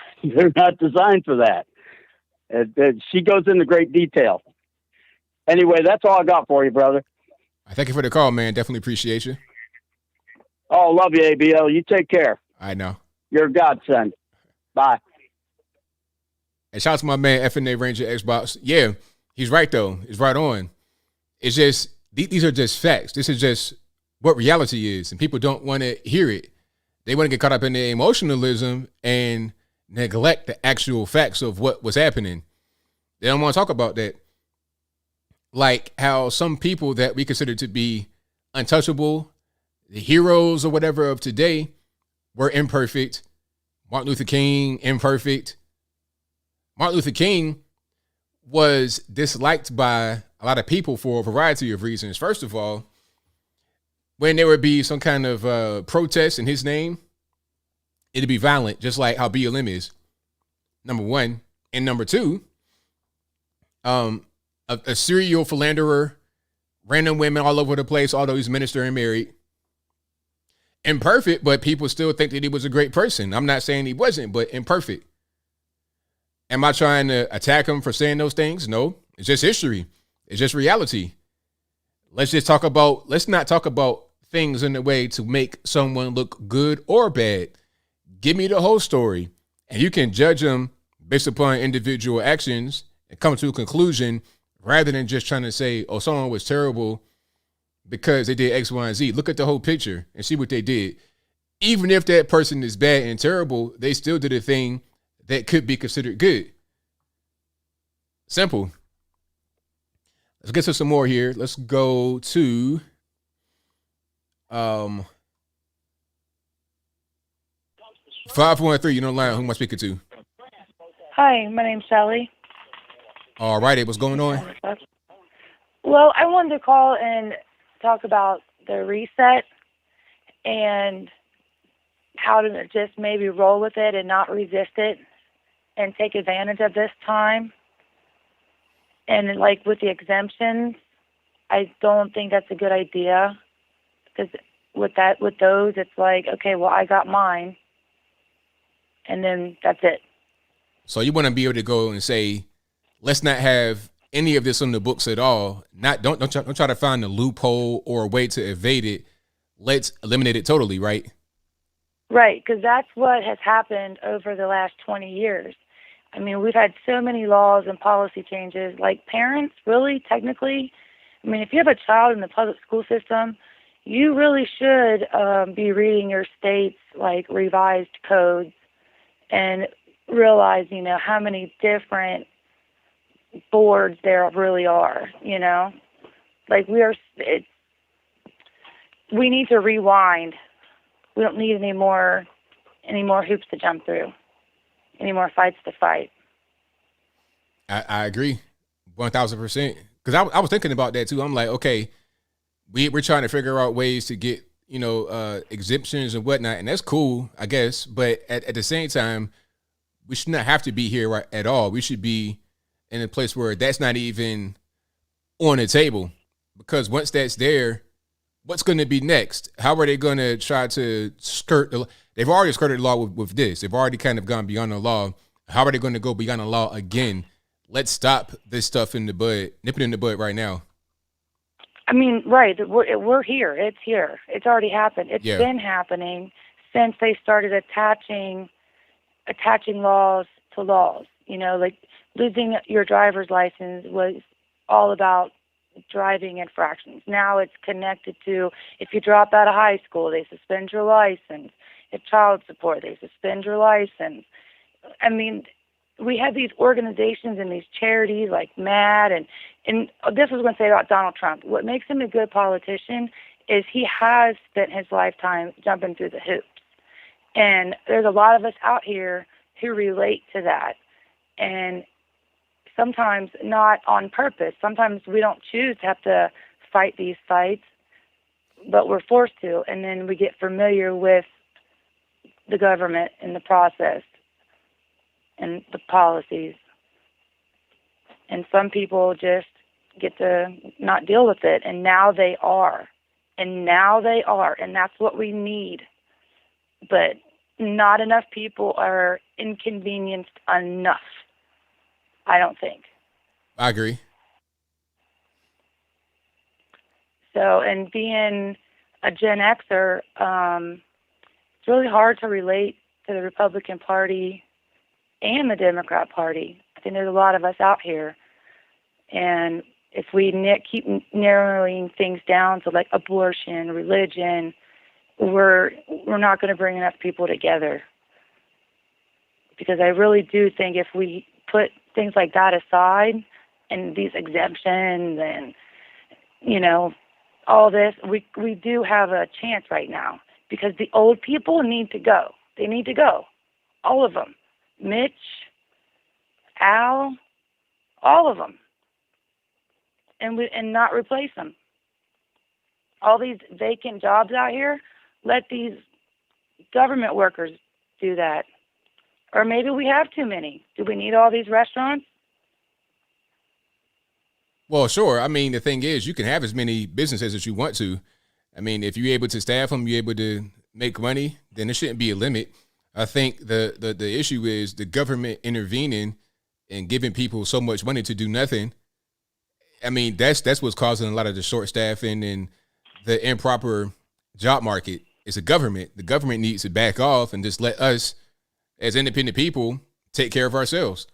not designed for that. And she goes into great detail. Anyway, that's all I got for you, brother. Thank you for the call, man. Definitely appreciate you. Oh, love you, ABL. You take care. I know. You're a godsend. Bye. And shout out to my man FNA Ranger Xbox. Yeah, he's right though. It's right on. It's just these are just facts. This is just what reality is, and people don't want to hear it. They want to get caught up in the emotionalism and neglect the actual facts of what was happening. They don't want to talk about that. Like how some people that we consider to be untouchable, the heroes or whatever of today, were imperfect. Martin Luther King, imperfect. Martin Luther King was disliked by a lot of people for a variety of reasons. First of all, when there would be some kind of protest in his name, it'd be violent, just like how BLM is, number one. And number two, a serial philanderer, random women all over the place, although he's minister and married. Imperfect, but people still think that he was a great person. I'm not saying he wasn't, but imperfect. Am I trying to attack him for saying those things? No, it's just history. It's just reality. Let's not talk about things in a way to make someone look good or bad. Give me the whole story, and you can judge them based upon individual actions and come to a conclusion rather than just trying to say, oh, someone was terrible because they did X, Y, and Z. Look at the whole picture and see what they did. Even if that person is bad and terrible, they still did a thing that could be considered good. Simple. Let's get to some more here. Let's go to 513. You're on the line. Who am I speaking to? Hi, my name's Sally. All righty. What's going on? Well, I wanted to call and talk about the reset and how to just maybe roll with it and not resist it and take advantage of this time. And like with the exemptions, I don't think that's a good idea because with those, it's like, okay, well, I got mine, and then that's it. So you want to be able to go and say, let's not have any of this on the books at all. Don't try to find a loophole or a way to evade it. Let's eliminate it totally, right? Right, because that's what has happened over the last 20 years. I mean, we've had so many laws and policy changes. Like parents, really, technically, I mean, if you have a child in the public school system, you really should be reading your state's like revised codes and realize, how many different boards there really are, like we need to rewind. We don't need any more hoops to jump through, any more fights to fight. I agree 1,000%. Because I was thinking about that too. I'm like, okay, we're trying to figure out ways to get, exemptions and whatnot. And that's cool, I guess. But at the same time, we should not have to be here at all. We should be in a place where that's not even on the table. Because once that's there, what's going to be next? How are they going to try to skirt the law? They've already skirted the law with this. They've already kind of gone beyond the law. How are they going to go beyond the law again? Let's stop this stuff in the bud, nip it in the bud right now. I mean, right. We're here. It's here. It's already happened. It's been happening since they started attaching laws to laws. Like losing your driver's license was all about driving infractions. Now it's connected to if you drop out of high school, they suspend your license. If child support, they suspend your license. I mean, we have these organizations and these charities like MAD, and this was going to say about Donald Trump. What makes him a good politician is he has spent his lifetime jumping through the hoops. And there's a lot of us out here who relate to that. And sometimes not on purpose. Sometimes we don't choose to have to fight these fights, but we're forced to. And then we get familiar with the government and the process and the policies. And some people just get to not deal with it. And now they are. And that's what we need. But not enough people are inconvenienced enough, I don't think. I agree. So, and being a Gen Xer, it's really hard to relate to the Republican Party and the Democrat Party. think there's a lot of us out here. And if we keep narrowing things down to like abortion, religion, we're not going to bring enough people together. Because I really do think if we put things like that aside and these exemptions and, you know, all this, we do have a chance right now. Because the old people need to go. They need to go. All of them. Mitch, Al, all of them. And not replace them. All these vacant jobs out here, let these government workers do that. Or maybe we have too many. Do we need all these restaurants? Well, sure. I mean, the thing is, you can have as many businesses as you want to. I mean, if you're able to staff them, you're able to make money, then there shouldn't be a limit. I think the issue is the government intervening and giving people so much money to do nothing. I mean, that's what's causing a lot of the short staffing and the improper job market. It's a government. The government needs to back off and just let us, as independent people, take care of ourselves.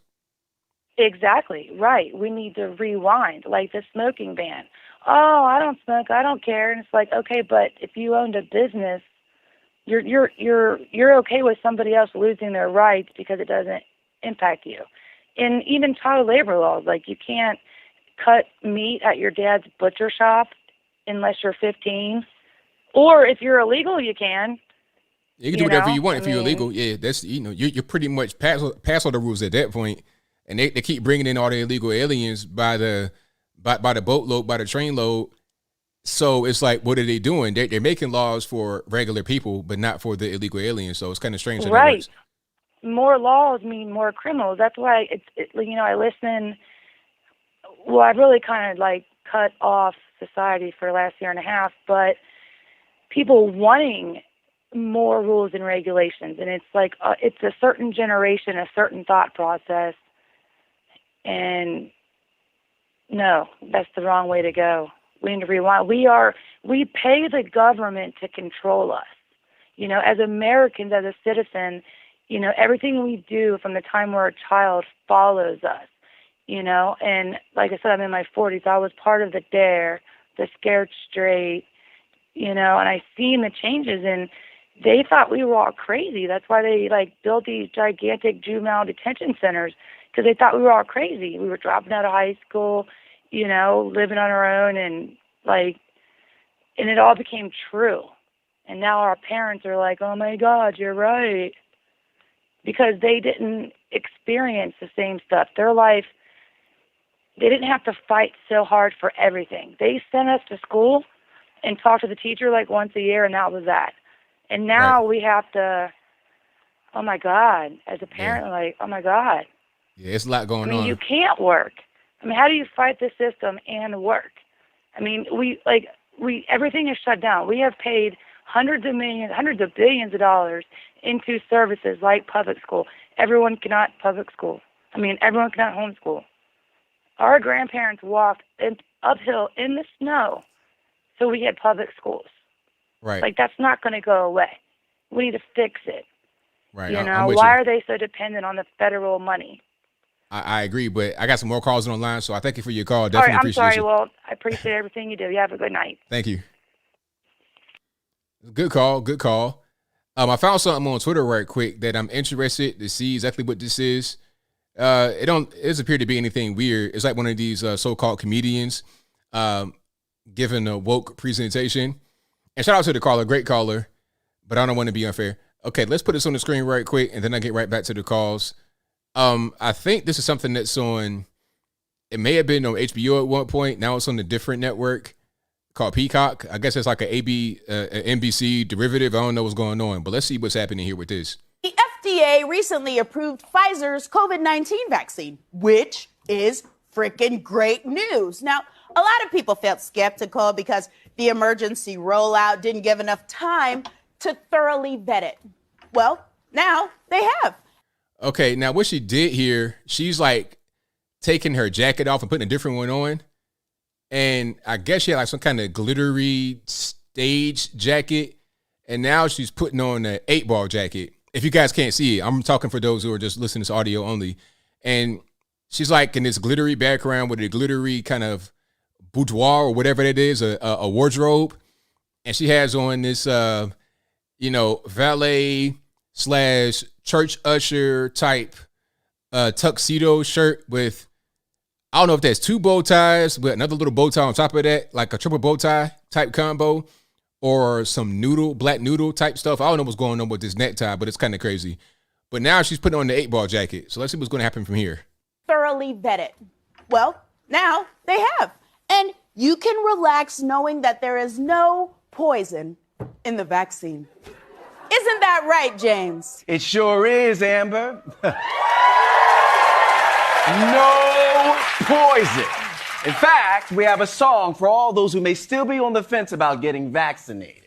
Exactly, right. We need to rewind, like the smoking ban. Oh, I don't smoke, I don't care. And it's like, okay, but if you owned a business, you're okay with somebody else losing their rights because it doesn't impact you. And even child labor laws, like you can't cut meat at your dad's butcher shop unless you're 15. Or if you're illegal, you can. You can do whatever you want if you're illegal. Yeah, that's, you know, you're pretty much pass all the rules at that point. And they keep bringing in all the illegal aliens by the boatload, by the train load. So it's like, what are they doing? They're making laws for regular people, but not for the illegal aliens. So it's kind of strange. Right. More laws mean more criminals. That's why you know, I listen. Well, I've really kind of like cut off society for the last year and a half, but people wanting more rules and regulations. And it's like, it's a certain generation, a certain thought process. And no, that's the wrong way to go. We need to rewind. We pay the government to control us. You know, as Americans, as a citizen, you know, everything we do from the time we're a child follows us, you know. And like I said, I'm in my 40s. I was part of the DARE, the Scared Straight, you know, and I seen the changes, and they thought we were all crazy. That's why they, like, built these gigantic juvenile detention centers, because they thought we were all crazy. We were dropping out of high school, you know, living on our own, and and it all became true. And now our parents are like, oh my God, you're right. Because they didn't experience the same stuff. Their life, they didn't have to fight so hard for everything. They sent us to school and talked to the teacher like once a year, and that was that. And now we have to, oh my God, as a parent, like, oh my God. Yeah, it's a lot going on. I mean, you can't work. I mean, how do you fight the system and work? I mean, everything is shut down. We have paid hundreds of billions of dollars into services like public school. Everyone cannot homeschool. Our grandparents walked uphill in the snow so we had public schools. Right. Like, that's not going to go away. We need to fix it. Right. You know, why are they so dependent on the federal money? I agree, but I got some more calls on the line, so I thank you for your call. All Definitely right, I'm appreciate sorry. you. Well, I appreciate everything you do. You have a good night. Thank you. Good call. Good call. I found something on Twitter right quick that I'm interested to see exactly what this is. It doesn't appear to be anything weird. It's like one of these so-called comedians giving a woke presentation. And shout out to the caller, great caller, but I don't want to be unfair. Okay, let's put this on the screen right quick, and then I get right back to the calls. I think this is something that's on, it may have been on HBO at one point. Now it's on a different network called Peacock. I guess it's like an NBC derivative. I don't know what's going on, but let's see what's happening here with this. The FDA recently approved Pfizer's COVID-19 vaccine, which is freaking great news. Now, a lot of people felt skeptical because the emergency rollout didn't give enough time to thoroughly vet it. Well, now they have. Okay, now what she did here, she's like taking her jacket off and putting a different one on. And I guess she had like some kind of glittery stage jacket. And now she's putting on an 8-ball jacket. If you guys can't see it, I'm talking for those who are just listening to audio only. And she's like in this glittery background with a glittery kind of boudoir or whatever that is, a wardrobe. And she has on this, valet / church usher type tuxedo shirt with, I don't know if that's 2 bow ties, but another little bow tie on top of that, like a triple bow tie type combo, or some black noodle type stuff. I don't know what's going on with this necktie, but it's kind of crazy. But now she's putting on the 8-ball jacket. So let's see what's going to happen from here. Thoroughly vetted. Well, now they have. And you can relax knowing that there is no poison in the vaccine. Isn't that right, James? It sure is, Amber. No poison. In fact, we have a song for all those who may still be on the fence about getting vaccinated.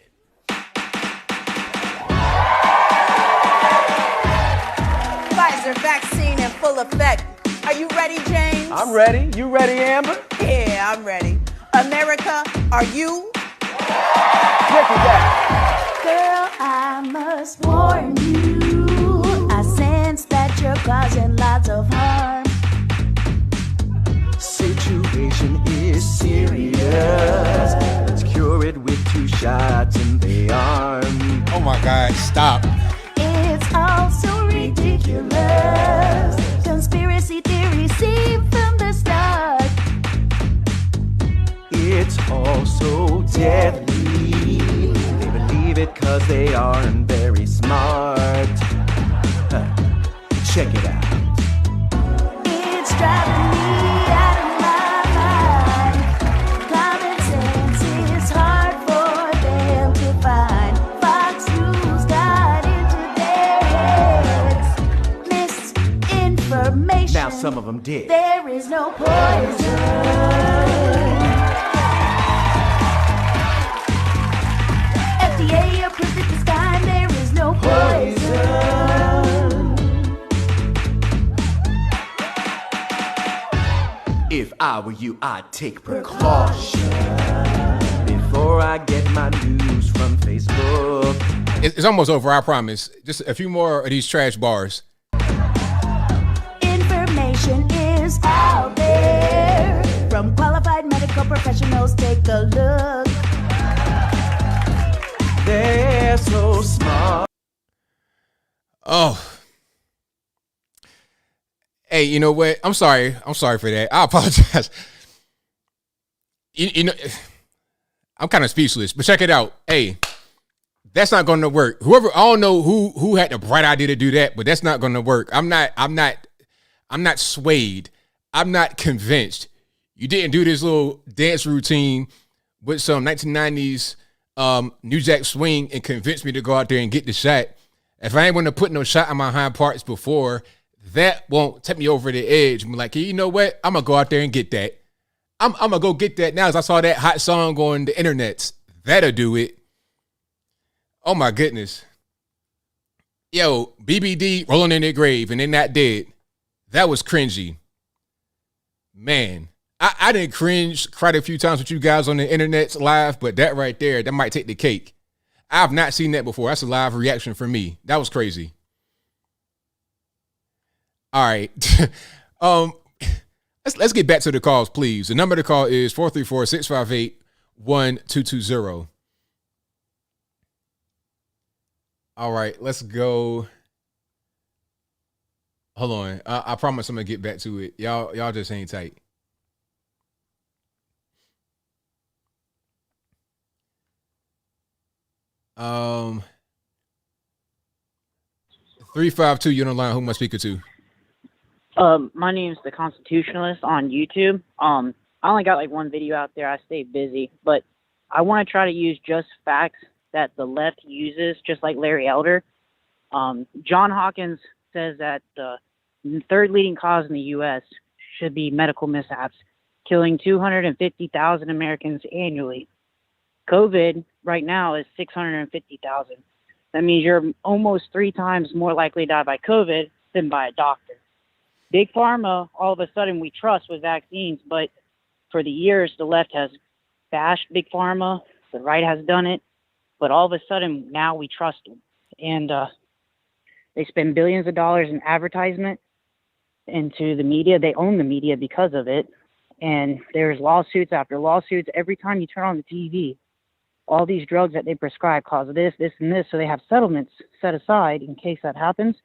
Pfizer vaccine in full effect. Are you ready, James? I'm ready. You ready, Amber? Yeah, I'm ready. America, are you? Break it down. Girl, I must warn you. I sense that you're causing lots of harm. Situation is serious. Let's cure it with 2 shots in the arm. Oh my God, stop. It's all so ridiculous. Conspiracy theories seem from the start. It's all so deadly. They believe it 'cause they aren't very smart. Check it out. It's driving me out of my mind. Common sense is hard for them to find. Fox News got into their heads. Misinformation. Now some of them did. There is no poison. FDA approved it this time. There is no poison. If I were you, I'd take precaution before I get my news from Facebook. It's almost over, I promise. Just a few more of these trash bars. Information is out there from qualified medical professionals. Take a look. They're so smart. Oh. Hey, you know what? I'm sorry. I'm sorry for that. I apologize. You know, I'm kind of speechless, but check it out. Hey, that's not going to work. Whoever, I don't know who had the bright idea to do that, but that's not going to work. I'm not swayed. I'm not convinced. You didn't do this little dance routine with some 1990s New Jack Swing and convince me to go out there and get the shot. If I ain't want to put no shot on my hind parts before, that won't take me over the edge. I'm like, hey, you know what? I'm going to go out there and get that. I'm going to go get that now as I saw that hot song on the internet. That'll do it. Oh, my goodness. Yo, BBD rolling in their grave and they're not dead. That was cringy. Man, I didn't cringe quite a few times with you guys on the internet live, but that right there, that might take the cake. I've not seen that before. That's a live reaction from me. That was crazy. All right. Let's get back to the calls, please. The number to call is 434-658-1220. All right, let's go. Hold on. I promise I'm gonna get back to it. Y'all just hang tight. Um 352, you're on the line. Who am I speaking to? My name's The Constitutionalist on YouTube. I only got like one video out there. I stay busy, but I want to try to use just facts that the left uses, just like Larry Elder. John Hawkins says that the third leading cause in the U.S. should be medical mishaps, killing 250,000 Americans annually. COVID right now is 650,000. That means you're almost 3 times more likely to die by COVID than by a doctor. Big Pharma, all of a sudden we trust with vaccines, but for the years the left has bashed Big Pharma, the right has done it, but all of a sudden now we trust them. And they spend billions of dollars in advertisement, into the media. They own the media because of it. And there's lawsuits after lawsuits. Every time you turn on the TV, all these drugs that they prescribe cause this, this, and this. So they have settlements set aside in case that happens.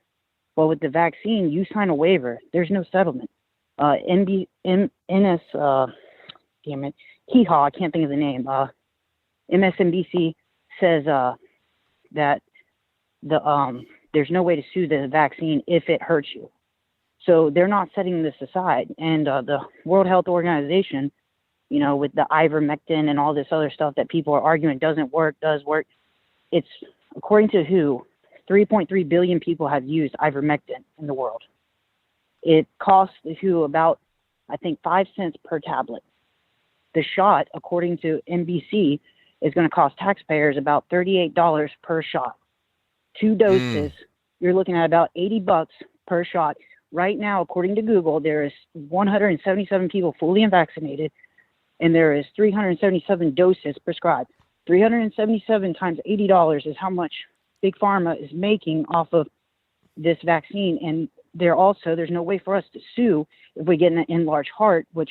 Well, with the vaccine, you sign a waiver. There's no settlement. Damn it, Hee-Haw, I can't think of the name. MSNBC says that there's no way to sue the vaccine if it hurts you. So they're not setting this aside. And the World Health Organization, you know, with the ivermectin and all this other stuff that people are arguing doesn't work, does work. It's, according to WHO, 3.3 billion people have used ivermectin in the world. It costs the WHO about, I think, 5 cents per tablet. The shot, according to NBC, is going to cost taxpayers about $38 per shot. 2 doses, you're looking at about $80 per shot. Right now, according to Google, there is 177 people fully vaccinated, and there is 377 doses prescribed. 377 times $80 is how much Big Pharma is making off of this vaccine. And there's no way for us to sue if we get an enlarged heart, which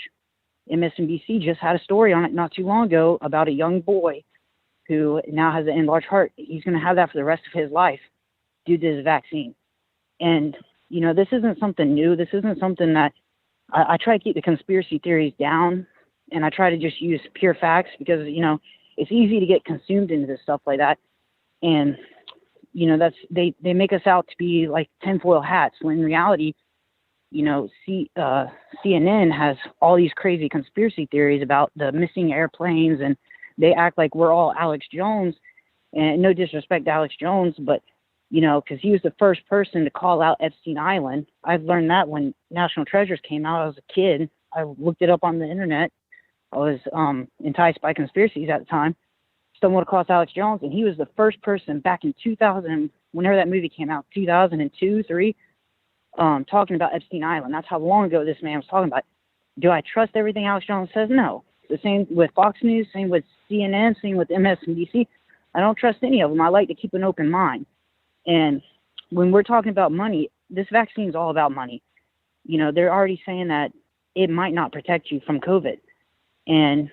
MSNBC just had a story on it not too long ago about a young boy who now has an enlarged heart. He's going to have that for the rest of his life due to this vaccine. And, you know, this isn't something new. This isn't something that I try to keep the conspiracy theories down, and I try to just use pure facts because, you know, it's easy to get consumed into this stuff like that. And, you know, they make us out to be like tinfoil hats, when in reality, you know, CNN has all these crazy conspiracy theories about the missing airplanes, and they act like we're all Alex Jones. And no disrespect to Alex Jones, but, you know, because he was the first person to call out Epstein Island. I've learned that when National Treasures came out. I was a kid. I looked it up on the internet. I was enticed by conspiracies at the time. Stumbled across Alex Jones, and he was the first person back in 2000, whenever that movie came out, 2002, 3, talking about Epstein Island. That's how long ago this man was talking about. Do I trust everything Alex Jones says? No. The same with Fox News, same with CNN, same with MSNBC. I don't trust any of them. I like to keep an open mind. And when we're talking about money, this vaccine is all about money. You know, they're already saying that it might not protect you from COVID. And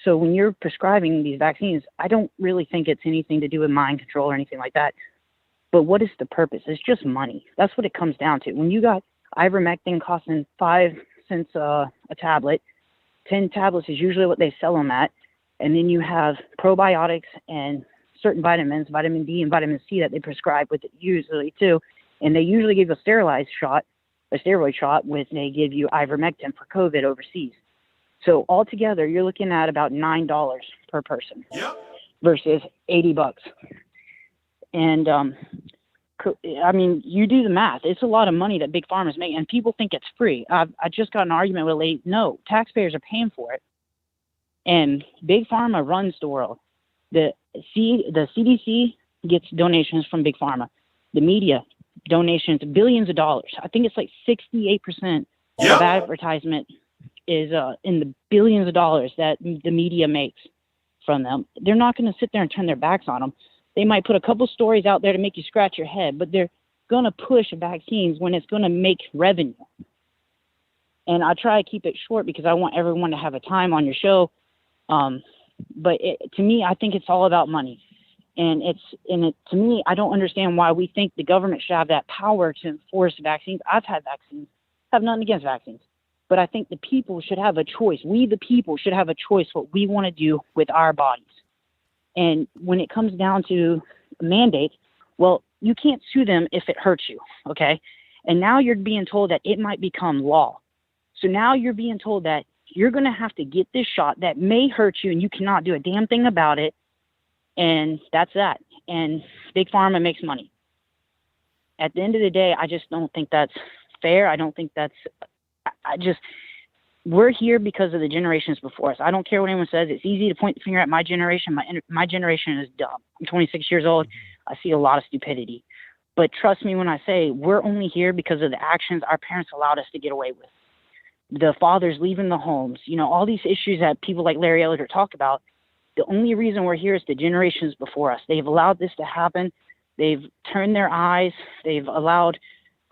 so when you're prescribing these vaccines, I don't really think it's anything to do with mind control or anything like that. But what is the purpose? It's just money. That's what it comes down to. When you got ivermectin costing 5 cents a tablet, 10 tablets is usually what they sell them at. And then you have probiotics and certain vitamins, vitamin D and vitamin C that they prescribe with it usually too. And they usually give a steroid shot when they give you ivermectin for COVID overseas. So altogether, you're looking at about $9 per person versus $80. And I mean, you do the math. It's a lot of money that Big Pharma is making, and people think it's free. I just got an argument with a lady. No, taxpayers are paying for it, and Big Pharma runs the world. The CDC gets donations from Big Pharma. The media donations, billions of dollars. I think it's like 68% of advertisement is in the billions of dollars that the media makes from them. They're not going to sit there and turn their backs on them. They might put a couple stories out there to make you scratch your head, but they're going to push vaccines when it's going to make revenue. And I try to keep it short because I want everyone to have a time on your show. But to me, I think it's all about money. And to me, I don't understand why we think the government should have that power to enforce vaccines. I've had vaccines. I have nothing against vaccines. But I think the people should have a choice. We, the people, should have a choice what we want to do with our bodies. And when it comes down to mandates, well, you can't sue them if it hurts you, okay? And now you're being told that it might become law. So now you're being told that you're going to have to get this shot that may hurt you and you cannot do a damn thing about it. And that's that. And Big Pharma makes money. At the end of the day, I just don't think that's fair. I don't think that's we're here because of the generations before us. I don't care what anyone says. It's easy to point the finger at my generation. My generation is dumb. I'm 26 years old. I see a lot of stupidity. But trust me when I say we're only here because of the actions our parents allowed us to get away with. The fathers leaving the homes, you know, all these issues that people like Larry Elder talk about. The only reason we're here is the generations before us. They've allowed this to happen. They've turned their eyes. They've allowed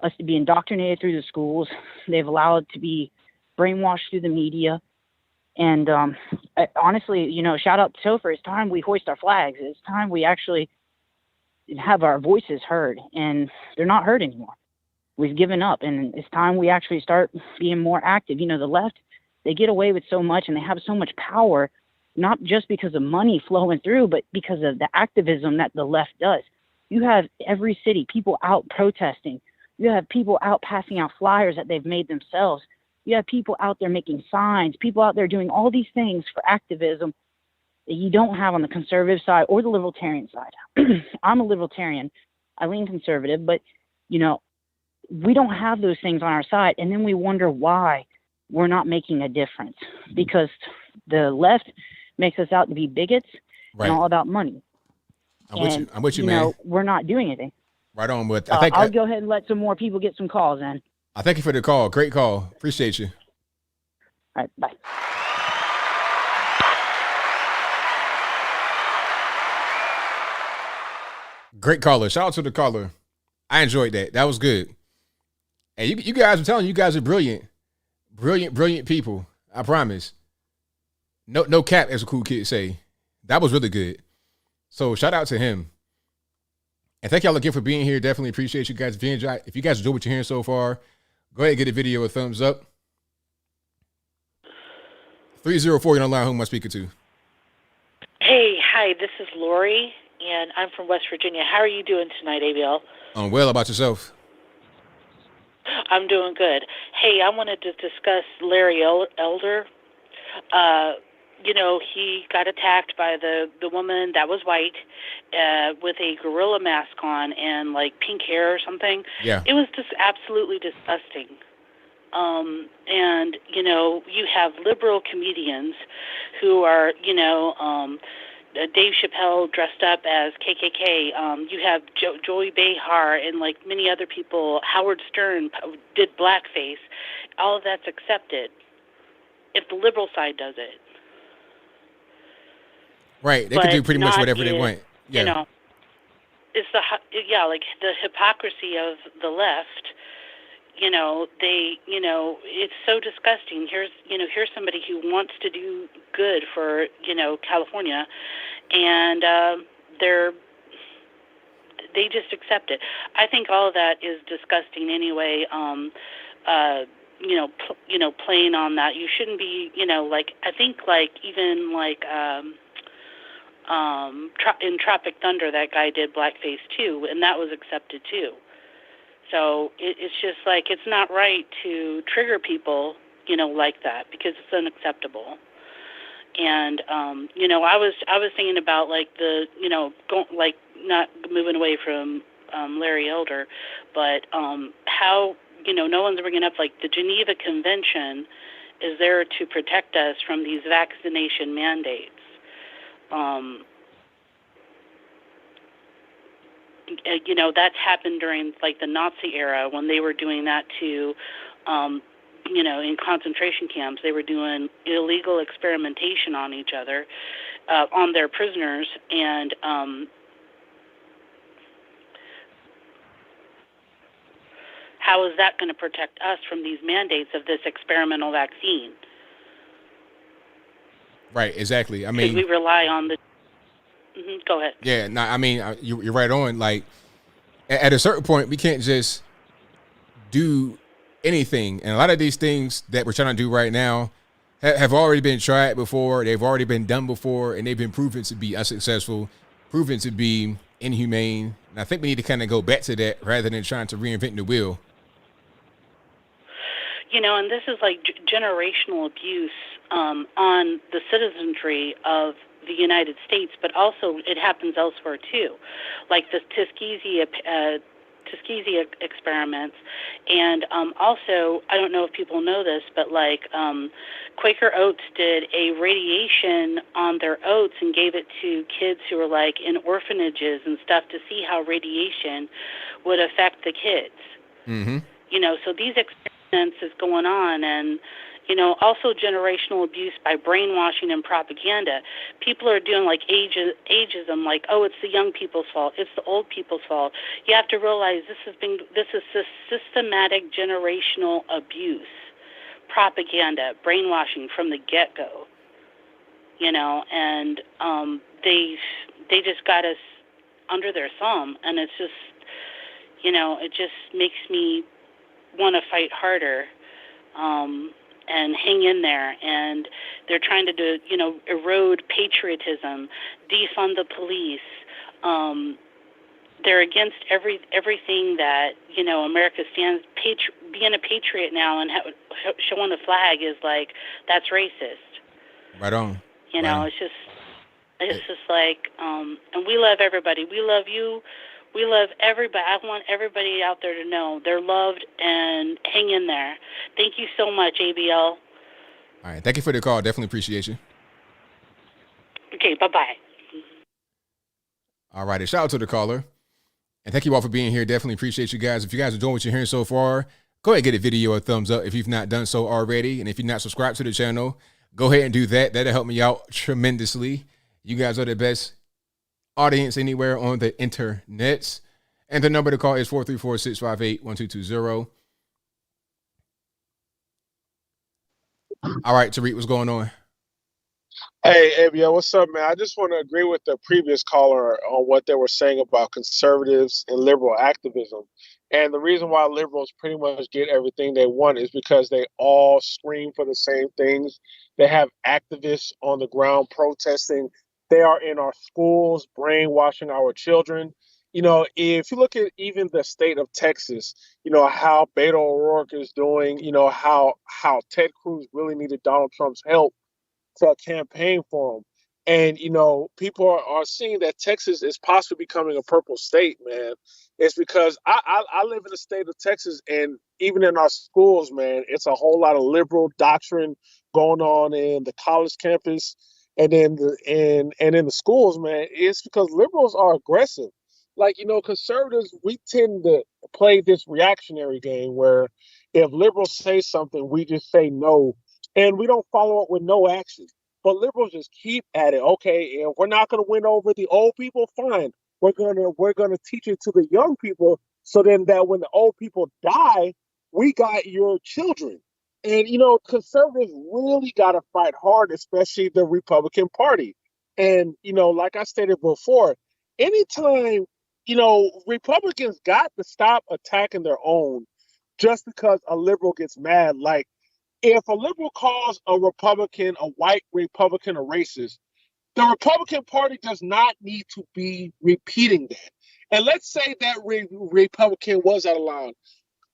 us to be indoctrinated through the schools. They've allowed to be brainwashed through the media. And honestly, you know, shout out to Topher. It's time we hoist our flags. It's time we actually have our voices heard, and they're not heard anymore. We've given up, and it's time we actually start being more active. You know, the left, they get away with so much, and they have so much power, not just because of money flowing through, but because of the activism that the left does. You have every city, people out protesting. You have people out passing out flyers that they've made themselves. You have people out there making signs, people out there doing all these things for activism that you don't have on the conservative side or the libertarian side. I'm a libertarian. I lean conservative, but, you know, we don't have those things on our side. And then we wonder why we're not making a difference, because the left makes us out to be bigots and all about money. I'm with you, you man. know, we're not doing anything. Right on, but I'll go ahead and let some more people get some calls in. I thank you for the call. Great call. Appreciate you. All right, bye. Great caller. Shout out to the caller. I enjoyed that. That was good. And you guys, I'm telling you, you guys are brilliant. Brilliant people. I promise. No cap, as a cool kid say. That was really good. So shout out to him. And thank y'all again for being here. Definitely appreciate you guys. If you guys enjoy what you're hearing so far, go ahead and give the video a thumbs up. 304, you're online. Who am I speaking to? Hey, hi, this is Lori, and I'm from West Virginia. How are you doing tonight, ABL? Well, about yourself? I'm doing good. Hey, I wanted to discuss Larry Elder. You know, he got attacked by the woman that was white with a gorilla mask on and, like, pink hair or something. Yeah. It was just absolutely disgusting. And, you know, you have liberal comedians who are, you know, Dave Chappelle dressed up as KKK. You have Joey Behar and, like, many other people. Howard Stern did blackface. All of that's accepted if the liberal side does it. Right. They can do pretty much whatever they want. Yeah. You know, it's like the hypocrisy of the left. You know, it's so disgusting. Here's somebody who wants to do good for, you know, California, and they just accept it. I think all of that is disgusting anyway. Playing on that, you shouldn't be, you know, like, I think, like, even, like, in Tropic Thunder, that guy did blackface too, and that was accepted too. So it's just like, it's not right to trigger people, you know, like that, because it's unacceptable. And you know, I was thinking about, like, the, you know, like, not moving away from Larry Elder, but how, you know, no one's bringing up, like, the Geneva Convention is there to protect us from these vaccination mandates. You know, that's happened during, like, the Nazi era, when they were doing that to, you know, in concentration camps. They were doing illegal experimentation on each other, on their prisoners, and how is that going to protect us from these mandates of this experimental vaccine? Right, exactly. I mean, we rely on the. Go ahead. Yeah, no, I mean, you're right on. Like, at a certain point, we can't just do anything. And a lot of these things that we're trying to do right now have already been tried before. They've already been done before, and they've been proven to be unsuccessful, proven to be inhumane. And I think we need to kind of go back to that rather than trying to reinvent the wheel. You know, and this is like generational abuse on the citizenry of the United States, but also it happens elsewhere too, like the Tuskegee experiments, and also, I don't know if people know this, but like Quaker Oats did a radiation on their oats and gave it to kids who were like in orphanages and stuff to see how radiation would affect the kids. Mm-hmm. You know, so these experiments is going on, and Also generational abuse by brainwashing and propaganda. People are doing like ageism, like, oh, it's the young people's fault, it's the old people's fault. You have to realize this is systematic generational abuse, propaganda, brainwashing from the get-go. And they just got us under their thumb, and it's just, it just makes me want to fight harder. And hang in there, and they're trying to erode patriotism, defund the police. They're against everything that America stands. Being a patriot now and showing the flag is like, that's racist. Right on. It's just like, and we love everybody. We love you. We love everybody. I want everybody out there to know they're loved and hang in there. Thank you so much, ABL. All right. Thank you for the call. Definitely appreciate you. Okay. Bye-bye. All right. And shout out to the caller. And thank you all for being here. Definitely appreciate you guys. If you guys are doing what you're hearing so far, go ahead and get a video a thumbs up if you've not done so already. And if you're not subscribed to the channel, go ahead and do that. That'll help me out tremendously. You guys are the best audience anywhere on the internets. And the number to call is 434-658-1220. All right, Tariq, what's going on? Hey, ABL, what's up, man? I just want to agree with the previous caller on what they were saying about conservatives and liberal activism. And the reason why liberals pretty much get everything they want is because they all scream for the same things. They have activists on the ground protesting. They are in our schools brainwashing our children. If you look at even the state of Texas, how Beto O'Rourke is doing, how Ted Cruz really needed Donald Trump's help to campaign for him. And, people are seeing that Texas is possibly becoming a purple state, man. It's because I live in the state of Texas, and even in our schools, man, it's a whole lot of liberal doctrine going on in the college campus. And then in the schools, man, it's because liberals are aggressive. Like, conservatives, we tend to play this reactionary game where if liberals say something, we just say no, and we don't follow up with no action. But liberals just keep at it. Okay, and we're not going to win over the old people. Fine, we're gonna teach it to the young people, so then that when the old people die, we got your children. And, conservatives really got to fight hard, especially the Republican Party. And, like I stated before, anytime, Republicans got to stop attacking their own just because a liberal gets mad. Like, if a liberal calls a Republican, a white Republican, a racist, the Republican Party does not need to be repeating that. And let's say that Republican was out of line.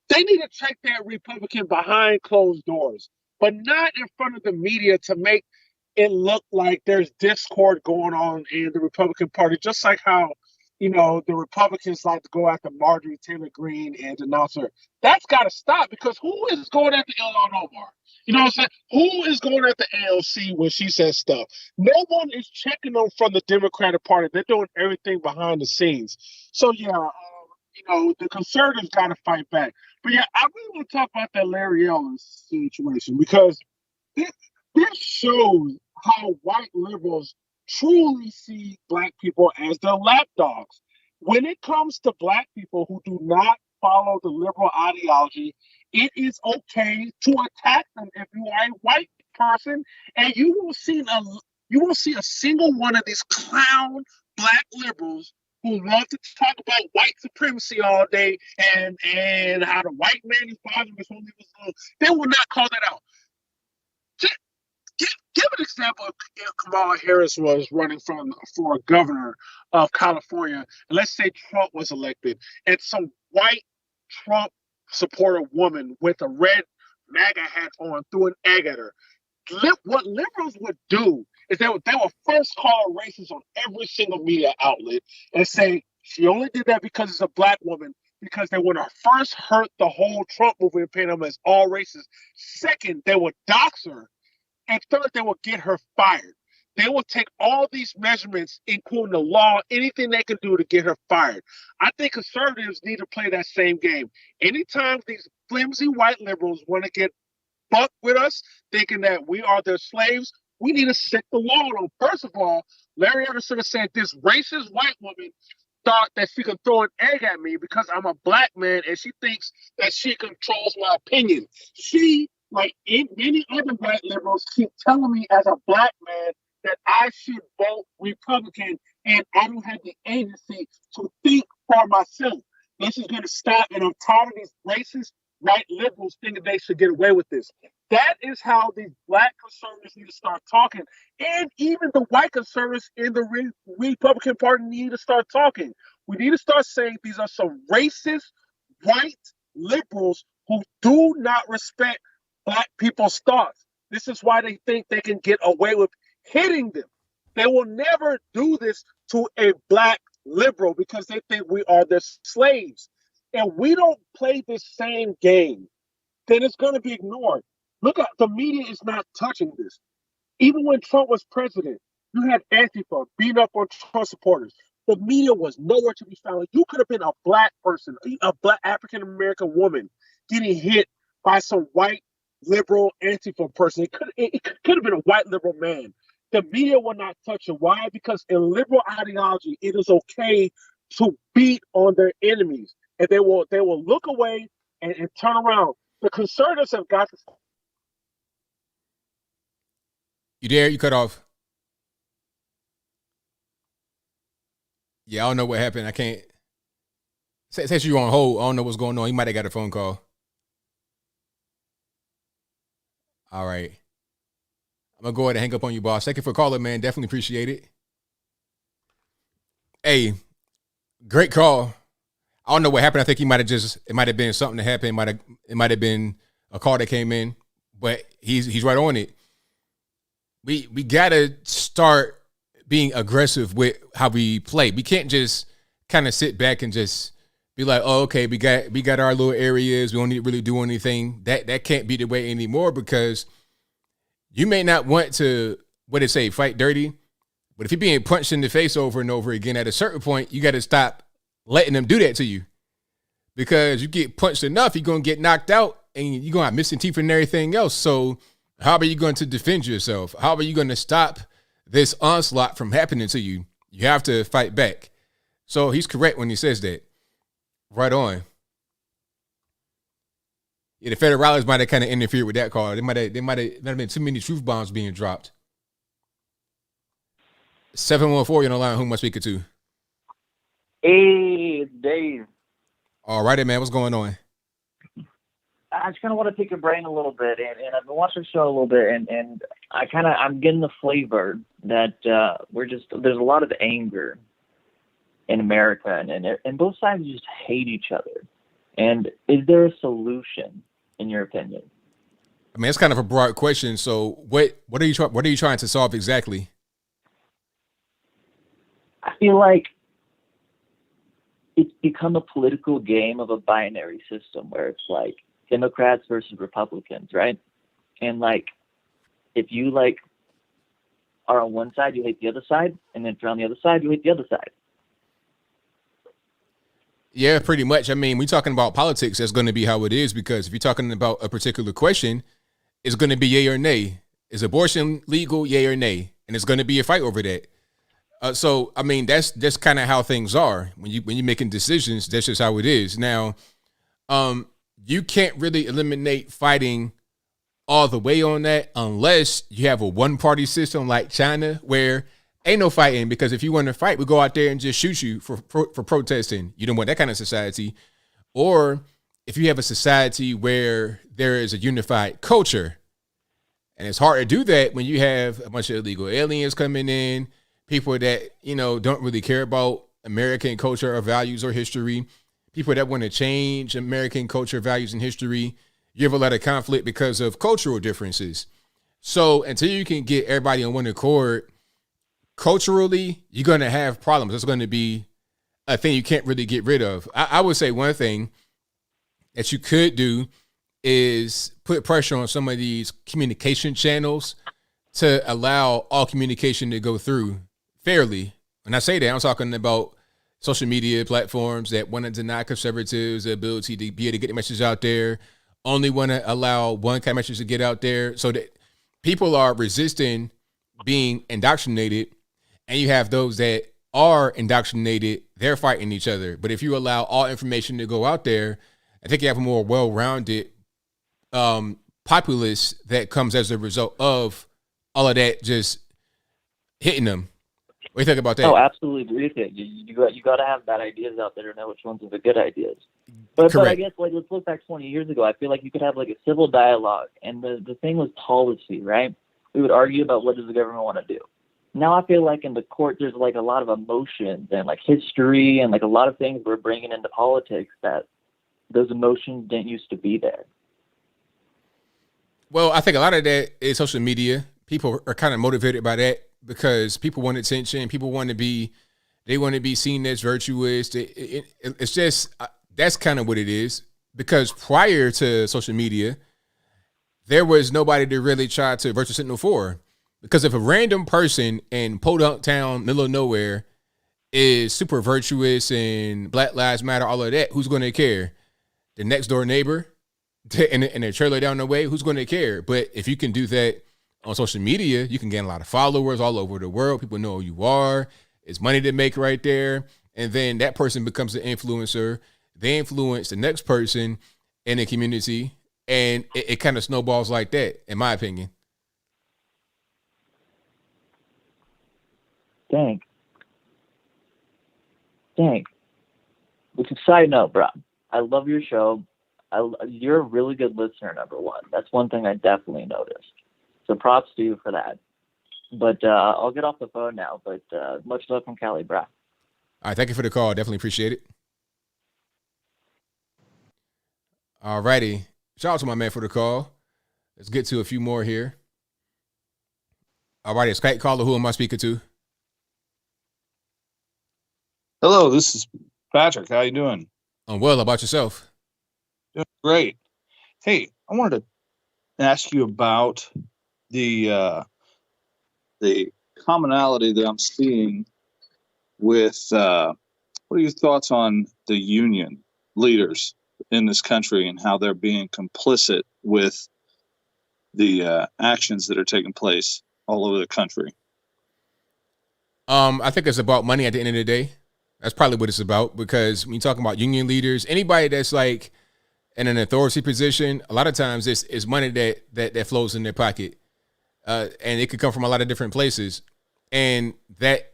They need to check that Republican behind closed doors, but not in front of the media to make it look like there's discord going on in the Republican Party, just like how, the Republicans like to go after Marjorie Taylor Greene and denounce her. That's got to stop, because who is going after Ilhan Omar? You know what I'm saying? Who is going after AOC when she says stuff? No one is checking them from the Democratic Party. They're doing everything behind the scenes. So, yeah, the conservatives got to fight back. But yeah, I really want to talk about that Larry Ellis situation, because this shows how white liberals truly see black people as their lapdogs. When it comes to black people who do not follow the liberal ideology, it is okay to attack them if you are a white person, and you won't see a single one of these clown black liberals who love to talk about white supremacy all day and how the white man is bothering us when he was little. They will not call that out. Just give an example of if Kamala Harris was running for governor of California, and let's say Trump was elected, and some white Trump supporter woman with a red MAGA hat on threw an egg at her. What liberals would do is they would first call her racist on every single media outlet and say she only did that because it's a black woman, because they would first hurt the whole Trump movement and paint them as all racist. Second, they would dox her. And third, they will get her fired. They will take all these measurements, including the law, anything they can do to get her fired. I think conservatives need to play that same game. Anytime these flimsy white liberals want to get fuck with us, thinking that we are their slaves, we need to set the law on them. First of all, Larry Anderson said this racist white woman thought that she could throw an egg at me because I'm a black man and she thinks that she controls my opinion. She, like many other white liberals, keep telling me as a black man that I should vote Republican and I don't have the agency to think for myself. This is going to stop, and I'm tired of these racist white liberals thinking they should get away with this. That is how these black conservatives need to start talking. And even the white conservatives in the Republican Party need to start talking. We need to start saying these are some racist white liberals who do not respect black people's thoughts. This is why they think they can get away with hitting them. They will never do this to a black liberal because they think we are their slaves. And we don't play this same game, then it's going to be ignored. Look at the media is not touching this. Even when Trump was president, you had Antifa beating up on Trump supporters. The media was nowhere to be found. You could have been a black person, a black African American woman getting hit by some white liberal Antifa person. It could have been a white liberal man. The media will not touch it. Why? Because in liberal ideology, it is okay to beat on their enemies. And they will look away and turn around. The conservatives have got to. You there? You cut off. Yeah, I don't know what happened. I can't. Since you're on hold, I don't know what's going on. He might have got a phone call. All right. I'm going to go ahead and hang up on you, boss. Thank you for calling, man. Definitely appreciate it. Hey, great call. I don't know what happened. I think it might have been something that happened. It might have been a call that came in, but he's right on it. We got to start being aggressive with how we play. We can't just kind of sit back and just be like, oh, okay, we got our little areas. We don't need to really do anything. That can't be the way anymore, because you may not want to, fight dirty, but if you're being punched in the face over and over again, at a certain point, you got to stop letting them do that to you, because you get punched enough, you're going to get knocked out and you're going to have missing teeth and everything else. So how are you going to defend yourself? How are you going to stop this onslaught from happening to you? You have to fight back. So he's correct when he says that. Right on. Yeah, the federales might have kind of interfered with that call. There might have been too many truth bombs being dropped. 714, you're on the line. Who am I speaking to? Hey, it's Dave. All righty, man. What's going on? I just kind of want to pick your brain a little bit, and I've been watching the show a little bit, and I'm getting the flavor that there's a lot of anger in America, and both sides just hate each other. And is there a solution, in your opinion? I mean, it's kind of a broad question. So, what are you trying to solve exactly? I feel like it's become a political game of a binary system where it's like Democrats versus Republicans, right? And like, if you like are on one side, you hate the other side, and then if you're on the other side, you hate the other side. Yeah, pretty much. I mean, we're talking about politics. That's going to be how it is, because if you're talking about a particular question, it's going to be yay or nay. Is abortion legal, yay or nay? And it's going to be a fight over that. So, I mean, that's kind of how things are. When you're making decisions, that's just how it is. Now, you can't really eliminate fighting all the way on that unless you have a one-party system like China, where ain't no fighting, because if you want to fight, we go out there and just shoot you for protesting. You don't want that kind of society. Or if you have a society where there is a unified culture, and it's hard to do that when you have a bunch of illegal aliens coming in, people that, don't really care about American culture or values or history, people that want to change American culture, values, and history. You have a lot of conflict because of cultural differences. So until you can get everybody on one accord, culturally, you're going to have problems. That's going to be a thing you can't really get rid of. I would say one thing that you could do is put pressure on some of these communication channels to allow all communication to go through fairly. When I say that, I'm talking about social media platforms that want to deny conservatives the ability to be able to get the message out there only want to allow one kind of message to get out there, so that people are resisting being indoctrinated, and you have those that are indoctrinated, they're fighting each other. But if you allow all information to go out there, I think you have a more well-rounded populace that comes as a result of all of that just hitting them. What do you think about that? Oh, absolutely agree with you. You got to have bad ideas out there to know which ones are the good ideas. But I guess, like, let's look back 20 years ago. I feel like you could have like a civil dialogue, and the thing was policy, right? We would argue about what does the government want to do. Now I feel like in the court there's like a lot of emotions and like history and like a lot of things we're bringing into politics that those emotions didn't used to be there. Well, I think a lot of that is social media. People are kind of motivated by that because people want attention. People want to be, they want to be seen as virtuous. It's just, that's kind of what it is. Because prior to social media, there was nobody to really try to virtue signal for. Because if a random person in Podunk Town, middle of nowhere, is super virtuous and Black Lives Matter, all of that, who's going to care? The next door neighbor and their trailer down the way, who's going to care? But if you can do that on social media, you can gain a lot of followers all over the world. People know who you are. It's money to make right there. And then that person becomes an influencer. They influence the next person in the community. And it kind of snowballs like that, in my opinion. Dang. Which is a side note, bro. I love your show. You're a really good listener, number one. That's one thing I definitely noticed. So props to you for that. But I'll get off the phone now. But much love from Cali, bro. All right, thank you for the call. Definitely appreciate it. All righty. Shout out to my man for the call. Let's get to a few more here. All righty, Skype caller, who am I speaking to? Hello, this is Patrick. How you doing? I'm well. How about yourself? Doing great. Hey, I wanted to ask you about the commonality that I'm seeing with what are your thoughts on the union leaders in this country and how they're being complicit with the actions that are taking place all over the country? I think it's about money at the end of the day. That's probably what it's about, because when you're talking about union leaders, anybody that's like in an authority position, a lot of times it's money that flows in their pocket. And it could come from a lot of different places. And that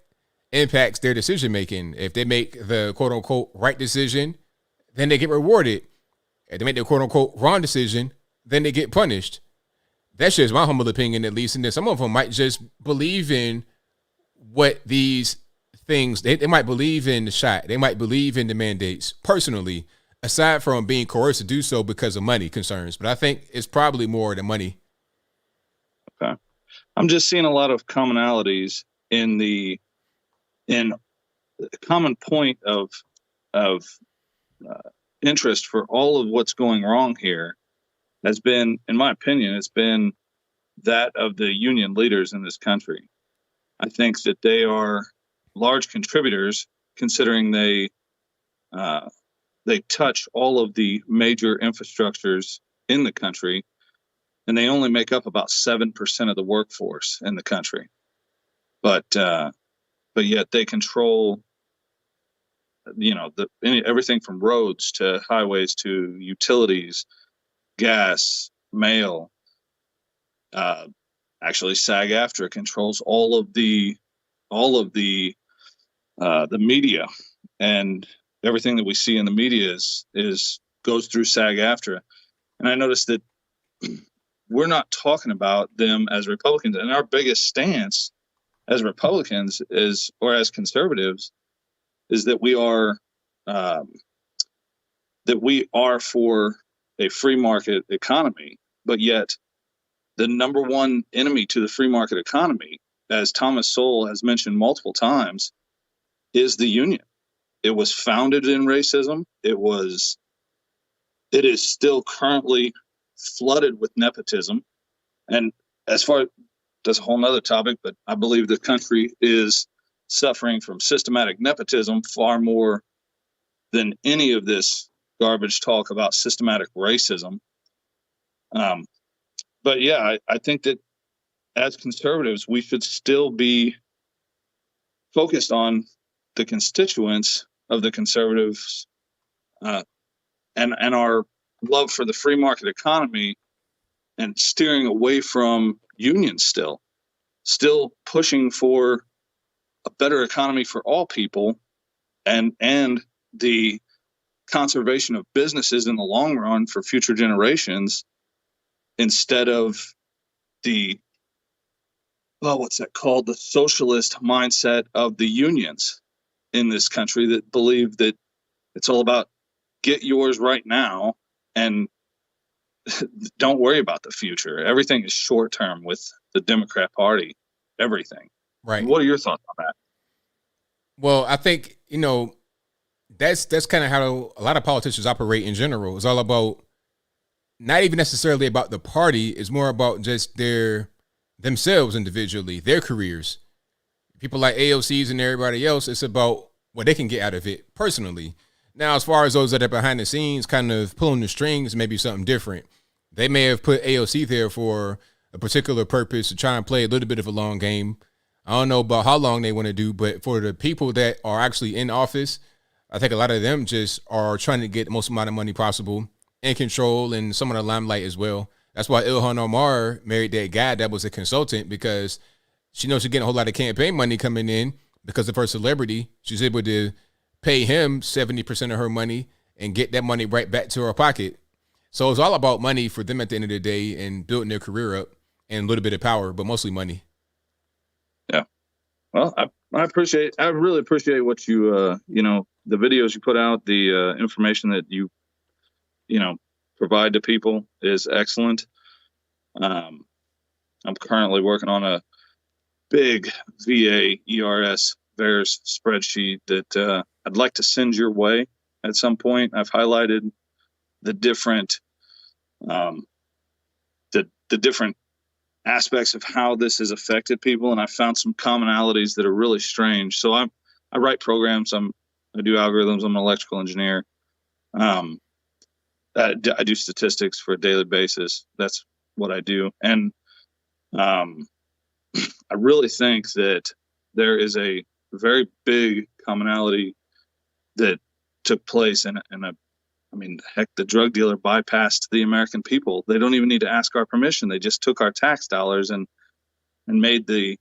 impacts their decision making. If they make the quote unquote right decision, then they get rewarded. If they make the quote unquote wrong decision, then they get punished. That's just my humble opinion, at least. And then some of them might just believe in what these things, they might believe in the shot. They might believe in the mandates personally, aside from being coerced to do so because of money concerns. But I think it's probably more the money. Okay. I'm just seeing a lot of commonalities in the common point of interest for all of what's going wrong here has been, in my opinion, it's been that of the union leaders in this country. I think that they are large contributors, considering they touch all of the major infrastructures in the country, and they only make up about 7% of the workforce in the country. But yet they control, everything from roads to highways to utilities, gas, mail. Actually, SAG-AFTRA controls all of the media, and everything that we see in the media goes through SAG-AFTRA. And I noticed that we're not talking about them as Republicans, and our biggest stance as Republicans or as conservatives is that we are for a free market economy, but yet the number one enemy to the free market economy, as Thomas Sowell has mentioned multiple times, is the union. It was founded in racism. It is still currently flooded with nepotism. And as far, that's a whole nother topic, but I believe the country is suffering from systematic nepotism far more than any of this garbage talk about systematic racism. But yeah, I think that as conservatives, we should still be focused on the constituents of the conservatives, and our love for the free market economy, and steering away from unions, still pushing for a better economy for all people, and the conservation of businesses in the long run for future generations, instead of the, well, what's that called? The socialist mindset of the unions in this country that believe that it's all about get yours right now and don't worry about the future. Everything is short term with the Democrat Party. Everything. Right. What are your thoughts on that? Well, I think, that's kind of how a lot of politicians operate in general. It's all about not even necessarily about the party. It's more about just themselves individually, their careers. People like AOCs and everybody else, it's about what they can get out of it personally. Now, as far as those that are behind the scenes kind of pulling the strings, maybe something different. They may have put AOC there for a particular purpose to try and play a little bit of a long game. I don't know about how long they want to do, but for the people that are actually in office, I think a lot of them just are trying to get the most amount of money possible and control and some of the limelight as well. That's why Ilhan Omar married that guy that was a consultant, because she knows she's getting a whole lot of campaign money coming in because of her celebrity. She's able to pay him 70% of her money and get that money right back to her pocket. So it's all about money for them at the end of the day and building their career up and a little bit of power, but mostly money. Yeah. Well, I really appreciate what you, the videos you put out, the information that you provide to people is excellent. I'm currently working on a big VA ERS VAERS spreadsheet that I'd like to send your way at some point. I've highlighted the different the different aspects of how this has affected people, and I found some commonalities that are really strange. So I write programs. I do algorithms. I'm an electrical engineer. I do statistics for a daily basis. That's what I do, and I really think that there is a very big commonality that took place, and heck, the drug dealer bypassed the American people. They don't even need to ask our permission. They just took our tax dollars and made the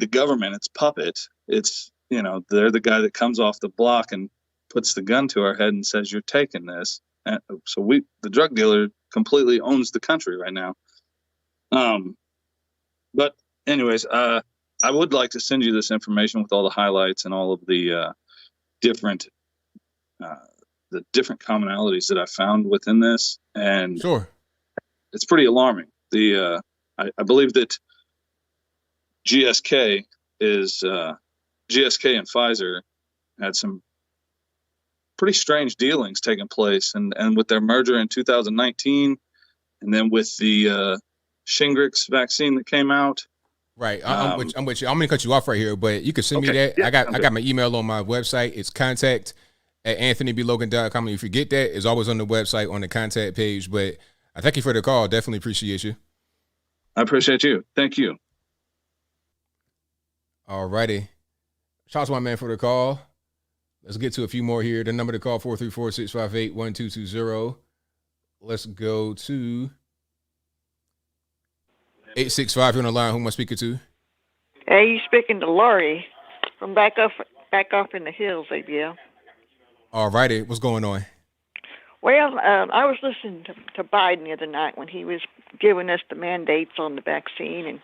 government its puppet. It's, they're the guy that comes off the block and puts the gun to our head and says, "You're taking this." And so the drug dealer completely owns the country right now. But anyways, I would like to send you this information with all the highlights and all of the different commonalities that I found within this, and sure, it's pretty alarming. I believe that GSK and Pfizer had some pretty strange dealings taking place, and with their merger in 2019, and then with the Shingrix vaccine that came out. Right, I'm with you. I'm gonna cut you off right here, but you can send me that. Yeah, I got my email on my website. It's contact@anthonyblogan.com. If you forget that, it's always on the website on the contact page. But I thank you for the call. Definitely appreciate you. I appreciate you. Thank you. All righty. Shout out to my man for the call. Let's get to a few more here. The number to call 434-658-1220. Let's go to 865. You're on the line. Who am I speaking to? Hey, you speaking to Laurie from back off in the hills, ABL. All righty. What's going on? Well, I was listening to Biden the other night when he was giving us the mandates on the vaccine, and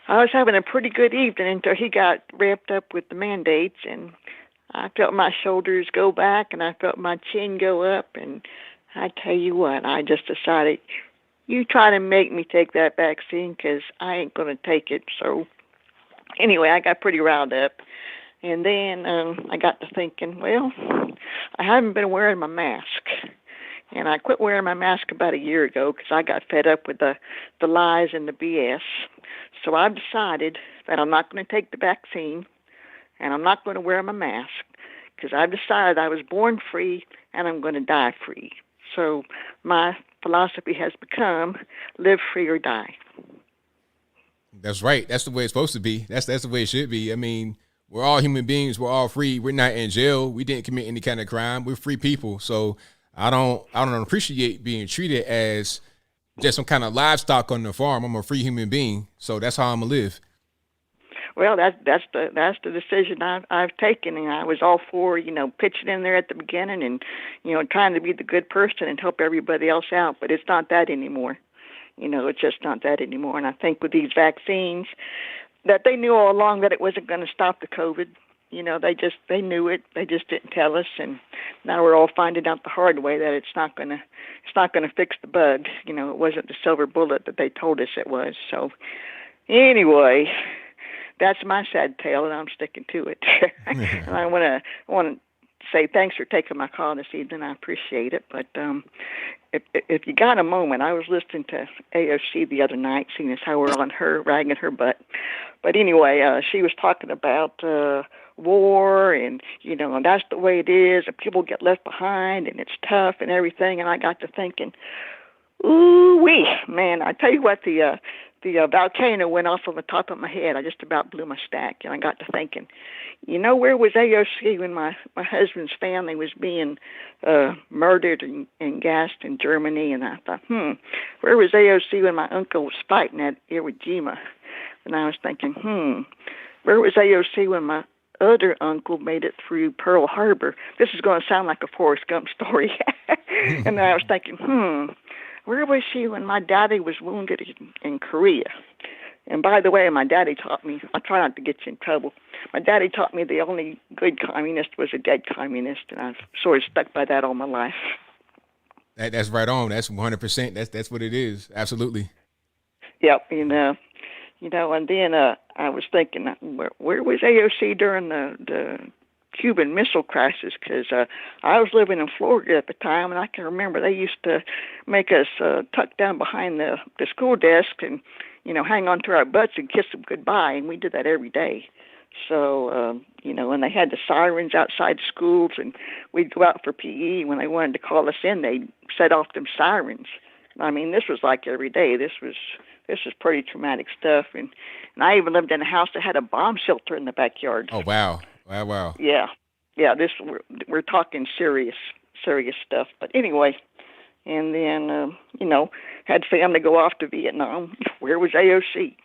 I was having a pretty good evening until he got wrapped up with the mandates, and I felt my shoulders go back and I felt my chin go up, and I tell you what, I just decided, you try to make me take that vaccine because I ain't going to take it. So anyway, I got pretty riled up. And then I got to thinking, well, I haven't been wearing my mask. And I quit wearing my mask about a year ago because I got fed up with the lies and the BS. So I've decided that I'm not going to take the vaccine and I'm not going to wear my mask because I've decided I was born free and I'm going to die free. So my philosophy has become live free or die. That's right. That's the way it's supposed to be. That's the way it should be. I mean, we're all human beings. We're all free. We're not in jail. We didn't commit any kind of crime. We're free people. So I don't appreciate being treated as just some kind of livestock on the farm. I'm a free human being. So that's how I'm gonna live. Well, that's the decision I've taken, and I was all for pitching in there at the beginning and trying to be the good person and help everybody else out. But it's not that anymore. It's just not that anymore. And I think with these vaccines, that they knew all along that it wasn't going to stop the COVID. They knew it. They just didn't tell us, and now we're all finding out the hard way that it's not going to fix the bug. It wasn't the silver bullet that they told us it was. So anyway, that's my sad tale, and I'm sticking to it. And I want to say thanks for taking my call this evening. I appreciate it. But if you got a moment, I was listening to AOC the other night, seeing as how we're on her, ragging her butt. But anyway, she was talking about war and, and that's the way it is, and people get left behind, and it's tough and everything. And I got to thinking, ooh-wee, man, I tell you what, the volcano went off on the top of my head. I just about blew my stack, and I got to thinking, where was AOC when my husband's family was being murdered and gassed in Germany? And I thought, where was AOC when my uncle was fighting at Iwo Jima? And I was thinking, where was AOC when my other uncle made it through Pearl Harbor? This is going to sound like a Forrest Gump story. And I was thinking, where was she when my daddy was wounded in Korea? And by the way, my daddy taught me, I try not to get you in trouble, my daddy taught me the only good communist was a dead communist, and I've sort of stuck by that all my life. That's right on. That's 100%. That's what it is. Absolutely. Yep. And then I was thinking, where was AOC during the Cuban Missile Crisis? Because I was living in Florida at the time, and I can remember they used to make us tuck down behind the school desk and hang on to our butts and kiss them goodbye, and we did that every day. So and they had the sirens outside schools, and we'd go out for PE. When they wanted to call us in, they'd set off them sirens. I mean, this was like every day. This was pretty traumatic stuff, and I even lived in a house that had a bomb shelter in the backyard. Oh wow. Wow. Yeah. We're talking serious stuff. But anyway, and then had family go off to Vietnam. Where was AOC?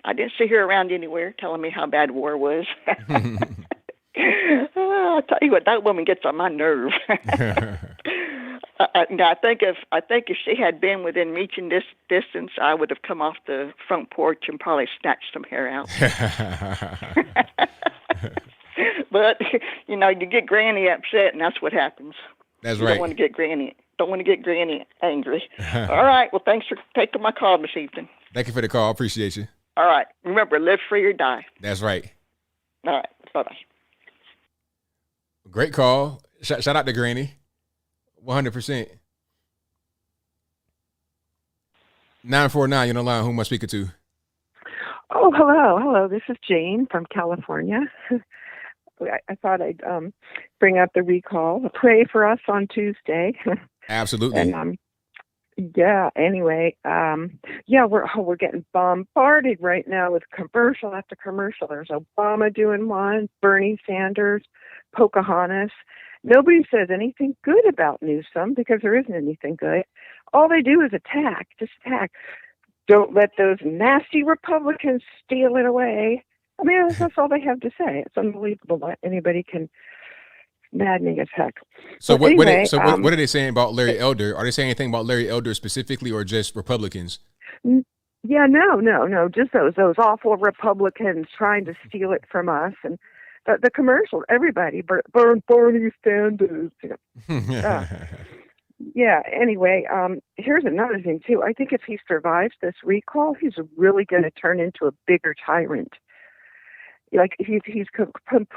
I didn't see her around anywhere telling me how bad war was. I'll tell you what, that woman gets on my nerve. I think if she had been within reaching distance, I would have come off the front porch and probably snatched some hair out. But you get Granny upset, and that's what happens. That's right. Don't want to get Granny angry. All right. Well, thanks for taking my call this evening. Thank you for the call. I appreciate you. All right. Remember, live free or die. That's right. All right. Bye-bye. Great call. Shout out to Granny. 100%. 949, you're on the line. Who am I speaking to? Oh, hello. This is Jane from California. I thought I'd bring up the recall. Pray for us on Tuesday. Absolutely. And anyway, we're getting bombarded right now with commercial after commercial. There's Obama doing one, Bernie Sanders, Pocahontas. Nobody says anything good about Newsom because there isn't anything good. All they do is attack. Don't let those nasty Republicans steal it away. I mean, that's all they have to say. It's unbelievable that anybody can. Maddening as heck. So what are they saying about Larry Elder? Are they saying anything about Larry Elder specifically, or just Republicans? Yeah, no. Just those awful Republicans trying to steal it from us, and the commercial. Everybody burn Bernie Sanders. Yeah. Anyway, here's another thing too. I think if he survives this recall, he's really going to turn into a bigger tyrant. Like he's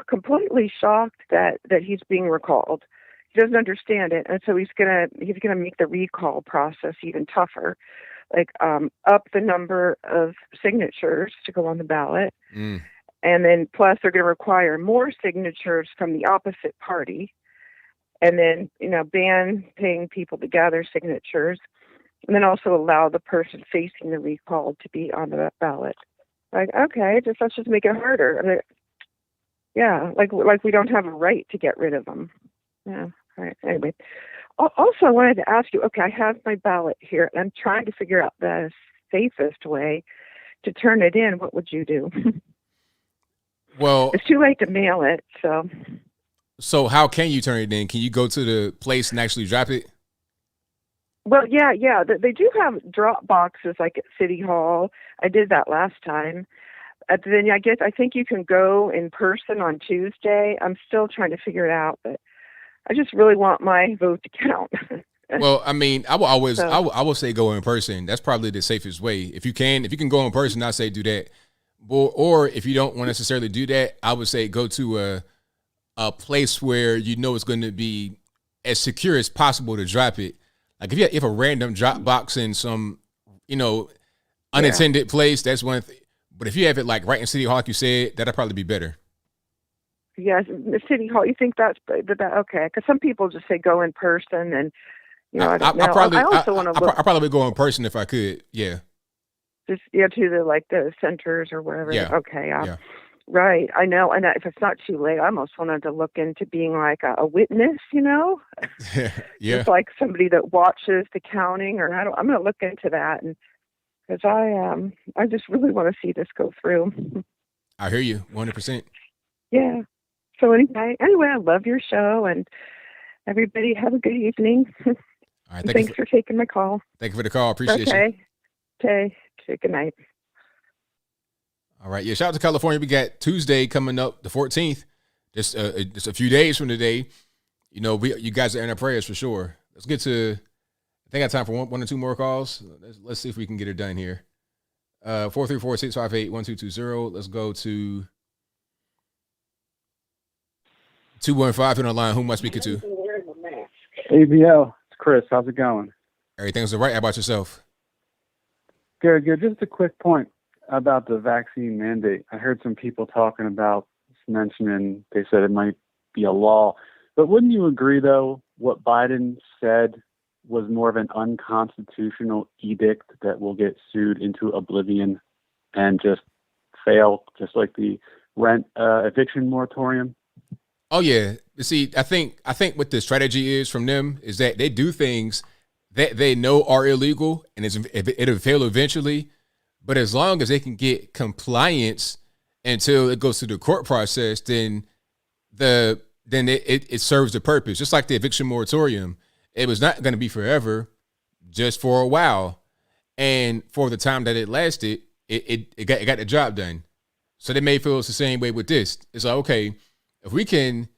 completely shocked that he's being recalled. He doesn't understand it, and so he's gonna make the recall process even tougher. Like up the number of signatures to go on the ballot, and then plus they're going to require more signatures from the opposite party, and then ban paying people to gather signatures, And then also allow the person facing the recall to be on the ballot. Like, okay, let's just make it harder. I mean, yeah, like we don't have a right to get rid of them. Yeah. All right. Anyway, also I wanted to ask you. Okay, I have my ballot here, and I'm trying to figure out the safest way to turn it in. What would you do? Well, it's too late to mail it, so. So how can you turn it in? Can you go to the place and actually drop it? Well, yeah. They do have drop boxes like at City Hall. I did that last time. Then I think you can go in person on Tuesday. I'm still trying to figure it out, but I just really want my vote to count. Well, I mean, I will say go in person. That's probably the safest way. If you can go in person, I say do that. Or if you don't want to necessarily do that, I would say go to a place where you know it's going to be as secure as possible to drop it. Like if you have a random drop box in some, unattended place, that's one thing. But if you have it like right in City Hall, like you said, that'll probably be better. Yes, the City Hall. You think that's okay? Because some people just say go in person, and I don't know. I also want to look. I probably would go in person if I could. Yeah. Just to the centers or wherever. Yeah. Okay. Yeah. Right. I know. And if it's not too late, I almost wanted to look into being like a witness. Yeah. Just like somebody that watches the counting, or I'm going to look into that, and because I just really want to see this go through. I hear you 100%. Yeah. So anyway, I love your show, and everybody have a good evening. All right. Thanks for taking my call. Thank you for the call. Appreciate you. Okay. Good night. All right. Yeah. Shout out to California. We got Tuesday coming up, the 14th. Just a few days from today. You guys are in our prayers for sure. Let's get to. I think I got time for one or two more calls. Let's see if we can get it done here. 434-658-1220. Let's go to 215 on the line. Who am I speaking to? ABL, it's Chris. How's it going? Everything's all right. How about yourself? Good. Just a quick point about the vaccine mandate. I heard some people talking about mentioning they said it might be a law. But wouldn't you agree, though, what Biden said was more of an unconstitutional edict that will get sued into oblivion and just fail, just like the rent eviction moratorium? Oh yeah. See, I think what the strategy is from them is that they do things that they know are illegal, and it'll fail eventually. But as long as they can get compliance until it goes through the court process, then it serves the purpose. Just like the eviction moratorium, it was not going to be forever, just for a while, and for the time that it lasted, it got the job done. So they may feel it's the same way with this. It's like, okay, if we can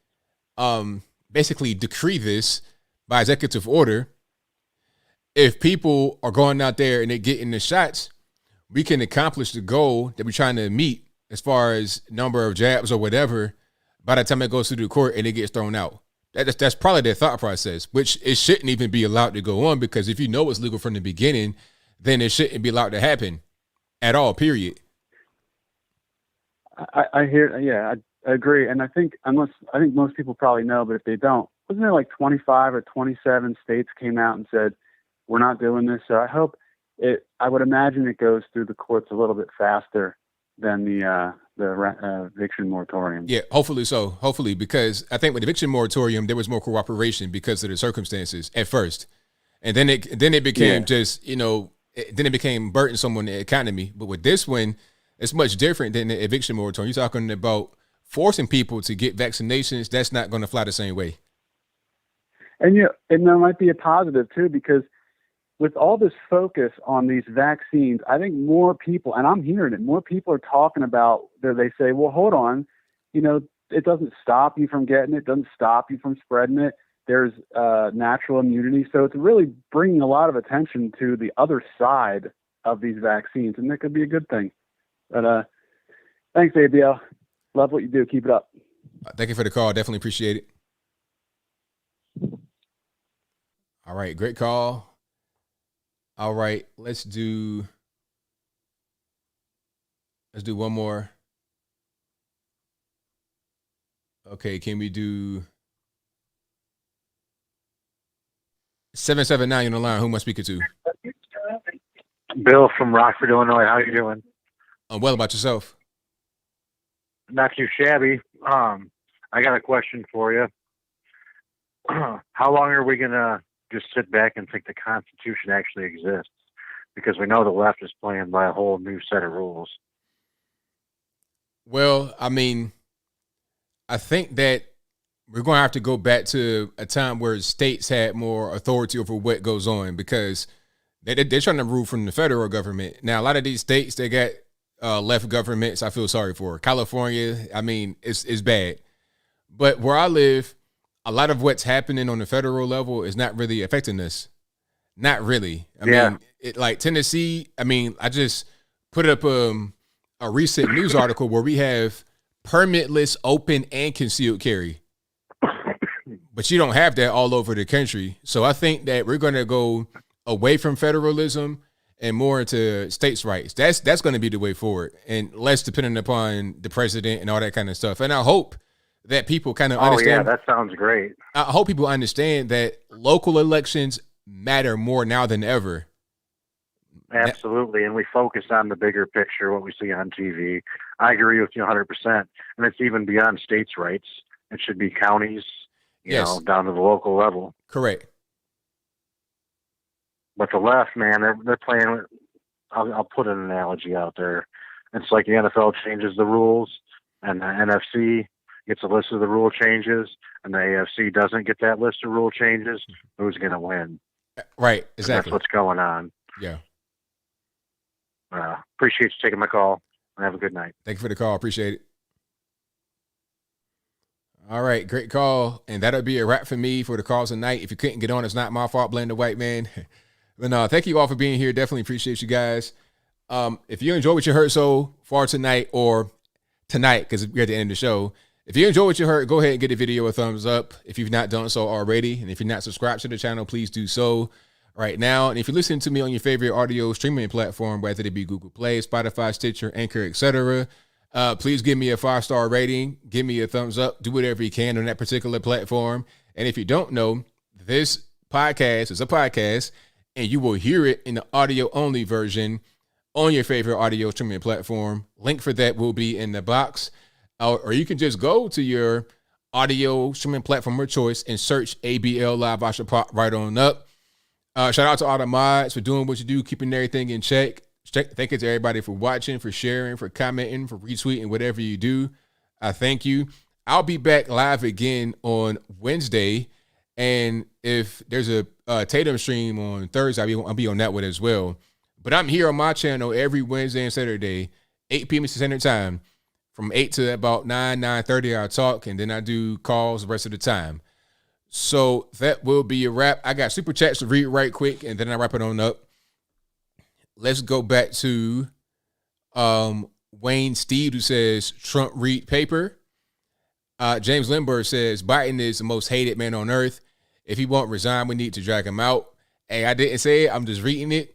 basically decree this by executive order, if people are going out there and they're getting the shots, we can accomplish the goal that we're trying to meet as far as number of jabs or whatever by the time it goes through the court and it gets thrown out. That's probably their thought process, which it shouldn't even be allowed to go on, because if you know it's legal from the beginning, then it shouldn't be allowed to happen at all, period. I hear, yeah, I agree. And I think most people probably know, but if they don't, wasn't there like 25 or 27 states came out and said, we're not doing this? So I would imagine it goes through the courts a little bit faster than the eviction moratorium. Yeah, hopefully so. Hopefully, because I think with the eviction moratorium, there was more cooperation because of the circumstances at first. And then it became then it became burdensome on the economy. But with this one, it's much different than the eviction moratorium. You're talking about forcing people to get vaccinations. That's not going to fly the same way. And and there might be a positive too, because with all this focus on these vaccines, I think more people, and I'm hearing it, more people are talking about, they say, well, hold on, it doesn't stop you from getting it, doesn't stop you from spreading it. There's natural immunity. So it's really bringing a lot of attention to the other side of these vaccines, and that could be a good thing. But thanks, ABL. Love what you do. Keep it up. Thank you for the call. Definitely appreciate it. All right. Great call. All right. Let's do one more. Okay. Can we do 779 on the line? Who am I speaking to? Bill from Rockford, Illinois. How you doing? Well, about yourself? Not too shabby. I got a question for you. How long are we gonna just sit back and think the Constitution actually exists? Because we know the left is playing by a whole new set of rules. Well, I mean, I think that we're going to have to go back to a time where states had more authority over what goes on, because they're trying to rule from the federal government. Now, a lot of these states, they got left governments I feel sorry for. California, I mean, it's bad. But where I live, a lot of what's happening on the federal level is not really affecting us. Not really. I mean, like Tennessee, I mean, I just put up a recent news article where we have permitless, open, and concealed carry. But you don't have that all over the country. So I think that we're going to go away from federalism and more into states' rights. That's going to be the way forward, and less dependent upon the president and all that kind of stuff. And I hope that people kind of understand. Oh, yeah, that sounds great. I hope people understand that local elections matter more now than ever. Absolutely, and we focus on the bigger picture, what we see on TV. I agree with you 100%. And it's even beyond states' rights. It should be counties, you know, down to the local level. Correct. But the left, man, they're playing. I'll put an analogy out there. It's like the NFL changes the rules, and the NFC gets a list of the rule changes, and the AFC doesn't get that list of rule changes. Who's going to win? Right, exactly. And that's what's going on. Yeah. Appreciate you taking my call, and have a good night. Thank you for the call. Appreciate it. All right, great call. And that'll be a wrap for me for the calls tonight. If you couldn't get on, it's not my fault. Blame the white man. But no, thank you all for being here. Definitely appreciate you guys. If you enjoy what you heard so far tonight, or tonight, because we're at the end of the show, if you enjoy what you heard, go ahead and give the video a thumbs up if you've not done so already. And if you're not subscribed to the channel, please do so right now. And if you're listening to me on your favorite audio streaming platform, whether it be Google Play, Spotify, Stitcher, Anchor, etc., please give me a 5-star rating. Give me a thumbs up. Do whatever you can on that particular platform. And if you don't know, this podcast is a podcast, and you will hear it in the audio-only version on your favorite audio streaming platform. Link for that will be in the box. Or you can just go to your audio streaming platform of choice and search ABL Live. I should pop right on up. Shout out to all the mods for doing what you do, keeping everything in check. Thank you to everybody for watching, for sharing, for commenting, for retweeting, whatever you do. I thank you. I'll be back live again on Wednesday. And if there's a Tatum stream on Thursday, I'll be on that one as well. But I'm here on my channel every Wednesday and Saturday, 8 p.m. Eastern Standard Time. From 8 to about 9:30, I talk, and then I do calls the rest of the time. So that will be a wrap. I got super chats to read right quick, and then I wrap it on up. Let's go back to Wayne Steve, who says, Trump read paper. James Lindbergh says, Biden is the most hated man on earth. If he won't resign, we need to drag him out. Hey, I didn't say it. I'm just reading it.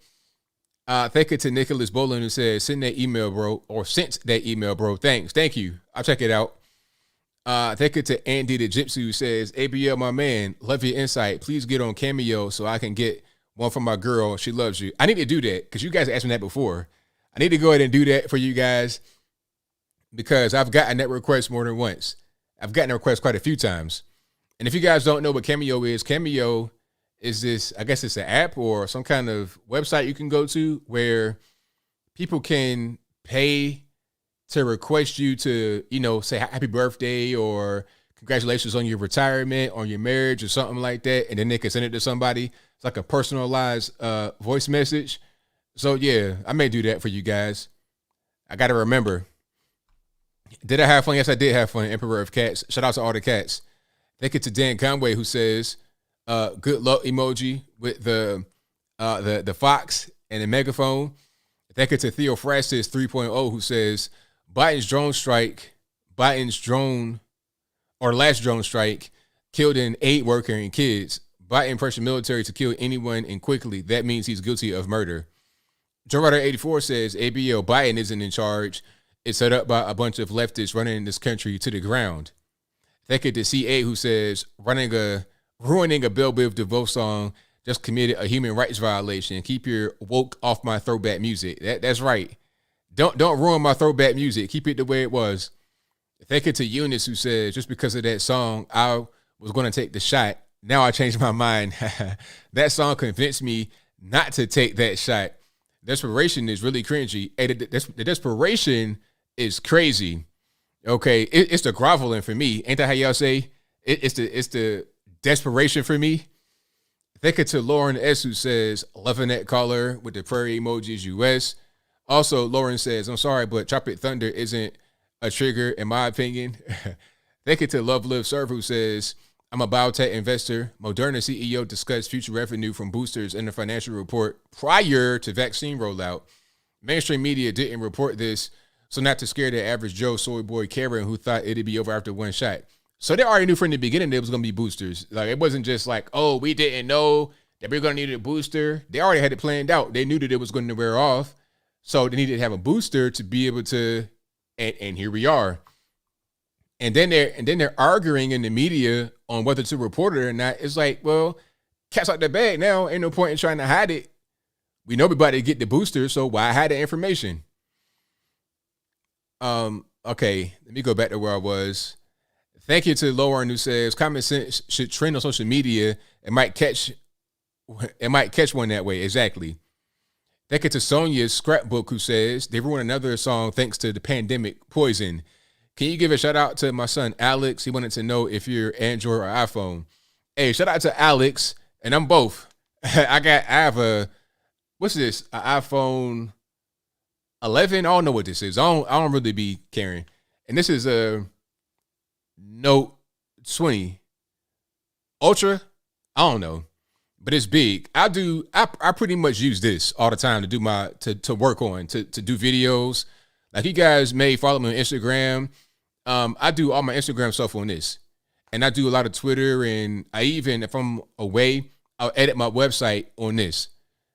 Thank you to Nicholas Boland, who says, send that email, bro, or sent that email, bro. Thanks. Thank you. I'll check it out. Thank you to Andy the Gypsy, who says, ABL, my man, love your insight. Please get on Cameo so I can get one from my girl. She loves you. I need to do that because you guys asked me that before. I need to go ahead and do that for you guys because I've gotten that request more than once. I've gotten a request quite a few times. And if you guys don't know what Cameo is this, I guess it's an app or some kind of website you can go to where people can pay to request you to, say happy birthday or congratulations on your retirement, on your marriage or something like that. And then they can send it to somebody. It's like a personalized voice message. So yeah, I may do that for you guys. I got to remember. Did I have fun? Yes, I did have fun. Emperor of Cats. Shout out to all the cats. Thank you to Dan Conway, who says, good luck emoji with the fox and the megaphone. Thank you to Theo Francis 3.0, who says last drone strike killed an aid worker and kids. Biden pressured military to kill anyone and quickly. That means he's guilty of murder. Joe Rider 84 says ABL Biden isn't in charge. It's set up by a bunch of leftists running this country to the ground. Thank you to C8, who says ruining a Belle Biv DeVoe song just committed a human rights violation. Keep your woke off my throwback music. That's right. Don't ruin my throwback music. Keep it the way it was. Thank you to Eunice, who said, just because of that song, I was going to take the shot. Now I changed my mind. That song convinced me not to take that shot. Desperation is really cringy. Hey, the desperation is crazy. Okay, it's the groveling for me. Ain't that how y'all say? It's the desperation for me. Thank you to Lauren S, who says, loving that color with the prairie emojis, US. Also, Lauren says, I'm sorry, but Tropic Thunder isn't a trigger, in my opinion. Thank you to Love Live Serve, who says, I'm a biotech investor. Moderna CEO discussed future revenue from boosters in the financial report prior to vaccine rollout. Mainstream media didn't report this, so not to scare the average Joe soy boy Karen who thought it'd be over after one shot. So they already knew from the beginning there was going to be boosters. Like, it wasn't just like, oh, we didn't know that we were going to need a booster. They already had it planned out. They knew that it was going to wear off. So they needed to have a booster to be able to, and here we are. And then they're arguing in the media on whether to report it or not. It's like, well, cat's out the bag now. Ain't no point in trying to hide it. We know everybody to get the booster, so why hide the information? Okay, let me go back to where I was. Thank you to Lauren, who says common sense should trend on social media. It might catch one that way. Exactly. Thank you to Sonia's scrapbook, who says they ruined another song thanks to the pandemic. Poison. Can you give a shout out to my son Alex? He wanted to know if you're Android or iPhone. Hey, shout out to Alex, and I'm both. I have a, what's this? An iPhone 11. I don't know what this is. I don't really be caring. And this is a Note 20 Ultra. I don't know, but it's big. I pretty much use this all the time to do to work on, to do videos. Like, you guys may follow me on Instagram. I do all my Instagram stuff on this, and I do a lot of Twitter, and I even, if I'm away, I'll edit my website on this.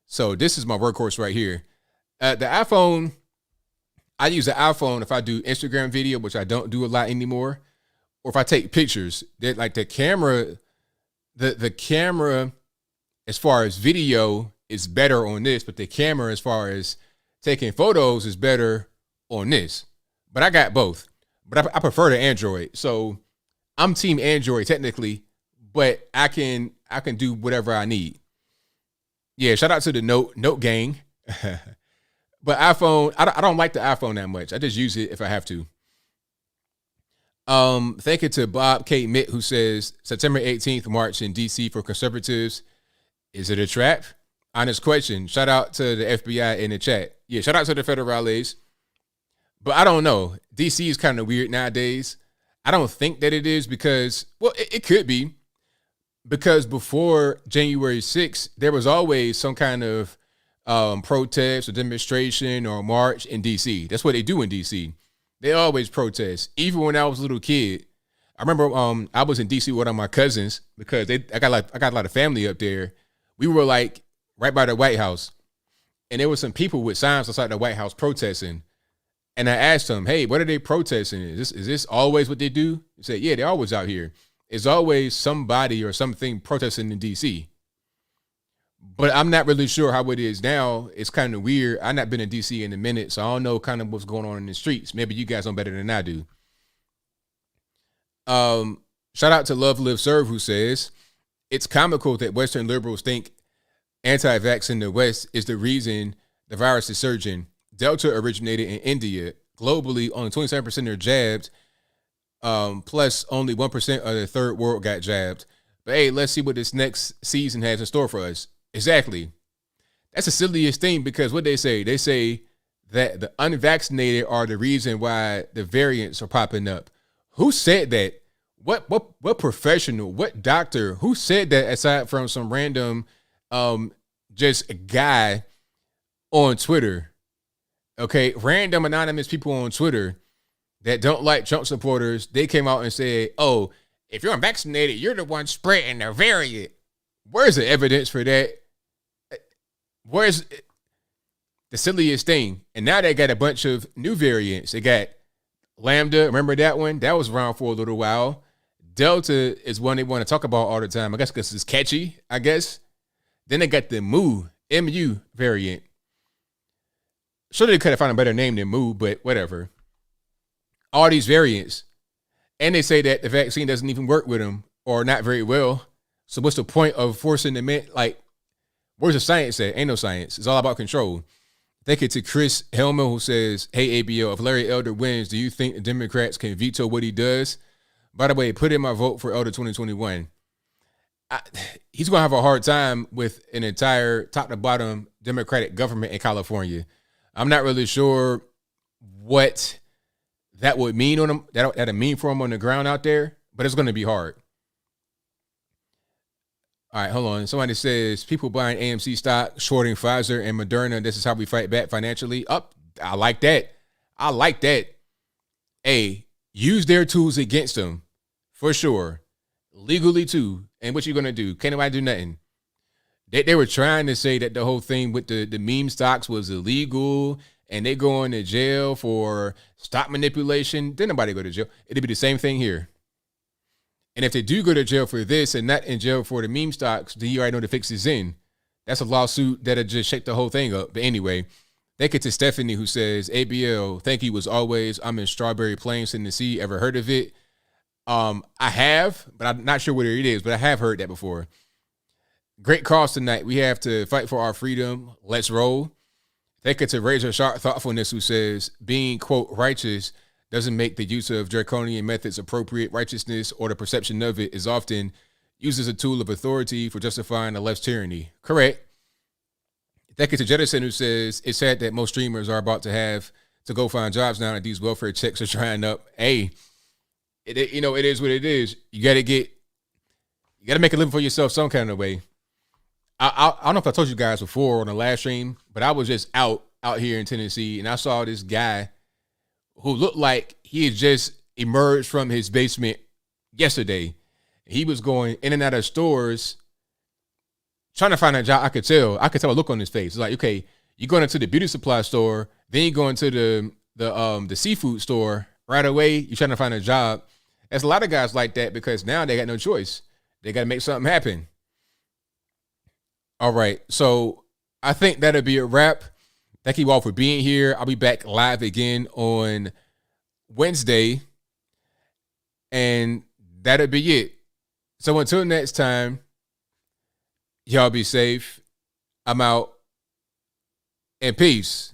So this is my workhorse right here. The iPhone, I use the iPhone if I do Instagram video, which I don't do a lot anymore, or if I take pictures. That, like, the camera, the camera as far as video is better on this, but the camera as far as taking photos is better on this. But I got both. But I prefer the Android. So I'm team Android technically, but I can do whatever I need. Yeah, shout out to the Note gang. But iPhone, I don't like the iPhone that much. I just use it if I have to. Thank you to Bob K. Mitt, who says September 18th march in DC for conservatives. Is it a trap? Honest question. Shout out to the FBI in the chat. Yeah, shout out to the federales. But I don't know. DC is kind of weird nowadays. I don't think that it is because, well, it could be. Because before January 6th, there was always some kind of protest or demonstration or march in DC. That's what they do in DC. They always protest. Even when I was a little kid, I remember I was in DC with one of my cousins because I got a lot of family up there. We were like right by the White House, and there were some people with signs outside the White House protesting. And I asked them, "Hey, what are they protesting? Is this always what they do?" He said, "Yeah, they're always out here. It's always somebody or something protesting in DC." But I'm not really sure how it is now. It's kind of weird. I've not been in DC in a minute, so I don't know kind of what's going on in the streets. Maybe you guys know better than I do. Shout out to Love Live Serve, who says, it's comical that Western liberals think anti-vax in the West is the reason the virus is surging. Delta originated in India. Globally, only 27% are jabbed, plus only 1% of the third world got jabbed. But hey, let's see what this next season has in store for us. Exactly. That's the silliest thing, because what they say that the unvaccinated are the reason why the variants are popping up. Who said that? What professional, what doctor, who said that aside from some random just a guy on Twitter? Okay, random anonymous people on Twitter that don't like Trump supporters, they came out and said, oh, if you're unvaccinated, you're the one spreading the variant. Where's the evidence for that? Where's the silliest thing? And now they got a bunch of new variants. They got Lambda. Remember that one? That was around for a little while. Delta is one they want to talk about all the time. I guess because it's catchy, I guess. Then they got the MU variant. Sure, they could have found a better name than Mu, but whatever. All these variants. And they say that the vaccine doesn't even work with them or not very well. So what's the point of forcing them in? Like, where's the science at? Ain't no science. It's all about control. Thank you to Chris Helmer, who says, hey, ABL, if Larry Elder wins, do you think the Democrats can veto what he does? By the way, put in my vote for Elder 2021. He's going to have a hard time with an entire top-to-bottom Democratic government in California. I'm not really sure what that would mean on him, that'd mean for him on the ground out there, but it's going to be hard. All right, hold on. Somebody says people buying AMC stock, shorting Pfizer and Moderna. This is how we fight back financially. I like that. I like that. Hey, use their tools against them for sure, legally too. And what you gonna do? Can't nobody do nothing. They were trying to say that the whole thing with the meme stocks was illegal and they going to jail for stock manipulation. Didn't nobody go to jail. It'd be the same thing here. And if they do go to jail for this and not in jail for the meme stocks, then you already know the fix is in. That's a lawsuit that'll just shake the whole thing up. But anyway, thank you to Stephanie, who says, ABL, thank you as always. I'm in Strawberry Plains, Tennessee. Ever heard of it? I have, but I'm not sure what it is, but I have heard that before. Great cause tonight. We have to fight for our freedom. Let's roll. Thank you to Razor Sharp Thoughtfulness, who says, being, quote, righteous doesn't make the use of draconian methods appropriate. Righteousness, or the perception of it, is often used as a tool of authority for justifying the left's tyranny. Correct. Thank you to Jettison, who says, it's sad that most streamers are about to have to go find jobs now that these welfare checks are drying up. Hey, it is what it is. You got to make a living for yourself some kind of way. I don't know if I told you guys before on the last stream, but I was just out here in Tennessee, and I saw this guy who looked like he had just emerged from his basement yesterday. He was going in and out of stores trying to find a job. I could tell a look on his face. It's like, okay, you're going into the beauty supply store, then you go into the seafood store right away. You're trying to find a job. There's a lot of guys like that because now they got no choice. They got to make something happen. All right, so I think that'll be a wrap. Thank you all for being here. I'll be back live again on Wednesday, and that'll be it. So until next time, y'all be safe. I'm out, and peace.